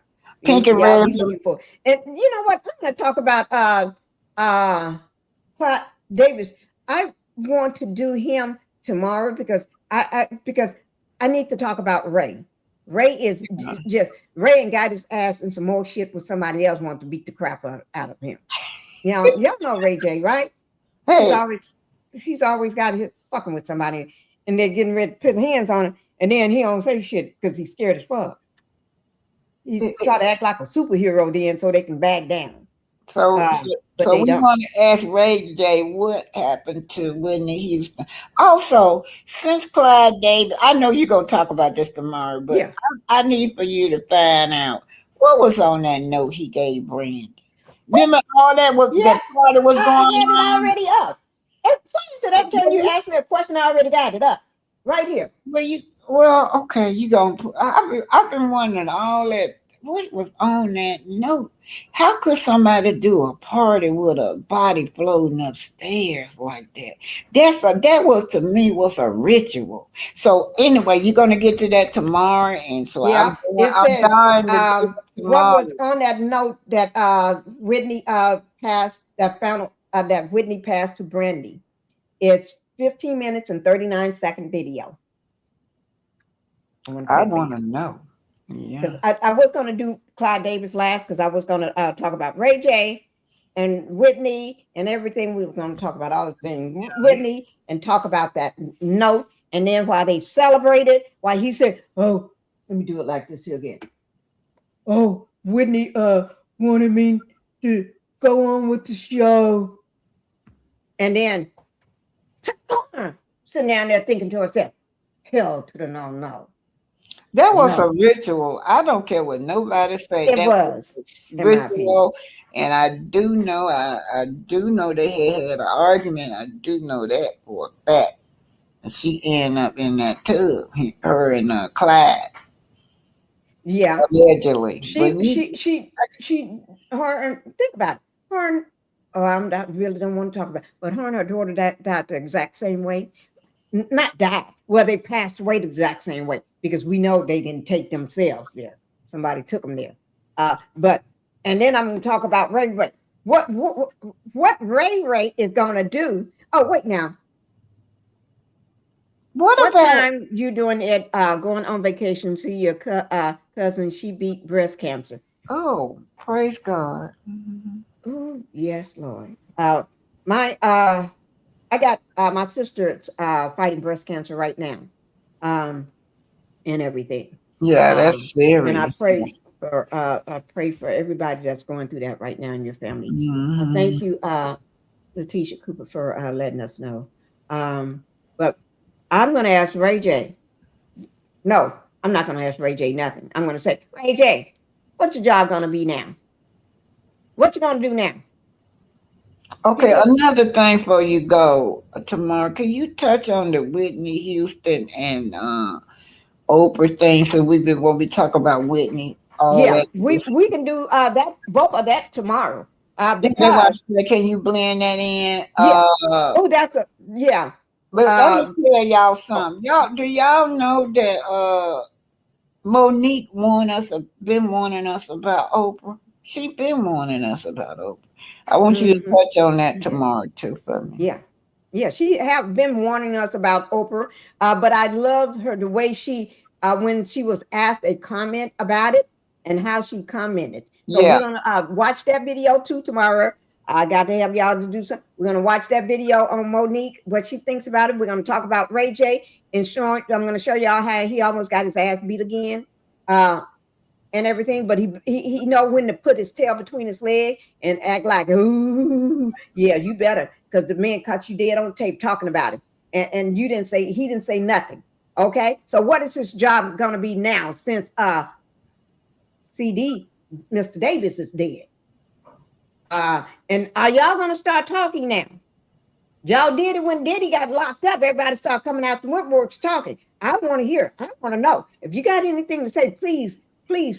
Pink and I'll red. be looking for. And you know what? I'm going to talk about Clyde Davis. I want to do him tomorrow because I need to talk about Ray. Ray is just Ray and got his ass in some more shit with somebody else wanting to beat the crap out of him. You know, y'all know Ray J, right? Hey. He's always got his fucking with somebody, and they're getting ready to put hands on him, and then he don't say shit because he's scared as fuck. He's trying to act like a superhero then so they can back down. So we don't. want to ask Ray J what happened to Whitney Houston. Also, since Clyde Davis, I know you're going to talk about this tomorrow, but yeah. I need for you to find out what was on that note he gave Brandy. Remember all that that party was going on? I had it already up. And please, that time you asked me a question, I already got it up right here. Well, okay, you gonna put. I've been wondering all that. What was on that note? How could somebody do a party with a body floating upstairs like that? That was to me was a ritual. So anyway, you're gonna get to that tomorrow, and so yeah, I'm dying what was on that note that Whitney passed that Whitney passed to Brandy. It's 15 minutes and 39-second video. I want to know. Yeah, I was going to do Clyde Davis last because I was going to talk about Ray J and Whitney and everything. We were going to talk about all the things Whitney and talk about that note. And then while they celebrated, while he said, "Oh, let me do it like this here again." Oh, Whitney wanted me to go on with the show, and then sitting down there thinking to herself, "Hell to the no." That was No, a ritual. I don't care what nobody say. it That was was, a in my opinion. ritual, and I do know, I do know they had an argument. I do know that for a fact. And she ended up in that tub. Her and Clyde, Yeah, allegedly. But her and think about it. Her and, oh, I'm not really don't want to talk about it, but her and her daughter died the exact same way. Not died. Well, they passed away the exact same way because we know they didn't take themselves there. Somebody took them there. But and then I'm going to talk about Ray Ray. What Ray Ray is going to do? Oh, wait now. What about time you doing it? Going on vacation? See your cousin? She beat breast cancer. Oh, praise God. Oh, yes, Lord. I got my sister fighting breast cancer right now, and everything. Yeah, that's serious. And I pray for everybody that's going through that right now in your family. Mhm. Thank you, Letitia Cooper, for letting us know. But I'm going to ask Ray J. No, I'm not going to ask Ray J nothing. I'm going to say, Ray J, what's your job going to be now? What you going to do now? Okay, another thing before you go tomorrow, can you touch on the Whitney Houston and Oprah thing? So when we talk about Whitney, we can do that, both of that tomorrow. Because can you blend that in? That's a yeah. But let me tell y'all something. Do y'all know that Monique been warning us about Oprah? She been warning us about Oprah. I want you to touch on that tomorrow too for me. Yeah, she have been warning us about Oprah, but I love her the way she when she was asked a comment about it and how she commented. So we're gonna watch that video too tomorrow. I got to have y'all to do something. We're gonna watch that video on Monique, what she thinks about it. We're gonna talk about Ray J and I'm gonna show y'all how he almost got his ass beat again. And everything, but he know when to put his tail between his leg and act like, ooh, yeah, you better, because the man caught you dead on tape talking about him, and he didn't say nothing. Okay, so what is his job gonna be now since CD Mr. Davis is dead? And are y'all gonna start talking now? Y'all did it when Diddy got locked up. Everybody started coming out the woodworks talking. I want to hear. I want to know. If you got anything to say, please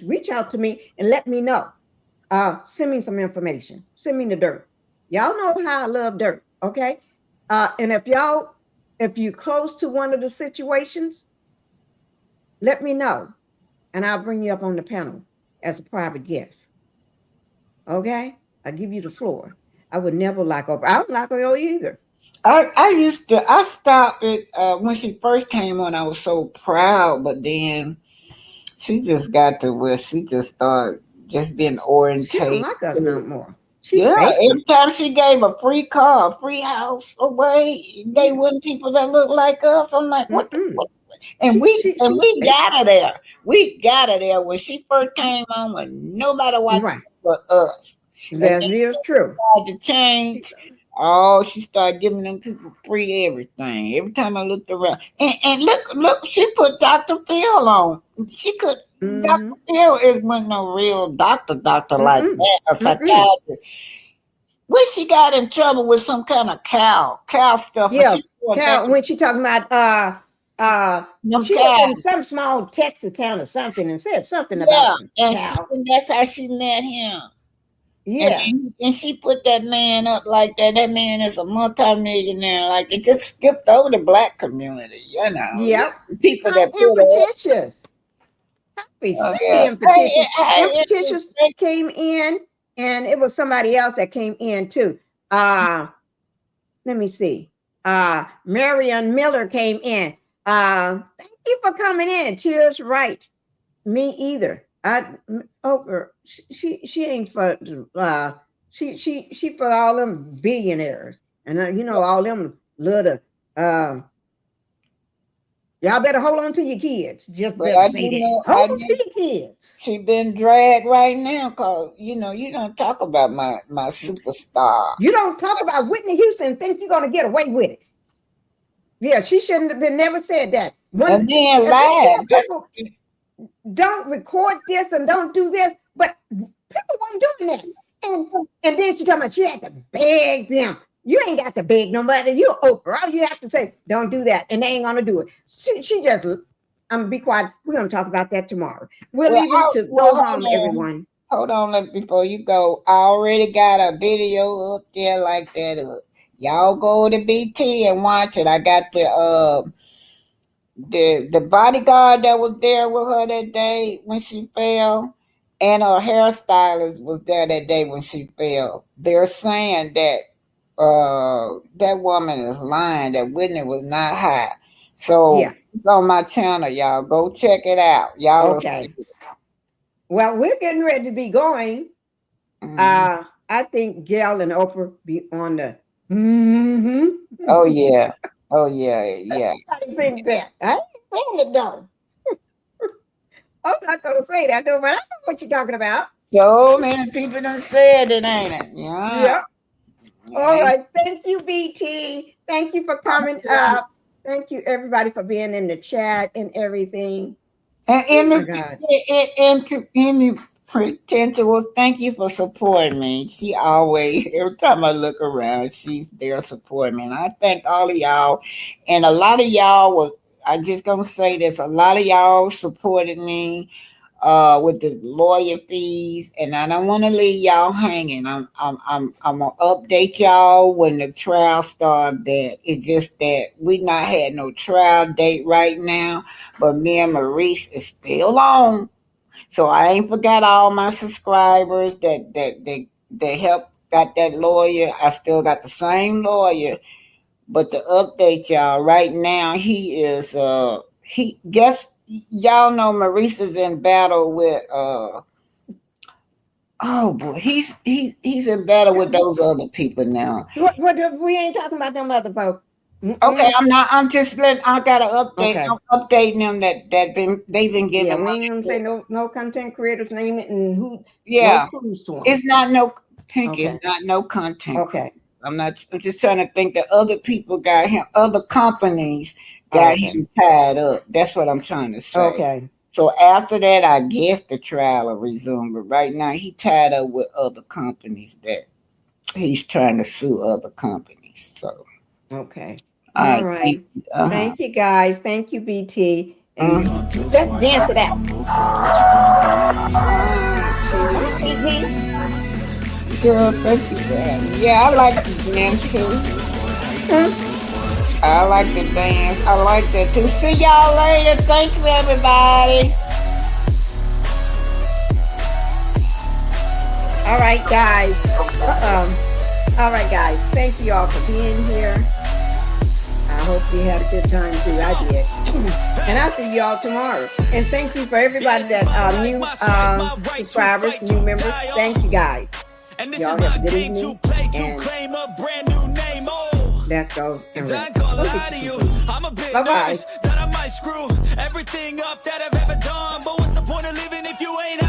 reach out to me and let me know. Send me some information. Send me the dirt. Y'all know how I love dirt, okay? And if you're close to one of the situations, let me know, and I'll bring you up on the panel as a private guest. Okay? I'll give you the floor. I would never like Oprah. I don't like her either. I stopped it when she first came on. I was so proud, but then she just got to where she just started just being orientated. She don't like us no more. Every time she gave a free car, a free house away, they wasn't people that look like us. I'm like, what? And we got her there. We got her there when she first came on, when nobody watched but us. That is true. To change. Oh, she started giving them people free everything. Every time I looked around, and look, she put Dr. Phil on. She could. Dr. Phil wasn't no real doctor like that, a psychiatrist. When she got in trouble with some kind of cow stuff. Yeah, cow. When she talking about she was in some small Texas town or something and said something about cow. And that's how she met him. Yeah. And she put that man up like that. That man is a multimillionaire. Like, it just skipped over the black community, you know. Yep. People that put Petitious. Petitious came in, and it was somebody else that came in too. Let me see. Marion Miller came in. Thank you for coming in. Tears right. Me either. Oprah, she ain't for she for all them billionaires, and you know all them little y'all better hold on to your kids. Just better say that. Hold on to your kids. She been dragged right now because you don't talk about my superstar. You don't talk about Whitney Houston and think you're gonna get away with it. Yeah, she shouldn't have been never said that. And then lied. don't record this and don't do this. But people weren't doing that. And then she told me she had to beg them. You ain't got to beg nobody. You're Oprah. All you have to say, don't do that. And they ain't going to do it. She just, I'm going to be quiet. We're going to talk about that tomorrow. We'll leave it to go home, everyone. Hold on, before you go. I already got a video up there like that up. Y'all go to BT and watch it. I got the bodyguard that was there with her that day when she fell, and her hairstylist was there that day when she fell. They're saying that that woman is lying, that Whitney was not high. So it's on my channel, y'all. Go check it out. Y'all okay. Well, we're getting ready to be going. I think Gail and Oprah be on the Oh yeah. Oh yeah. I didn't think that. I ain't saying it though. I'm not gonna say that though, but I know what you're talking about. So many people done said it, ain't it? Yeah. All right. Thank you, BT. Thank you for coming up. Thank you, everybody, for being in the chat and everything. And Amy Potential, thank you for supporting me. She always, every time I look around, she's there supporting me. And I thank all of y'all. And a lot of y'all I just gonna say this, a lot of y'all supported me with the lawyer fees, and I don't want to leave y'all hanging. I'm gonna update y'all when the trial starts. That it's just that we not had no trial date right now, but me and Maurice is still on. So I ain't forgot all my subscribers that helped got that lawyer. I still got the same lawyer, but to update y'all right now, he is y'all know Maurice is in battle with he's in battle with those other people now. What we ain't talking about them other folks. Okay, I'm just I gotta update. Okay. I'm updating them that they've been giving. Yeah, we ain't gonna say no content creators name it and who. Yeah, no clues to them. It's not no Pinky. Okay. It's not no content. Okay, I'm just trying to think that other people got him. Other companies got him tied up. That's what I'm trying to say. Okay. So after that, I guess the trial will resume. But right now, he tied up with other companies that he's trying to sue other companies. So okay. All right. Thank you, guys. Thank you, BT. And let's dance to that. Girl, thank you. Yeah, I like to dance too. I like to dance. I like that too. See y'all later. Thanks, everybody. All right, guys. All right, guys. Thank you all for being here. I hope you had a good time too. I did. And I'll see y'all tomorrow. And thank you for everybody that new subscribers, new members. Thank you, guys. Y'all have a good evening. And let's go. And rest. Bye-bye. That I might screw everything up that I've ever done. But what's the point of living if you ain't